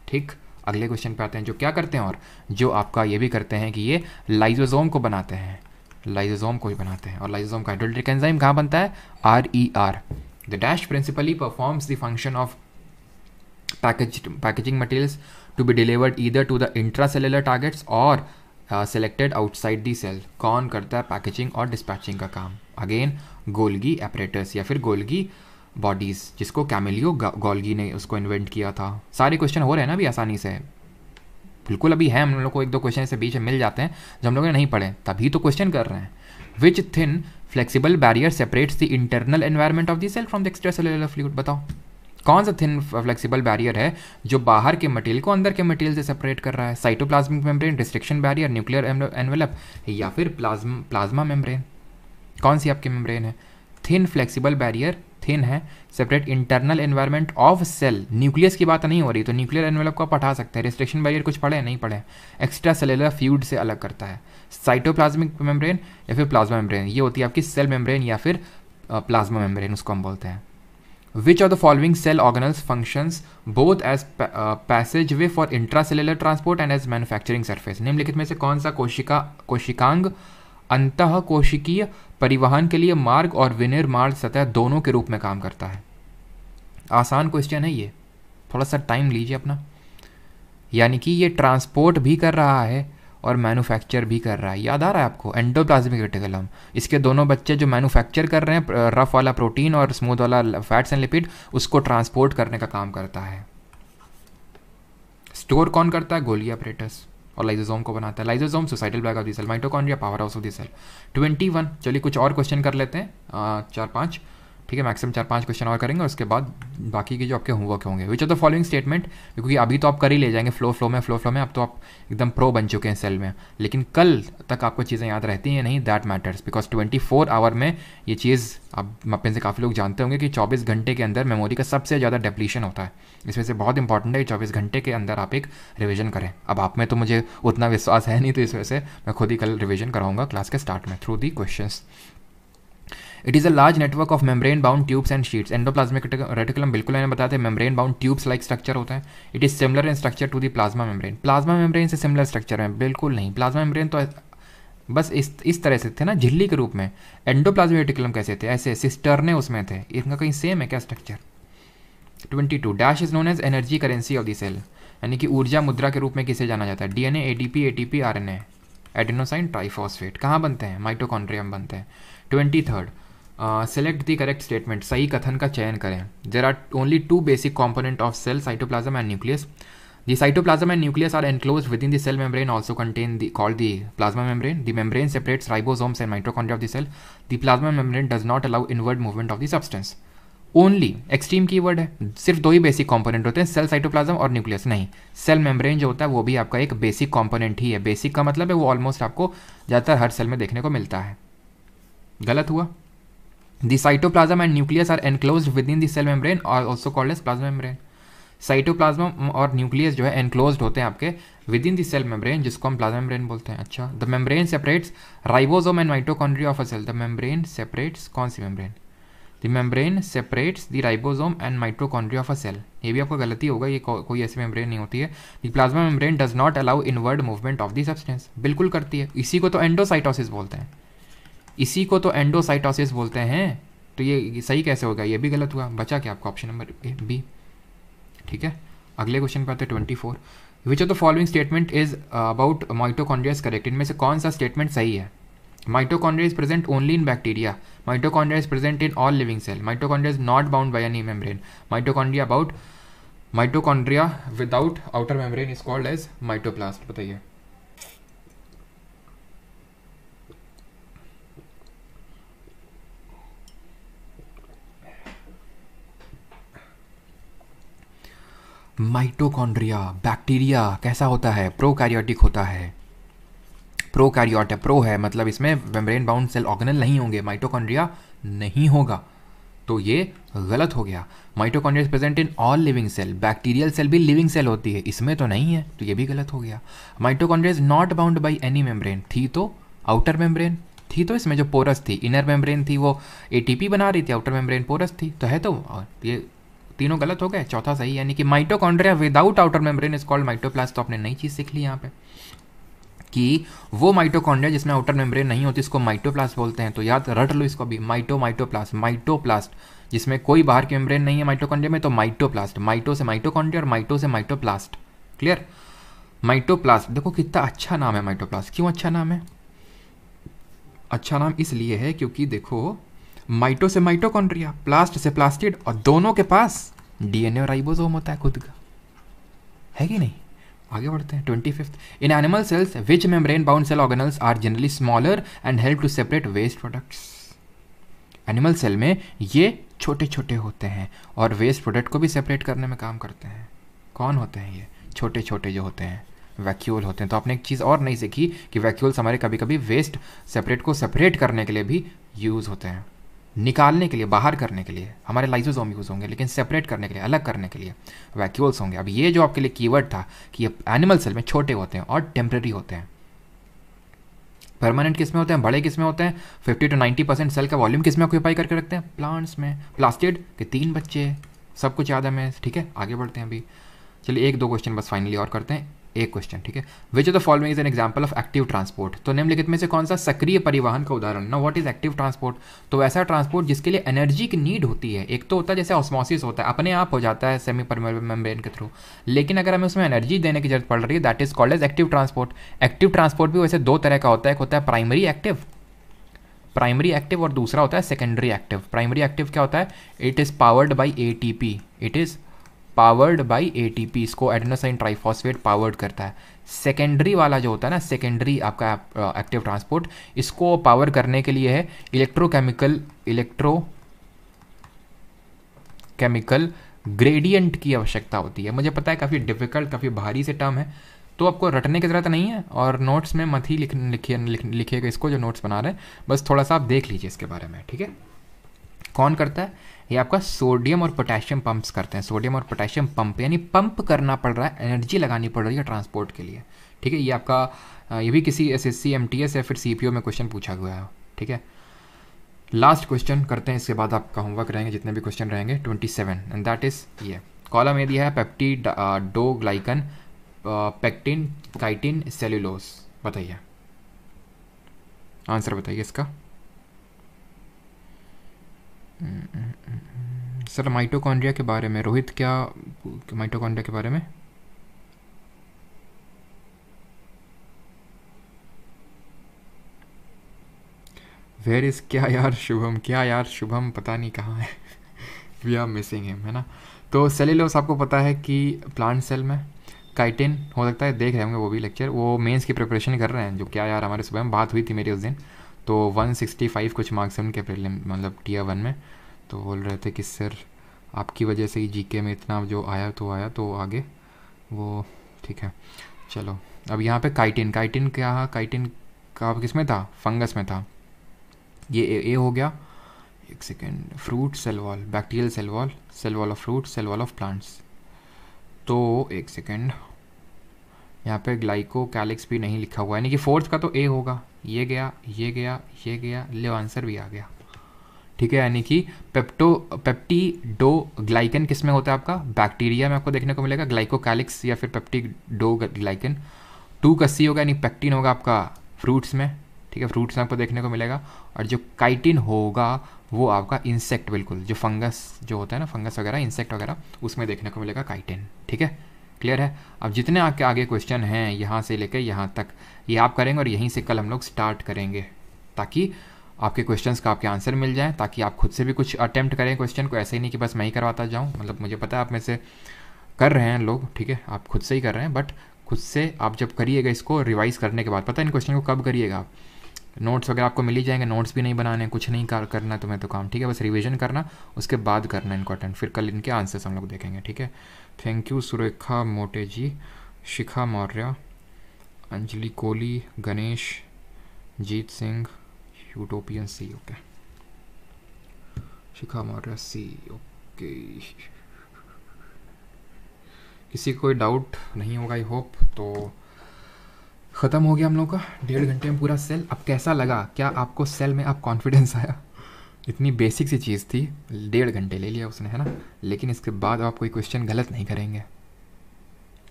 ठीक, अगले क्वेश्चन पे आते हैं, जो क्या करते हैं और जो आपका ये भी करते हैं कि ये लाइसोसोम को बनाते हैं, लाइसोसोम को ही बनाते हैं। और लाइसोसोम का हाइड्रोलिटिक एंजाइम कहाँ बनता है? RER। The dash principally performs the function of packaging materials to be delivered either to the intracellular targets और सेलेक्टेड आउटसाइड द सेल। कौन करता है पैकेजिंग और डिस्पैचिंग का काम? अगेन गोल्गी अपरेटस या फिर गोल्गी बॉडीज, जिसको कैमिलियो गोल्गी ने उसको इन्वेंट किया था। सारे क्वेश्चन हो रहे हैं ना अभी आसानी से, बिल्कुल अभी है, हम लोग को एक दो क्वेश्चन से बीच में मिल जाते हैं जो हम लोगों ने नहीं पढ़े, तभी तो क्वेश्चन कर रहे हैं। Which thin flexible barrier separates the internal environment of the cell from the extra cellular fluid. बताओ कौन सा थिन फ्लेक्सिबल बैरियर है जो बाहर के मटेरियल को अंदर के मटेरियल से सेपरेट कर रहा है? Cytoplasmic membrane, restriction barrier, nuclear envelope या फिर प्लाज्मा मेम्ब्रेन? कौन सी आपकी मेम्ब्रेन है? थिन फ्लेक्सिबल बैरियर, थिन है, separate internal environment of cell. Nucleus की बात नहीं हो रही, तो न्यूक्लियर एनवेलप को आप हटा सकते हैं। रिस्ट्रिक्शन बैरियर कुछ पढ़े नहीं पढ़े? एक्स्ट्रा सेलुलर फ्लूइड से अलग करता है। साइटोप्लाज्मिक मेम्ब्रेन या फिर प्लाज्मा मेम्ब्रेन, ये होती है आपकी सेल मेम्ब्रेन या फिर प्लाज्मा मेम्ब्रेन, उसको हम बोलते हैं। Which of the following cell organelles functions both as passage way for intracellular transport and as manufacturing surface. निम्नलिखित में से कौन सा कोशिकांग अंतः कोशिकीय परिवहन के लिए मार्ग और विनिर्माण सतह दोनों के रूप में काम करता है। आसान क्वेश्चन है ये, थोड़ा सा टाइम लीजिए अपना। यानी कि ये ट्रांसपोर्ट भी कर रहा है और मैन्युफैक्चर भी कर रहा है। याद आ रहा है आपको एंडोप्लाज्मिक रेटिकुलम, इसके दोनों बच्चे जो मैन्युफैक्चर कर रहे हैं रफ वाला प्रोटीन और स्मूथ वाला फैट्स एंड लिपिड, उसको ट्रांसपोर्ट करने का काम करता है। स्टोर कौन करता है? Golgi apparatus. और लाइसोसोम को बनाता है। Lysosome suicidal bag of the cell, mitochondria power house of the cell. 21। चलिए कुछ और क्वेश्चन कर लेते हैं, 4-5, ठीक है, मैक्सिमम 4-5 क्वेश्चन और करेंगे, उसके बाद बाकी के जो आपके होमवर्क होंगे। विच ऑफ द फॉलोइंग स्टेटमेंट, क्योंकि अभी तो आप कर ही ले जाएंगे फ्लो में, अब तो आप एकदम प्रो बन चुके हैं सेल में, लेकिन कल तक आपको चीज़ें याद रहती हैं नहीं, दैट मैटर्स, बिकॉज 24 आवर में ये चीज़ आप अपने से काफ़ी लोग जानते होंगे कि 24 घंटे के अंदर मेमोरी का सबसे ज़्यादा डेप्लीशन होता है। इस वजह से बहुत इंपॉर्टेंट है कि 24 घंटे के अंदर आप एक रिवीजन करें। अब आप में तो मुझे उतना विश्वास है नहीं, तो इस वजह से मैं खुद ही कल रिवीजन कराऊंगा क्लास के स्टार्ट में through the questions. It is a large network of membrane bound tubes and sheets. Endoplasmic reticulum बिल्कुल मैंने बताते हैं membrane bound tubes like structure होता है। It is similar in structure to the plasma membrane. Plasma membrane से similar structure है? बिल्कुल नहीं। प्लाज्मा मेम्ब्रेन तो बस इस तरह से थे ना, झिल्ली के रूप में। एंडोप्लाज्मिक रेटिकुलम कैसे थे? ऐसे सिस्टर्ने उसमें थे। इनका कहीं सेम है क्या structure? 22 dash is known as energy currency of the cell, यानी कि ऊर्जा मुद्रा के रूप में किसे जाना जाता है? DNA, ADP, ATP, RNA, adenosine triphosphate. कहाँ बनते हैं? माइटोकॉन्ड्रिया में बनते हैं। 23 सेलेक्ट द करेक्ट स्टेटमेंट, सही कथन का चयन करें। There are only 2 basic component of cell, cytoplasm and nucleus. The cytoplasm and nucleus are enclosed within the cell membrane, also contain called the plasma membrane. The membrane separates ribosomes and mitochondria of the cell. The plasma membrane does not allow inward movement of the substance. Only extreme keyword है, सिर्फ 2 ही basic component होते हैं, cell, cytoplasm और nucleus. नहीं, cell membrane जो होता है वो भी आपका एक बेसिक कंपोनेंट ही है। बेसिक का मतलब है वो ऑलमोस्ट आपको ज़्यादातर हर सेल में देखने को मिलता है। गलत हुआ। The cytoplasm and nucleus are enclosed within the cell membrane और also called as plasma membrane. Cytoplasm और न्यूक्लियस जो है एनक्लोज्ड होते हैं आपके within the cell membrane, जिसको हम प्लाज्मा मेम्ब्रेन बोलते हैं। अच्छा, the membrane separates ribosome and mitochondria of a cell. The membrane separates, कौन सी membrane? The membrane separates the ribosome and mitochondria of a cell. ये भी आपको गलती होगा, ये कोई ऐसी मेम्ब्रेन नहीं होती है। The plasma membrane does not allow inward movement of the substance. बिल्कुल करती है, इसी को तो एंडोसाइटोसिस बोलते हैं, इसी को तो एंडोसाइटोसिस बोलते हैं। तो ये सही कैसे होगा? ये भी गलत हुआ। बचा क्या आपका? Option number B. ठीक है, अगले क्वेश्चन पे आते हैं 24। Which of the following statement is about mitochondria is correct? इनमें से कौन सा स्टेटमेंट सही है? Mitochondria is present only in bacteria. Mitochondria is present in all living cell. Mitochondria is not bound by any membrane. Mitochondria without outer membrane is called as mitoplast. बताइए। Mitochondria bacteria कैसा होता है? Prokaryotic होता है। Prokaryote है, pro है मतलब इसमें मेम्ब्रेन बाउंड सेल ऑर्गेनल नहीं होंगे, माइटोकॉन्ड्रिया नहीं होगा, तो ये गलत हो गया। Mitochondria is present in all living cell. Bacterial cell भी लिविंग सेल होती है, इसमें तो नहीं है, तो ये भी गलत हो गया। Mitochondria is not bound by any membrane. थी तो आउटर मेम्ब्रेन थी, तो इसमें जो पोरस थी, इनर मेम्ब्रेन थी वो एटीपी बना रही थी, आउटर मेम्ब्रेन पोरस थी, तो है तो ये तीनों गलत हो गए। चौथा सही, यानी कि mitochondria without outer membrane is called mitoplast. तो आपने नई चीज़ सीख ली यहाँ पे कि वो माइटोकॉन्ड्रिया जिसमें आउटर मेम्ब्रेन नहीं होती इसको माइटोप्लास्ट बोलते हैं। तो याद रट लो इसको भी, माइटोप्लास्ट। माइटोप्लास्ट जिसमें कोई बाहर की मेम्ब्रेन नहीं है माइटोकॉन्ड्रिया में, तो माइटोप्लास्ट। माइटो से माइटोकॉन्ड्रिया और माइटो से माइटोप्लास्ट। क्लियर? माइटोप्लास्ट, देखो कितना अच्छा नाम है माइटोप्लास्ट। क्यों अच्छा नाम है? अच्छा नाम इसलिए है क्योंकि देखो माइटो से माइटोकॉन्ड्रिया, प्लास्ट से प्लास्टिड, और दोनों के पास डीएनए और राइबोसोम होता है खुद का, है कि नहीं? आगे बढ़ते हैं 25। In animal cells which membrane bound cell organelles are generally smaller and help to separate waste products. Animal cell में ये छोटे छोटे होते हैं और वेस्ट प्रोडक्ट को भी सेपरेट करने में काम करते हैं। कौन होते हैं ये छोटे छोटे जो होते हैं? वैक्यूल होते हैं। तो आपने एक चीज़ और नहीं सीखी कि वैक्यूल्स हमारे कभी कभी वेस्ट सेपरेट को सेपरेट करने के लिए भी यूज़ होते हैं, निकालने के लिए, बाहर करने के लिए हमारे लाइसोसोम यूज़ होंगे, लेकिन सेपरेट करने के लिए, अलग करने के लिए वैक्यूल्स होंगे। अब ये जो आपके लिए कीवर्ड था कि ये एनिमल सेल में छोटे होते हैं और टेम्परेरी होते हैं। परमानेंट किस में होते हैं? बड़े किस में होते हैं? 50 to 90% सेल का वॉल्यूम किस में ऑक्यूपाई करके रखते हैं? प्लांट्स में। प्लास्टिड के 3 बच्चे, सब कुछ याद है हमें। ठीक है, आगे बढ़ते हैं अभी। चलिए 1-2 क्वेश्चन बस फाइनली और करते हैं। एक क्वेश्चन, ठीक है। Which of the following is an example of active transport, तो निम्नलिखित में से कौन सा सक्रिय परिवहन का उदाहरण। ना व्हाट इज एक्टिव ट्रांसपोर्ट, तो ऐसा ट्रांसपोर्ट जिसके लिए एनर्जी की नीड होती है। एक तो होता है जैसे ऑस्मोसिस होता है, अपने आप हो जाता है सेमी परमेबल मेम्ब्रेन के थ्रू, लेकिन अगर हमें उसमें एनर्जी देने की जरूरत पड़ रही है, that is called as active transport. Active transport भी वैसे दो तरह का होता है, एक होता है प्राइमरी एक्टिव और दूसरा होता है सेकेंडरी एक्टिव। प्राइमरी एक्टिव क्या होता है, it is powered by ATP, it is powered by ATP, इसको एडेनोसाइन ट्राइफॉस्फेट पावर्ड करता है। सेकेंडरी वाला जो होता है ना, सेकेंडरी आपका एक्टिव ट्रांसपोर्ट, इसको पावर करने के लिए है इलेक्ट्रोकेमिकल ग्रेडियंट की आवश्यकता होती है। मुझे पता है काफ़ी डिफिकल्ट, काफ़ी भारी से टर्म है, तो आपको रटने की ज़रूरत नहीं है और नोट्स में मत ही लिखिएगा इसको, जो नोट्स बना रहे हैं, बस थोड़ा सा आप देख लीजिए इसके बारे में, ठीक है। कौन करता है, ये आपका सोडियम और पोटेशियम पंप्स करते हैं। सोडियम और पोटेशियम पंप, यानी पंप करना पड़ रहा है, एनर्जी लगानी पड़ रही है ट्रांसपोर्ट के लिए, ठीक है। ये आपका ये भी किसी SSC MTS या फिर CPO में क्वेश्चन पूछा गया है, ठीक है। लास्ट क्वेश्चन करते हैं, इसके बाद आपका होमवर्क रहेंगे जितने भी क्वेश्चन रहेंगे 27, एंड दैट इज ये कॉलम ए दिया है peptidoglycan pectin chitin cellulose. बताइए आंसर, बताइए इसका। सर माइटोकॉन्ड्रिया के बारे में, रोहित क्या माइटोकॉन्ड्रिया के बारे में, वेयर इज, क्या यार शुभम पता नहीं कहाँ है वी आर मिसिंग हिम, है ना। तो सेल्यूलोज आपको पता है कि प्लांट सेल में, काइटिन हो सकता है देख रहे होंगे वो भी लेक्चर, वो मेंस की प्रिपरेशन कर रहे हैं, जो क्या यार हमारे सुबह में बात हुई थी मेरी उस दिन, तो 165 कुछ मार्क्स हैं उनके प्रीलिम मतलब Tier 1 में। तो बोल रहे थे कि सर आपकी वजह से ही GK में इतना जो आया तो आगे वो, ठीक है। चलो अब यहाँ पे काइटिन का किस में था, फंगस में था, ये ए हो गया। एक second, fruit cell wall, bacterial cell wall of fruit, cell wall of plants. तो एक सेकेंड, यहाँ पे ग्लाइको कैलिक्स भी नहीं लिखा हुआ है, यानी कि फोर्थ का तो ए होगा। ये गया, ले आंसर भी आ गया, ठीक है। यानी कि पेप्टिडो ग्लाइकन किस में होता है आपका, बैक्टीरिया में आपको देखने को मिलेगा, ग्लाइको कैलिक्स या फिर पेप्टिडो ग्लाइकन। 2 का C होगा, यानी पेक्टिन होगा आपका फ्रूट्स में, ठीक है, फ्रूट्स में आपको देखने को मिलेगा। और जो काइटिन होगा वो आपका इंसेक्ट, बिल्कुल जो फंगस जो होता है ना, फंगस वगैरह इंसेक्ट वगैरह, उसमें देखने को मिलेगा काइटिन, ठीक है। क्लियर है। अब जितने आपके आगे क्वेश्चन हैं यहाँ से लेकर यहाँ तक, ये आप करेंगे और यहीं से कल हम लोग स्टार्ट करेंगे, ताकि आपके क्वेश्चंस का आपके आंसर मिल जाए, ताकि आप खुद से भी कुछ अटेम्प्ट करें क्वेश्चन को। ऐसे ही नहीं कि बस मैं ही करवाता जाऊँ, मतलब मुझे पता है आप में से कर रहे हैं लोग, ठीक है, आप खुद से ही कर रहे हैं, बट खुद से आप जब करिएगा इसको रिवाइज़ करने के बाद, पता है इन क्वेश्चन को कब करिएगा आप, नोट्स वगैरह आपको मिल ही जाएंगे, नोट्स भी नहीं बनाने, कुछ नहीं करना तुम्हें तो काम, ठीक है, बस रिवीजन करना, उसके बाद करना इनको अटेंड, फिर कल इनके आंसर्स हम लोग देखेंगे, ठीक है। थैंक यू सुरेखा मोटे जी, शिखा मौर्य, अंजलि कोहली, गणेश, जीत सिंह, यूटोपियन C, ओके, शिखा मौर्य C, ओके। किसी को कोई डाउट नहीं होगा आई होप। तो ख़त्म हो गया हम लोग का 1.5 घंटे में पूरा सेल। अब कैसा लगा, क्या आपको सेल में आप कॉन्फिडेंस आया, इतनी बेसिक सी चीज़ थी, 1.5 घंटे ले लिया उसने, है ना, लेकिन इसके बाद आप कोई क्वेश्चन गलत नहीं करेंगे,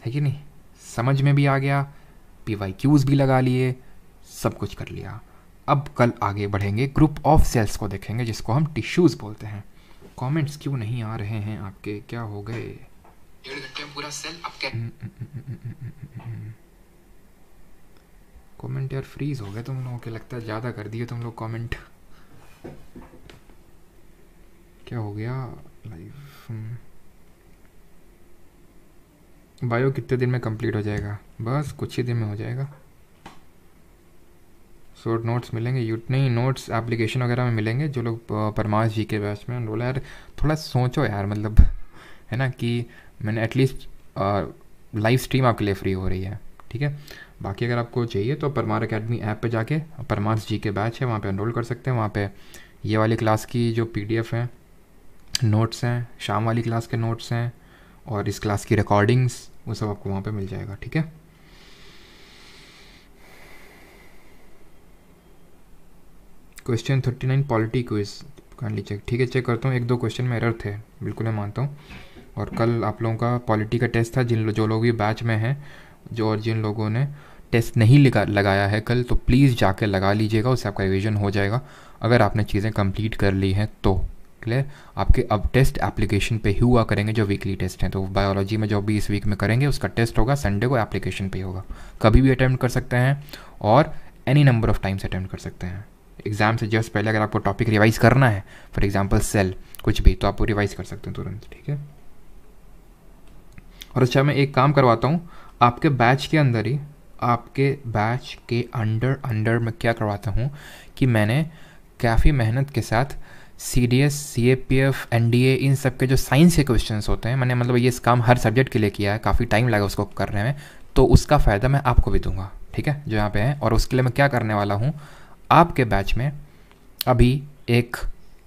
है कि नहीं, समझ में भी आ गया, PYQs भी लगा लिए, सब कुछ कर लिया। अब कल आगे बढ़ेंगे, ग्रुप ऑफ सेल्स को देखेंगे, जिसको हम टिश्यूज़ बोलते हैं। कमेंट्स क्यों नहीं आ रहे हैं आपके, क्या हो गए, 1.5 घंटे में पूरा सेल अब क्या, कमेंट यार फ्रीज हो गए तुम लोगों के, लगता है ज़्यादा कर दिए तुम लोग कमेंट, क्या हो गया। लाइव बायो कितने दिन में कंप्लीट हो जाएगा, बस कुछ ही दिन में हो जाएगा। शॉर्ट नोट्स मिलेंगे, नहीं नोट्स एप्लीकेशन वगैरह में मिलेंगे, जो लोग परमास जी के बैच में बोला यार थोड़ा सोचो यार, मतलब है ना, कि मैंने एटलीस्ट लाइव स्ट्रीम आपके लिए फ्री हो रही है, ठीक है। बाकी अगर आपको चाहिए तो परमार अकेडमी ऐप पे जाके परमास जी के बैच है, वहाँ पे एनरोल कर सकते हैं। वहाँ पे ये वाली क्लास की जो PDF हैं, नोट्स हैं, शाम वाली क्लास के नोट्स हैं, और इस क्लास की रिकॉर्डिंग्स, वो सब आपको वहाँ पे मिल जाएगा, ठीक है। Question 39 polity quiz kindly check, ठीक है, चेक करता हूँ। 1-2 क्वेश्चन में एरर थे, बिल्कुल मैं मानता हूँ। और कल आप लोगों का पॉलिटी का टेस्ट था, जो लोग भी बैच में हैं जो और जिन लोगों ने टेस्ट नहीं लगाया है कल, तो प्लीज़ जाके लगा लीजिएगा, उससे आपका रिवीजन हो जाएगा अगर आपने चीज़ें कंप्लीट कर ली हैं तो। क्लियर? आपके अब टेस्ट एप्लीकेशन पे ही हुआ करेंगे जो वीकली टेस्ट हैं, तो बायोलॉजी में जो भी इस वीक में करेंगे उसका टेस्ट होगा संडे को, एप्लीकेशन पे ही होगा। कभी भी अटैम्प्ट कर सकते हैं और any number of times attempt कर सकते हैं। एग्ज़ाम से जस्ट पहले अगर आपको टॉपिक रिवाइज करना है, फॉर एग्जाम्पल सेल कुछ भी, तो आप वो रिवाइज कर सकते हैं तुरंत। ठीक है? और अच्छा, मैं एक काम करवाता हूँ आपके बैच के अंदर ही, आपके बैच के अंडर मैं क्या करवाता हूँ कि मैंने काफ़ी मेहनत के साथ CDS, CAPF, NDA इन सब के जो साइंस के क्वेश्चंस होते हैं, मैंने मतलब ये इस काम हर सब्जेक्ट के लिए किया है, काफ़ी टाइम लगा उसको करने में, तो उसका फ़ायदा मैं आपको भी दूंगा। ठीक है? जो यहाँ पे है, और उसके लिए मैं क्या करने वाला हूँ, आपके बैच में अभी एक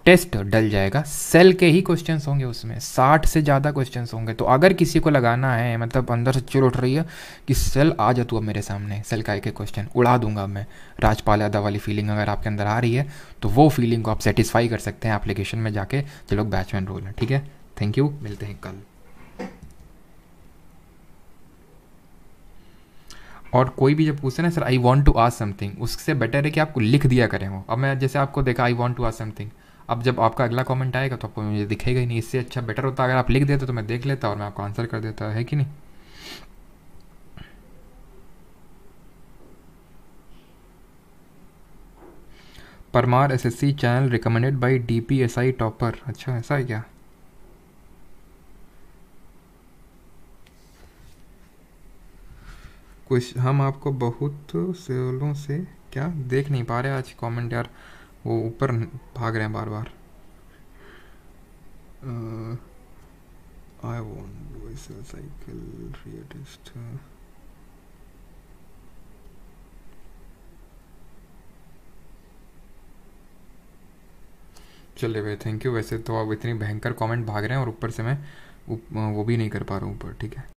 टेस्ट डल जाएगा, सेल के ही क्वेश्चंस होंगे, उसमें 60 से ज़्यादा क्वेश्चंस होंगे। तो अगर किसी को लगाना है, मतलब अंदर से चिढ़ उठ रही है कि सेल आ जा तू अब मेरे सामने, सेल का एक एक क्वेश्चन उड़ा दूंगा मैं, राजपाल यादव वाली फीलिंग अगर आपके अंदर आ रही है, तो वो फीलिंग को आप सेटिस्फाई कर सकते हैं एप्लीकेशन में जाके जो लोग बैच में एनरोल हैं। ठीक है? थैंक यू, मिलते हैं कल। और कोई भी जब पूछे ना sir I want to ask something, उससे बेटर है कि आपको लिख दिया करें वो। अब मैं जैसे आपको देखा I want to ask something, अब जब आपका अगला कमेंट आएगा तो आपको मुझे दिखेगा ही नहीं। इससे अच्छा बेटर होता अगर आप लिख देते तो मैं देख लेता और मैं आपको आंसर कर देता, है कि नहीं? Parmar SSC channel recommended by DPSI topper. अच्छा, ऐसा है क्या? कुछ हम आपको बहुत सेलों से क्या देख नहीं पा रहे आज कमेंट यार, वो ऊपर भाग रहे हैं बार बार। I want cycle realist. चलिए भाई, थैंक यू। वैसे तो आप इतनी भयंकर कमेंट भाग रहे हैं और ऊपर से मैं वो भी नहीं कर पा रहा हूँ ऊपर। ठीक है?